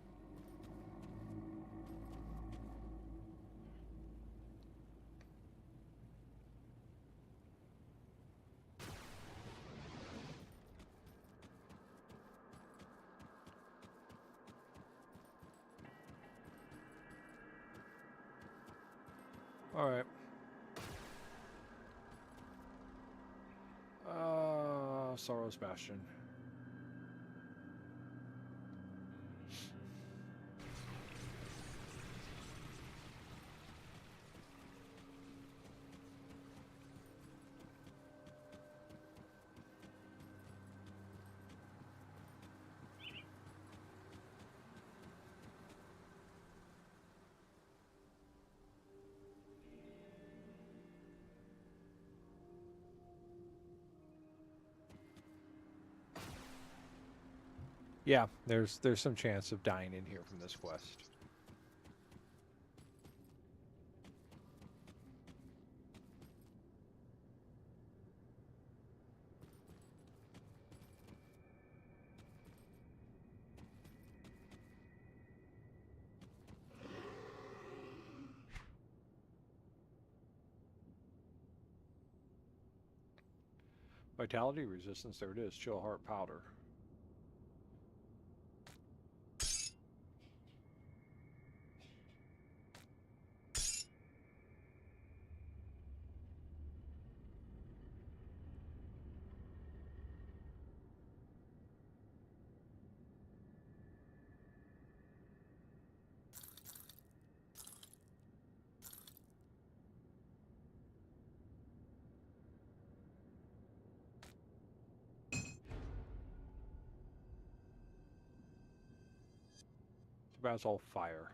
All right. Sorrow's Bastion. Yeah, there's some chance of dying in here from this quest. Vitality resistance, there it is, chill heart powder. That's all fire.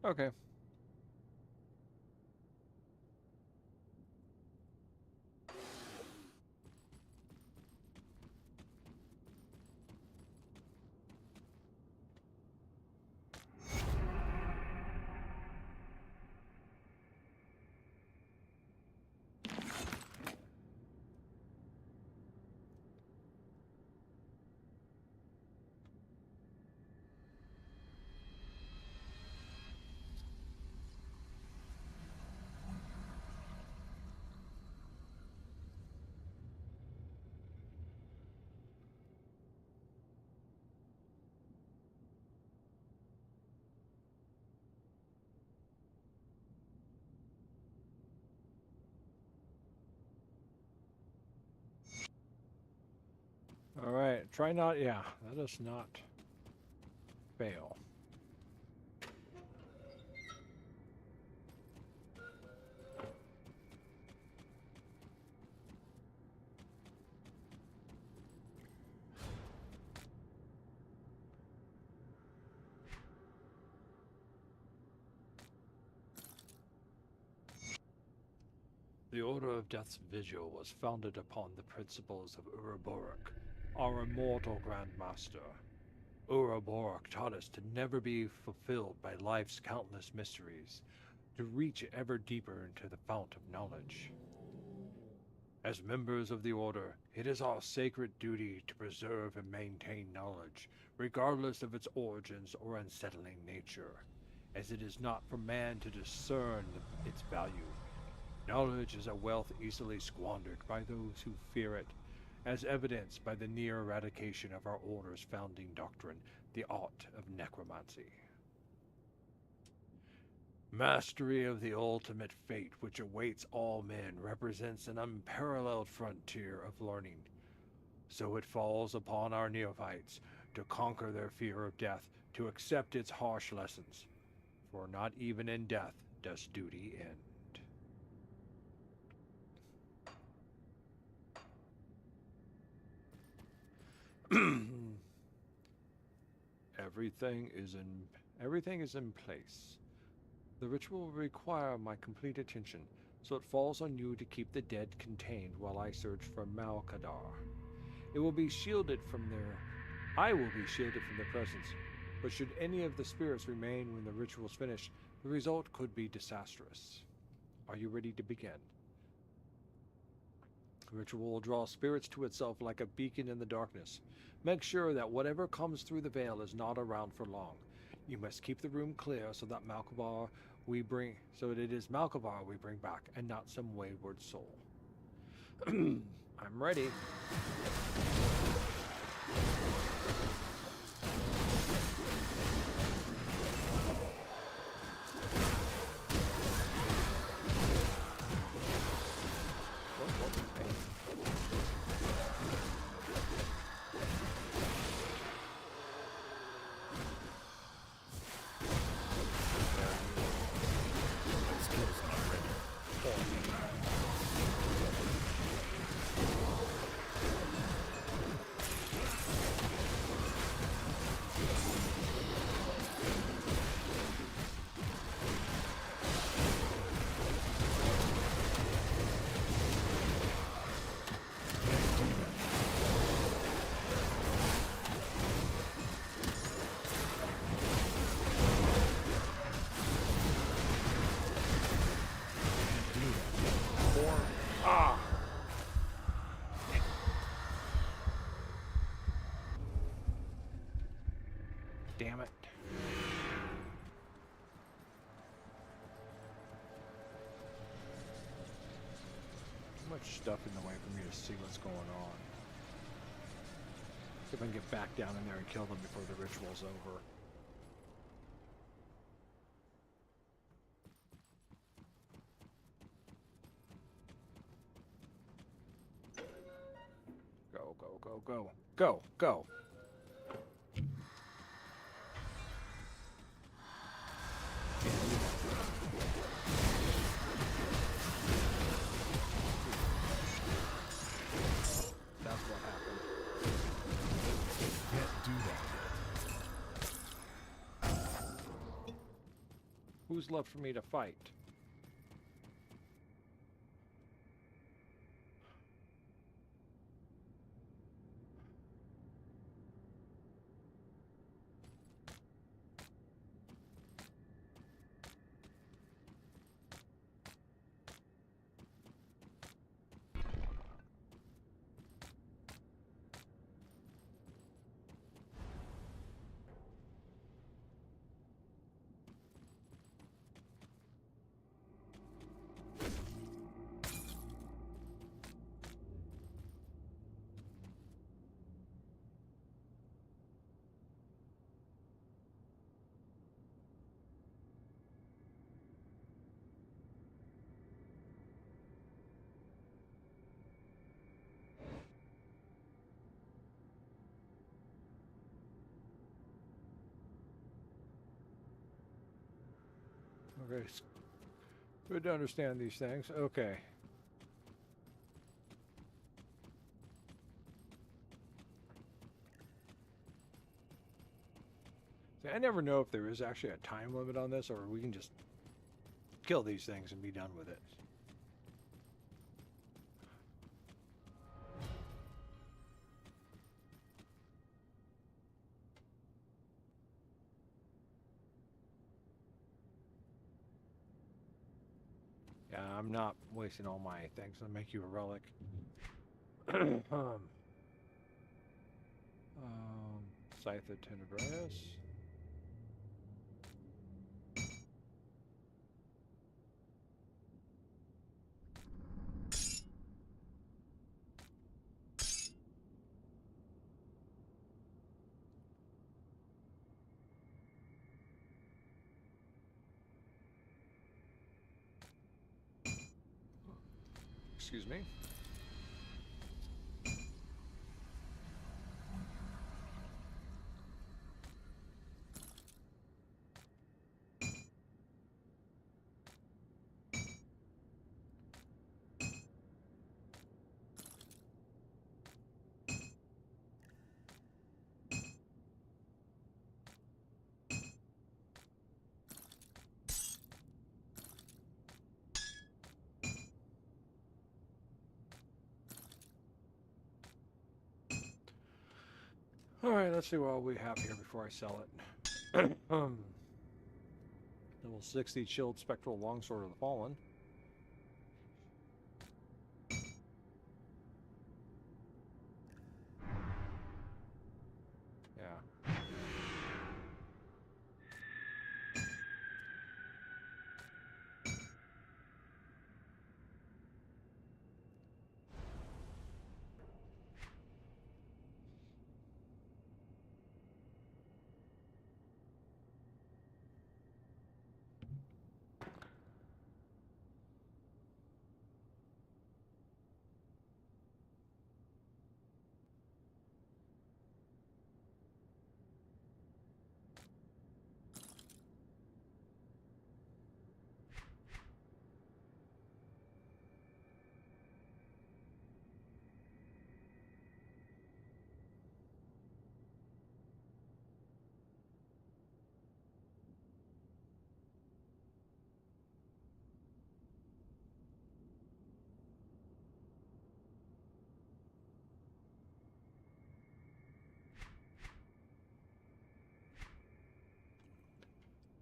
Okay. All right. Try not, yeah, let us not fail. The Order of Death's Vigil was founded upon the principles of Uroboros, our immortal Grand Master. Uroboros taught us to never be fulfilled by life's countless mysteries, to reach ever deeper into the fount of knowledge. As members of the Order, it is our sacred duty to preserve and maintain knowledge, regardless of its origins or unsettling nature, as it is not for man to discern its value. Knowledge is a wealth easily squandered by those who fear it, as evidenced by the near eradication of our Order's founding doctrine, the art of necromancy. Mastery of the ultimate fate which awaits all men represents an unparalleled frontier of learning. So it falls upon our neophytes to conquer their fear of death, to accept its harsh lessons. For not even in death does duty end. Everything is in place. The ritual will require my complete attention, so it falls on you to keep the dead contained while I search for Malkadar. I will be shielded from their presence, but should any of the spirits remain when the ritual is finished, the result could be disastrous. Are you ready to begin? The ritual will draw spirits to itself like a beacon in the darkness. Make sure that whatever comes through the veil is not around for long. You must keep the room clear so that it is Malkabar we bring back, and not some wayward soul. I'm ready. Damn it. Too much stuff in the way for me to see what's going on. See if I can get back down in there and kill them before the ritual's over. Go, go, go, go. Go, go. Who's left for me to fight? Okay, it's good to understand these things. Okay. See, I never know if there is actually a time limit on this, or we can just kill these things and be done with it. Yeah, I'm not wasting all my things to make you a relic. Scythe of Tenebris. Excuse me. All right, let's see what we have here before I sell it. Level 60 Chilled Spectral Longsword of the Fallen. Yeah.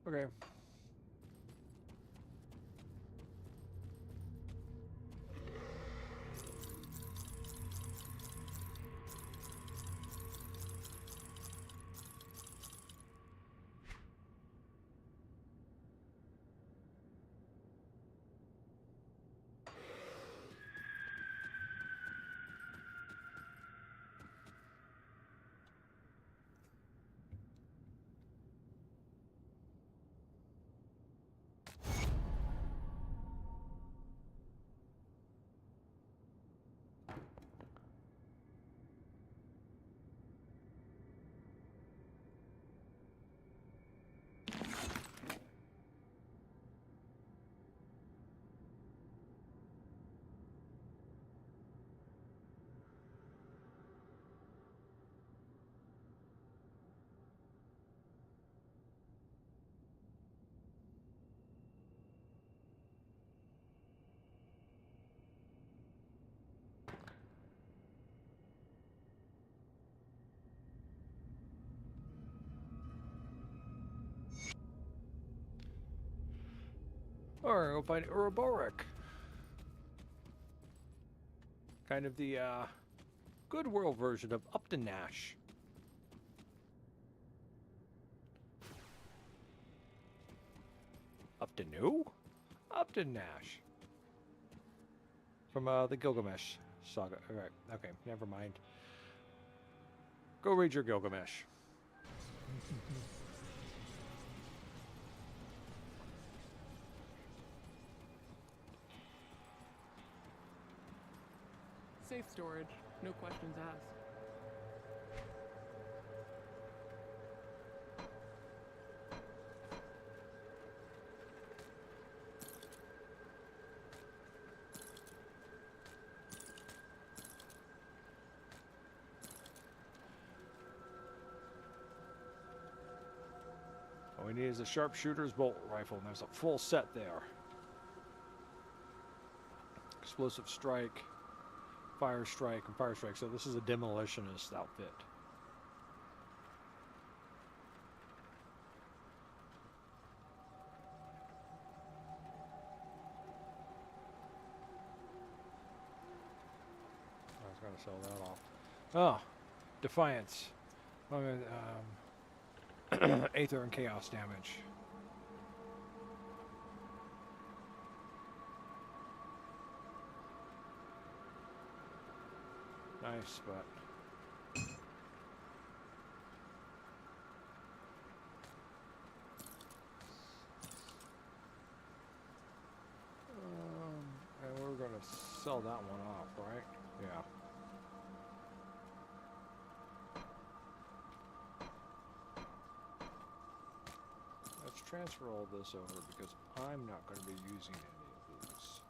Okay. Alright, we'll find Ouroboros. Kind of the good world version of Upton Nash. Upton who? Upton Nash. From the Gilgamesh saga. Alright, okay, never mind. Go read your Gilgamesh. Safe storage. No questions asked. All we need is a sharpshooter's bolt rifle, and there's a full set there. Explosive strike, fire strike, and fire strike. So this is a demolitionist outfit. gonna sell that off. Oh, Defiance. Aether and Chaos damage. Nice, but and we're gonna sell that one off, right? Yeah. Let's transfer all this over because I'm not going to be using any of these.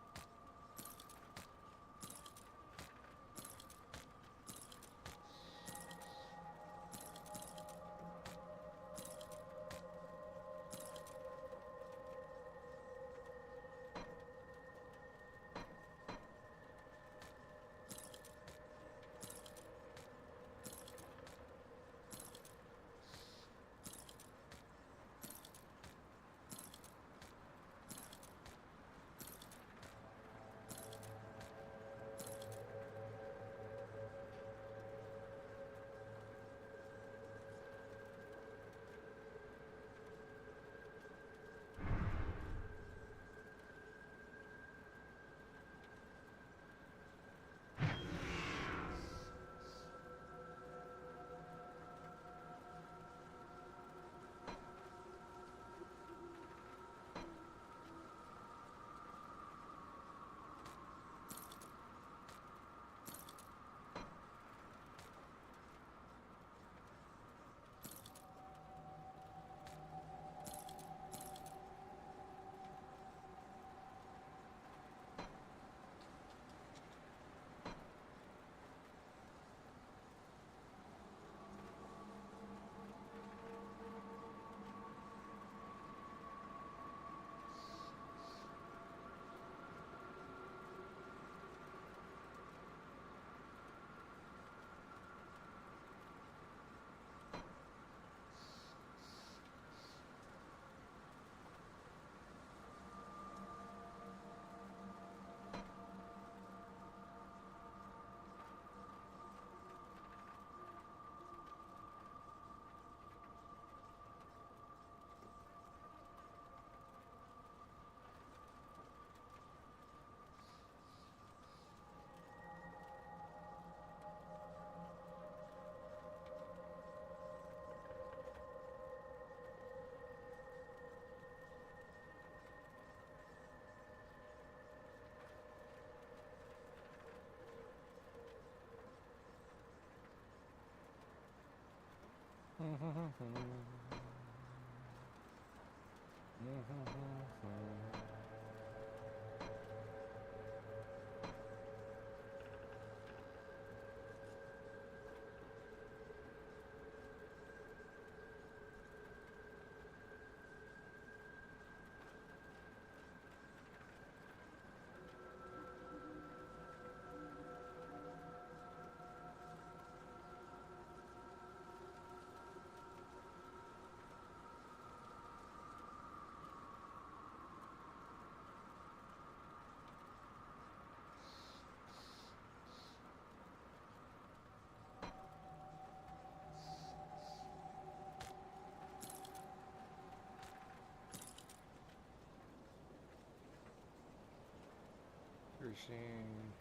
You're seeing.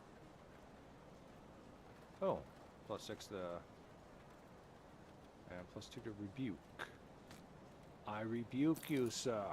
Oh, +6 the. And +2 to rebuke. I rebuke you, sir.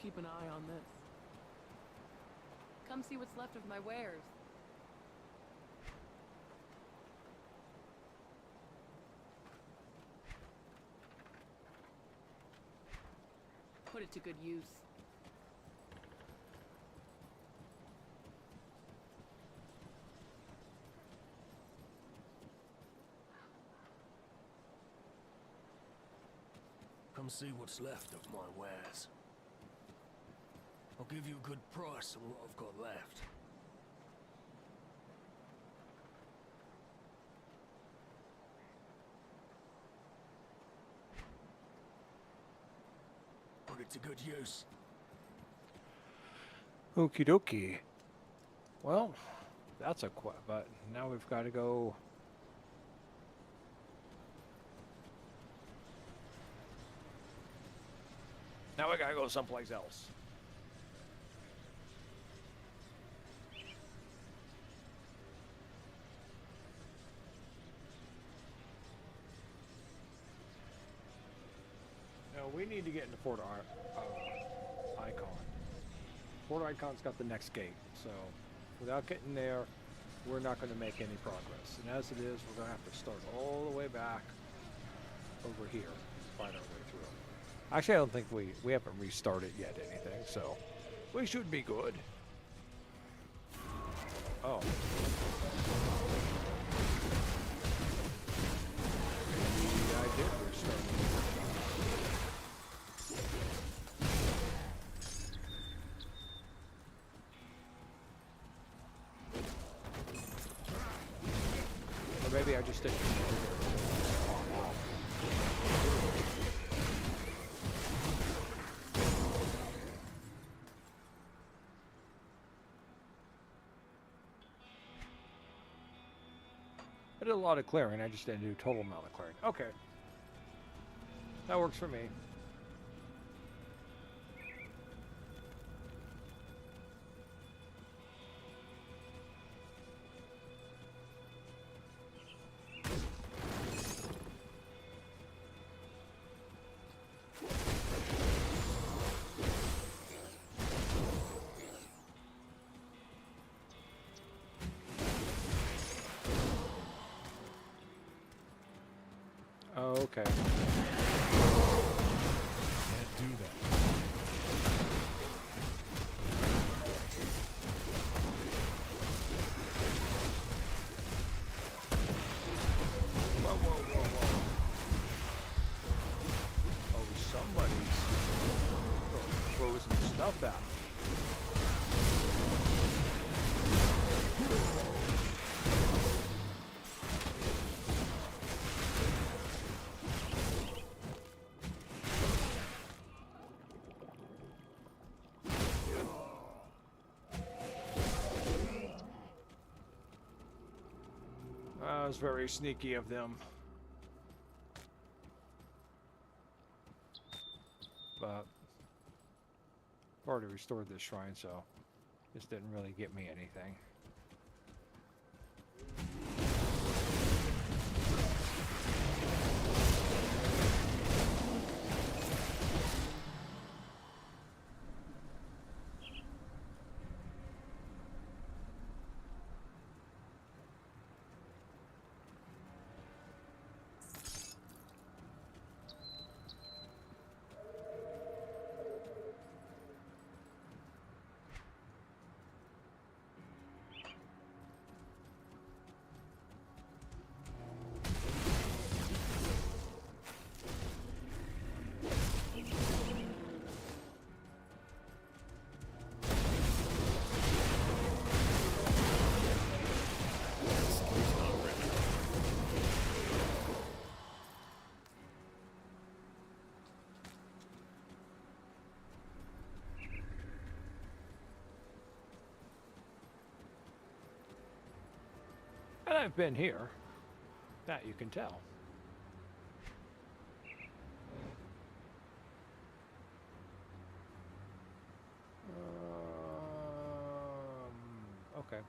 keep an eye on this. Come see what's left of my wares. Put it to good use. Come see what's left of my wares. I'll give you a good price on what I've got left. Put it to good use. Okie dokie. Well, that's a but now we've got to go. Now we gotta go someplace else. Now we need to get into Fort Ikon. Fort Icon's got the next gate, so without getting there, we're not going to make any progress. And as it is, we're going to have to start all the way back over here to find our way through. Actually, I don't think we haven't restarted yet anything, so we should be good. Oh. Maybe I did restart. Or maybe I just didn't. I did a lot of clearing, I just didn't do total amount of clearing. Okay. That works for me. Oh, okay. Can't do that. Whoa, whoa, whoa, whoa. Oh, somebody's throwing some stuff out. That was very sneaky of them. But I've already restored this shrine, so this didn't really get me anything. And I've been here. That you can tell. Okay.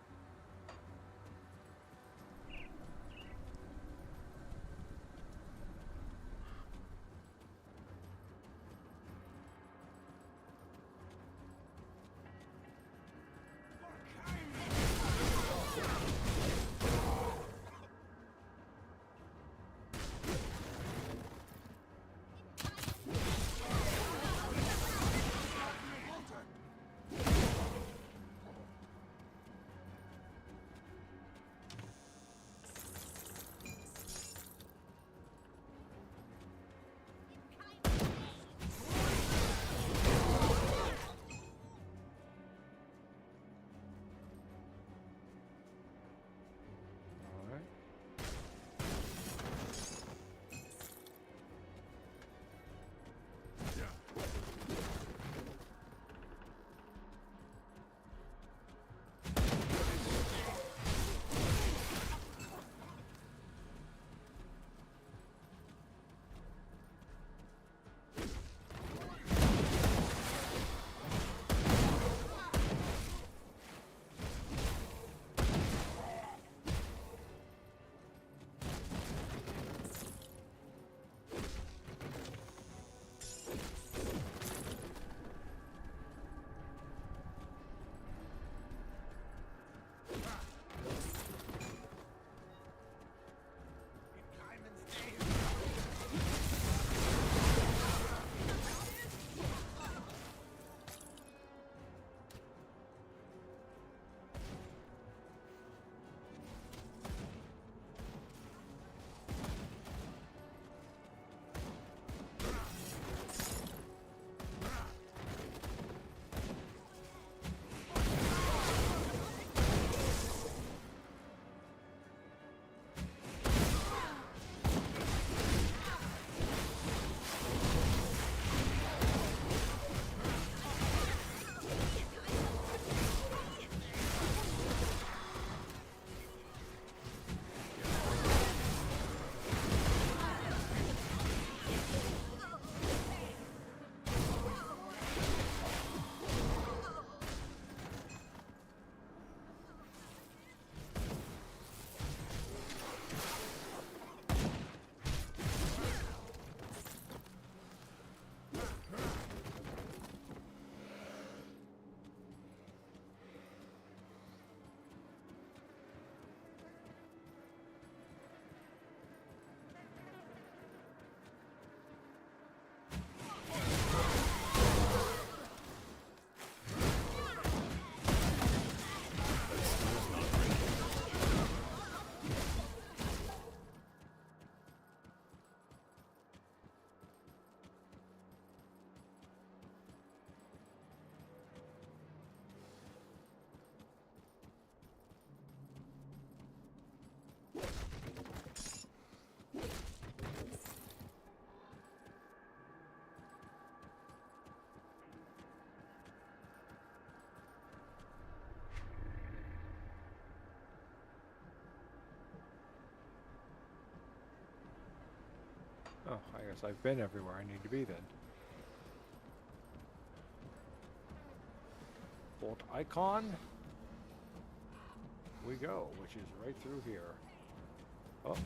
Oh, I guess I've been everywhere I need to be then. Fort Ikon. We go, which is right through here. Oh. Looks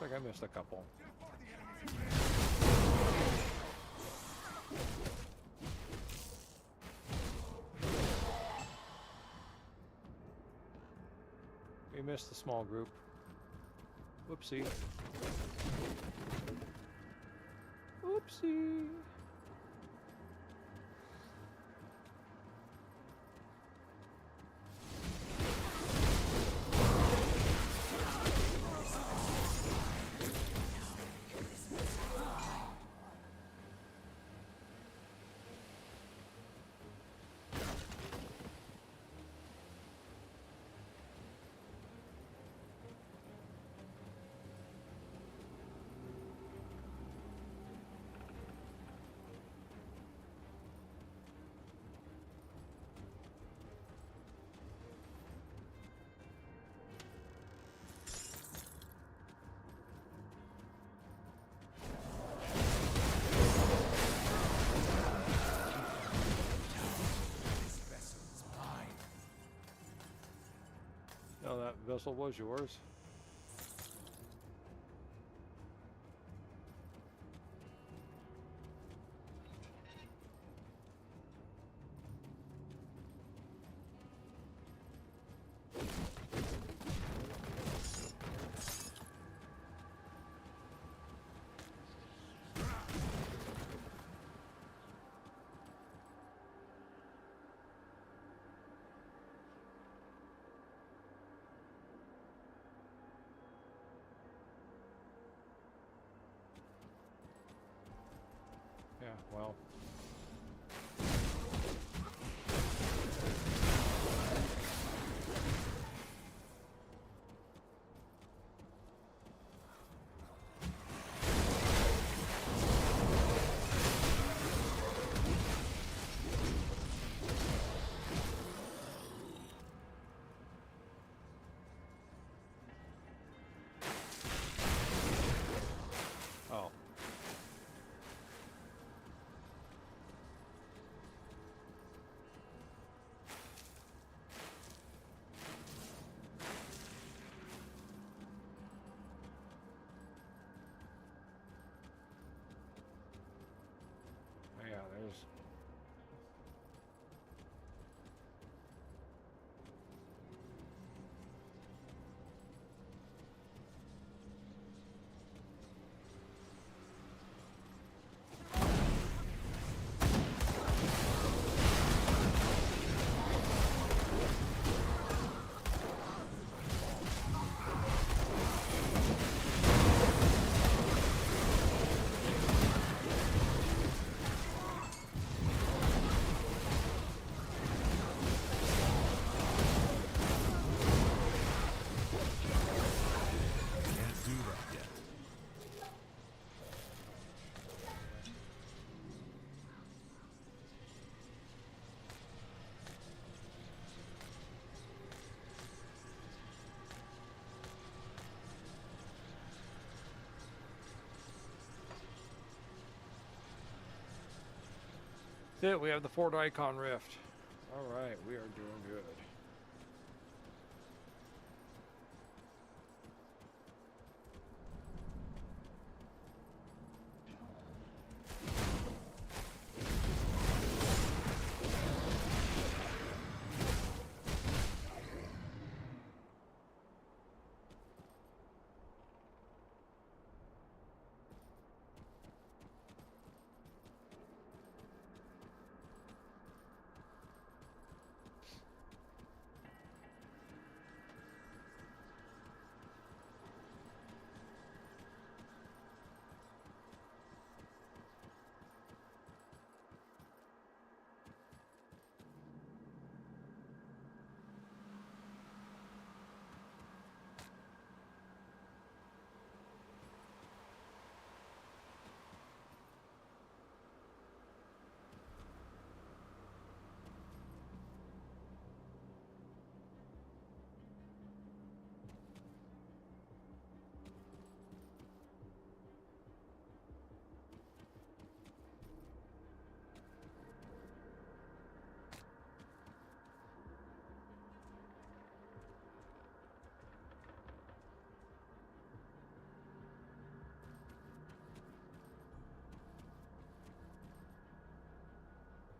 like I missed a couple. We missed the small group. Whoopsie. Oopsie. No, that vessel was yours. Yeah, well. Oh. Yeah, there's... Can't do that yet. That's it, we have the Fort Ikon Rift. Alright, we are doing good.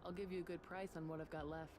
I'll give you a good price on what I've got left.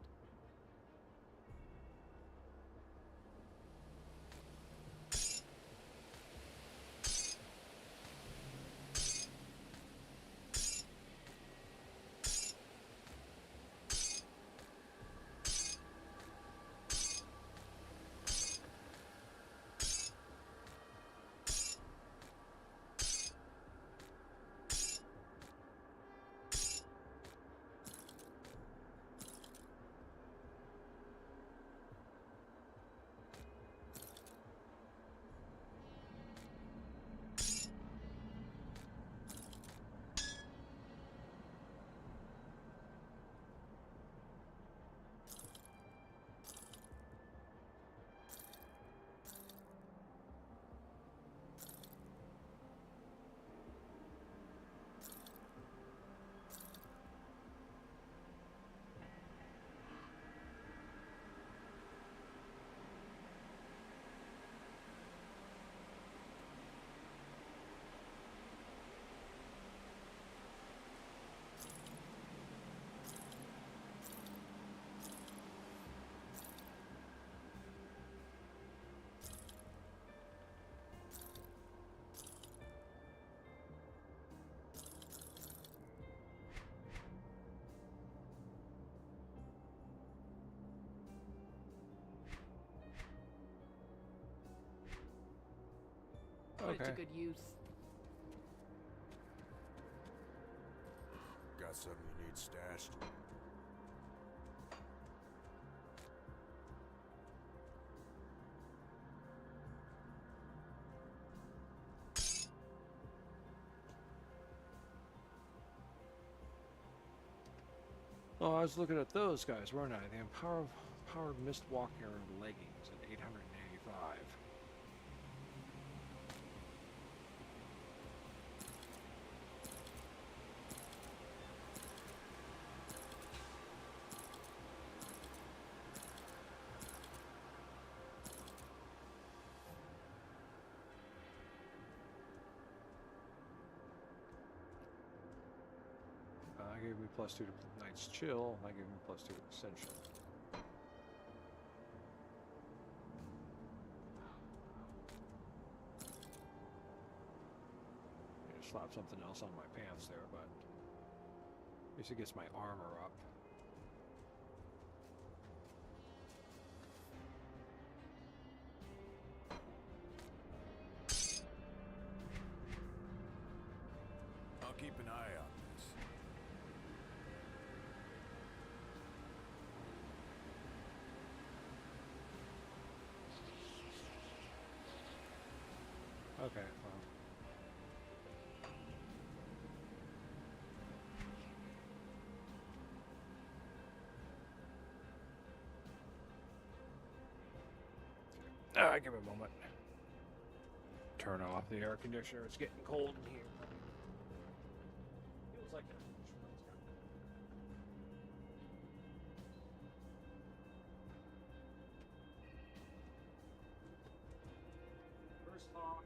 Put it to good use. Got something you need stashed? Oh, I was looking at those guys, weren't I? The Empowered Mistwalker leggings at 885. I gave me +2 to Night's Chill. I gave me +2 to Ascension. Yeah, slap something else on my pants there, but at least it gets my armor up. I'll keep an eye on this. Okay, well. Give me a moment. Turn off the air conditioner. It's getting cold in here. Feels like that. First talk.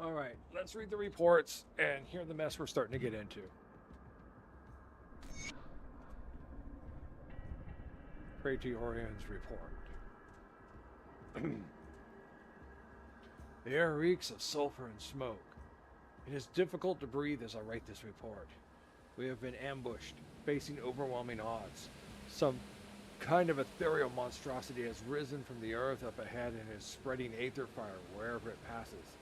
All right, let's read the reports and hear the mess we're starting to get into. Praetorian's report. The air reeks of sulfur and smoke. It is difficult to breathe as I write this report. We have been ambushed, facing overwhelming odds. Some kind of ethereal monstrosity has risen from the earth up ahead and is spreading aether fire wherever it passes.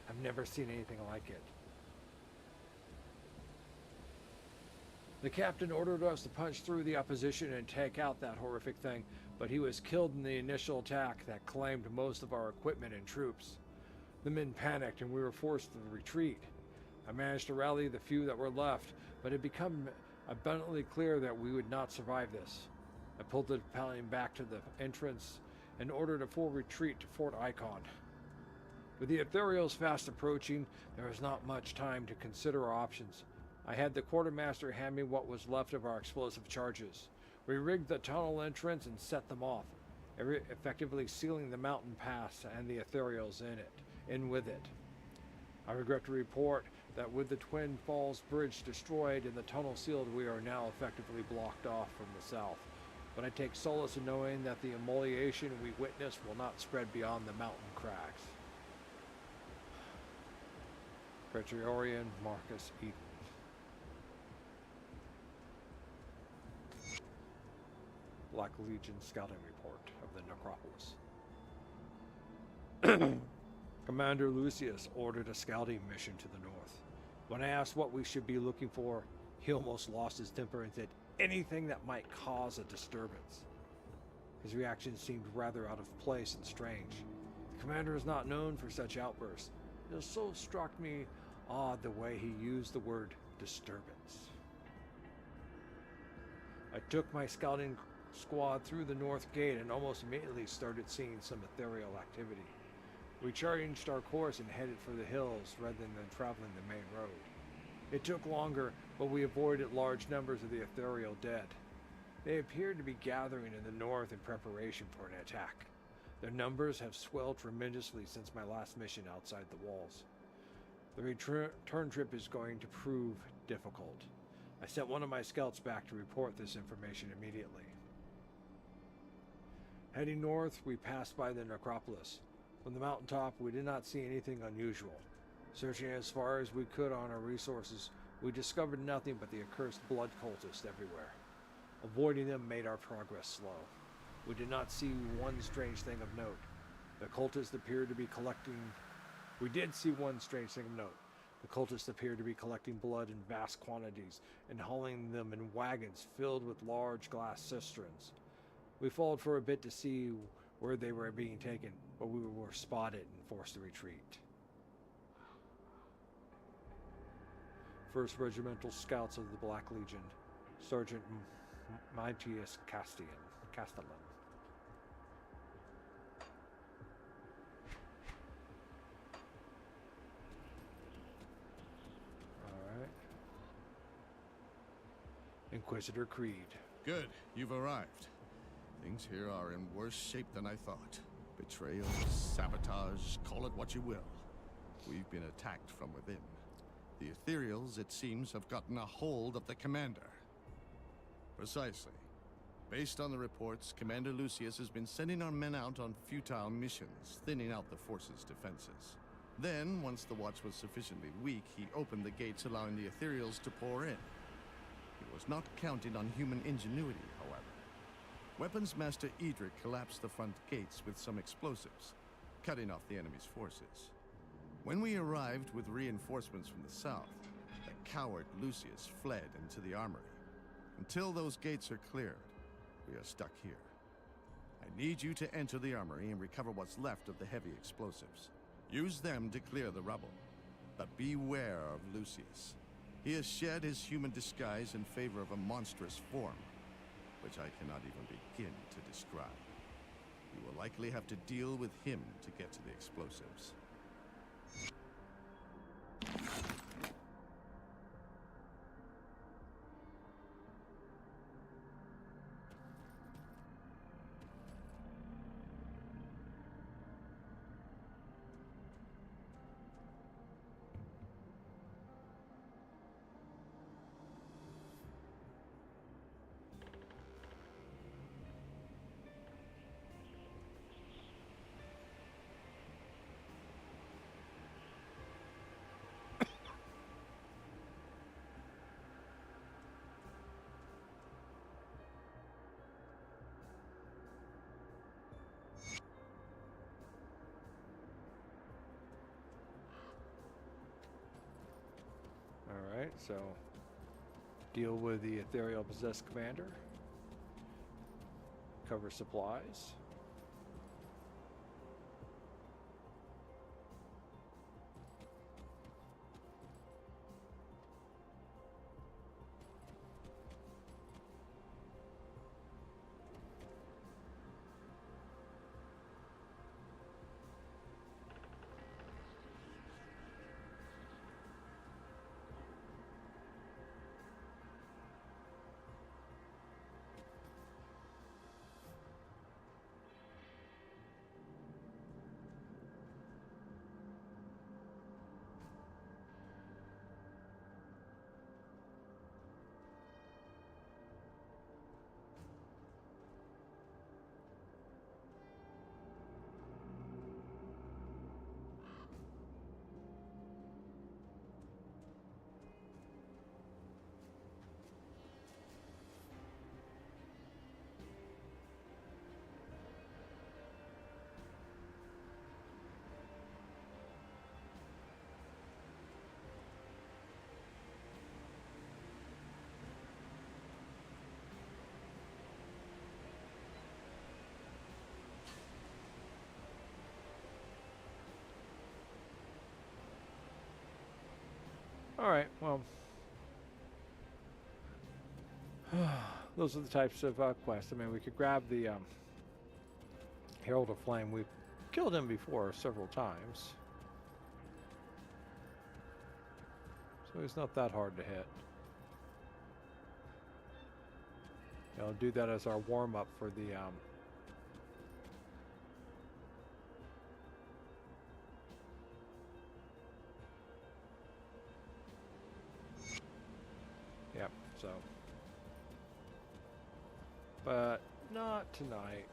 I've never seen anything like it. The captain ordered us to punch through the opposition and take out that horrific thing, but he was killed in the initial attack that claimed most of our equipment and troops. The men panicked and we were forced to retreat. I managed to rally the few that were left, but it had become abundantly clear that we would not survive this. I pulled the battalion back to the entrance and ordered a full retreat to Fort Ikon. With the ethereals fast approaching, there was not much time to consider our options. I had the quartermaster hand me what was left of our explosive charges. We rigged the tunnel entrance and set them off, effectively sealing the mountain pass and the ethereals in with it. I regret to report that with the Twin Falls Bridge destroyed and the tunnel sealed, we are now effectively blocked off from the south. But I take solace in knowing that the immolation we witnessed will not spread beyond the mountain cracks. Praetorian Marcus Eden. Black Legion scouting report of the necropolis. Commander Lucius ordered a scouting mission to the north. When I asked what we should be looking for, he almost lost his temper and said anything that might cause a disturbance. His reaction seemed rather out of place and strange. The commander is not known for such outbursts. It so struck me odd the way he used the word disturbance. I took my scouting squad through the north gate and almost immediately started seeing some ethereal activity. We changed our course and headed for the hills rather than traveling the main road. It took longer, but we avoided large numbers of the ethereal dead. They appeared to be gathering in the north in preparation for an attack. Their numbers have swelled tremendously since my last mission outside the walls. The return trip is going to prove difficult. I sent one of my scouts back to report this information immediately. Heading north, we passed by the necropolis. From the mountaintop, we did not see anything unusual. Searching as far as we could on our resources, we discovered nothing but the accursed blood cultists everywhere. Avoiding them made our progress slow. We did not see one strange thing of note. The cultists appeared to be collecting... We did see one strange thing of note. The cultists appeared to be collecting blood in vast quantities and hauling them in wagons filled with large glass cisterns. We followed for a bit to see where they were being taken, but we were spotted and forced to retreat. 1st Regimental Scouts of the Black Legion, Sergeant Matthias Castellan. Alright. Inquisitor Creed. Good, you've arrived. Things here are in worse shape than I thought. Betrayal, sabotage, call it what you will. We've been attacked from within. The ethereals, it seems, have gotten a hold of the commander. Precisely. Based on the reports, Commander Lucius has been sending our men out on futile missions, thinning out the force's defenses. Then, once the watch was sufficiently weak, he opened the gates allowing the ethereals to pour in. He was not counting on human ingenuity, however. Weapons Master Edric collapsed the front gates with some explosives, cutting off the enemy's forces. When we arrived with reinforcements from the south, the coward Lucius fled into the armory. Until those gates are cleared, we are stuck here. I need you to enter the armory and recover what's left of the heavy explosives. Use them to clear the rubble. But beware of Lucius. He has shed his human disguise in favor of a monstrous form, which I cannot even begin to describe. You will likely have to deal with him to get to the explosives. Alright, so deal with the ethereal possessed commander. Cover supplies. Alright, well, those are the types of quests. I mean, we could grab the Herald of Flame. We've killed him before several times, so he's not that hard to hit. I'll do that as our warm-up for the yep, so. But not tonight.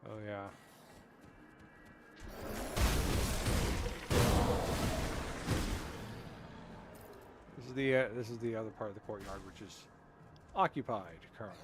Oh yeah. This is the other part of the courtyard, which is occupied currently.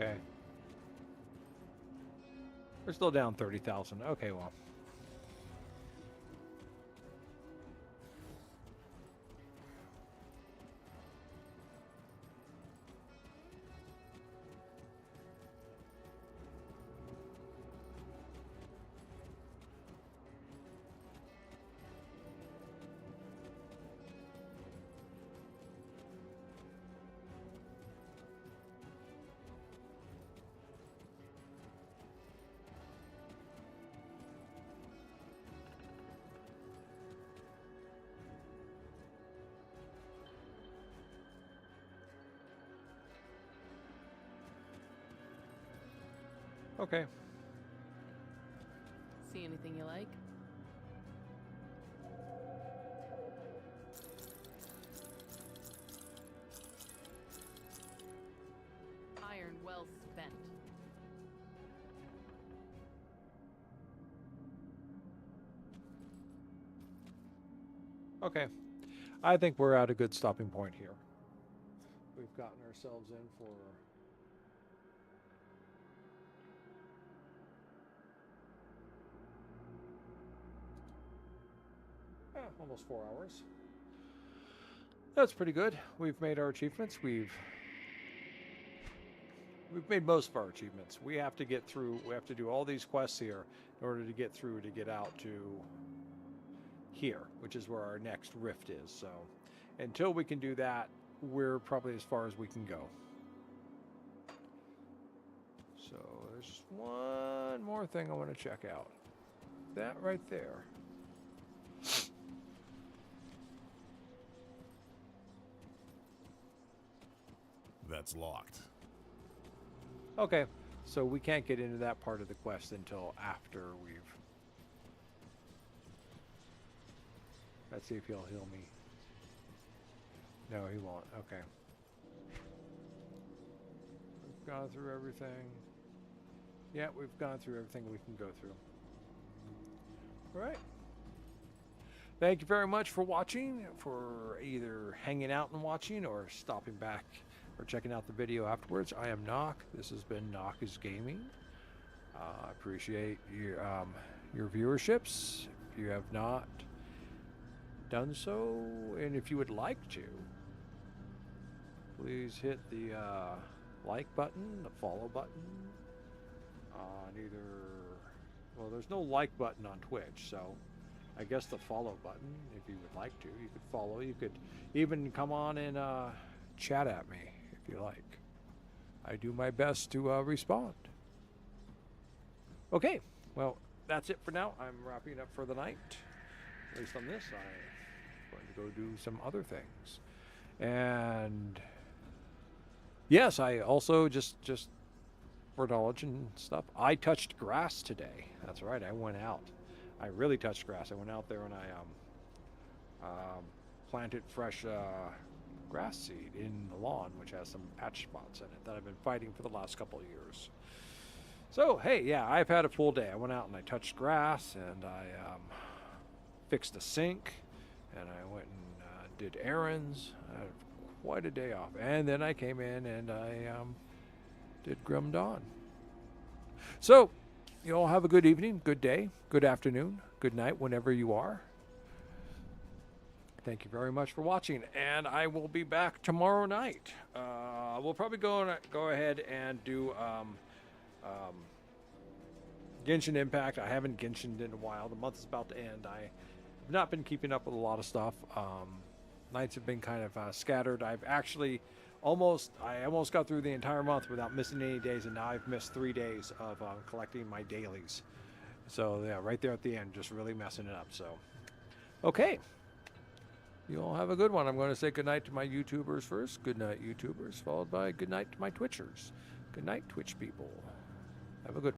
Okay. We're still down 30,000. Okay, well. Okay. See anything you like? Iron well spent. Okay. I think we're at a good stopping point here. We've gotten ourselves in for almost 4 hours. That's pretty good. We've made our achievements. We've made most of our achievements. We have to get through. We have to do all these quests here in order to get through to get out to here, which is where our next rift is. So until we can do that, we're probably as far as we can go. So there's just one more thing I want to check out. That right there. That's locked. Okay, so we can't get into that part of the quest until after we've... Let's see if he'll heal me. No, he won't. Okay. We've gone through everything. Yeah, we've gone through everything we can go through. All right. Thank you very much for watching, for either hanging out and watching or stopping back or checking out the video afterwards. I am NoC. This has been NoC is Gaming. I appreciate your viewerships. If you have not done so, and if you would like to, please hit the like button, the follow button on either... Well, there's no like button on Twitch, so I guess the follow button, if you would like to. You could follow. You could even come on and chat at me if you like. I do my best to respond. Okay, well, that's it for now. I'm wrapping up for the night. At least on this, I'm going to go do some other things. And yes, I also just for knowledge and stuff, I touched grass today. That's right, I went out. I really touched grass. I went out there and I planted fresh grass seed in the lawn, which has some patch spots in it that I've been fighting for the last couple of years. So, hey, yeah, I've had a full day. I went out and I touched grass, and I fixed a sink, and I went and did errands. I had quite a day off. And then I came in and I did Grim Dawn. So, you all have a good evening, good day, good afternoon, good night, whenever you are. Thank you very much for watching, and I will be back tomorrow night. We'll probably go ahead and do Genshin Impact. I haven't Genshined in a while. The month is about to end. I've not been keeping up with a lot of stuff. Nights have been kind of scattered. I almost got through the entire month without missing any days, and now I've missed 3 days of collecting my dailies. So yeah, right there at the end, just really messing it up. So, okay. You all have a good one. I'm going to say goodnight to my YouTubers first. Good night, YouTubers, followed by good night to my Twitchers. Good night, Twitch people. Have a good one.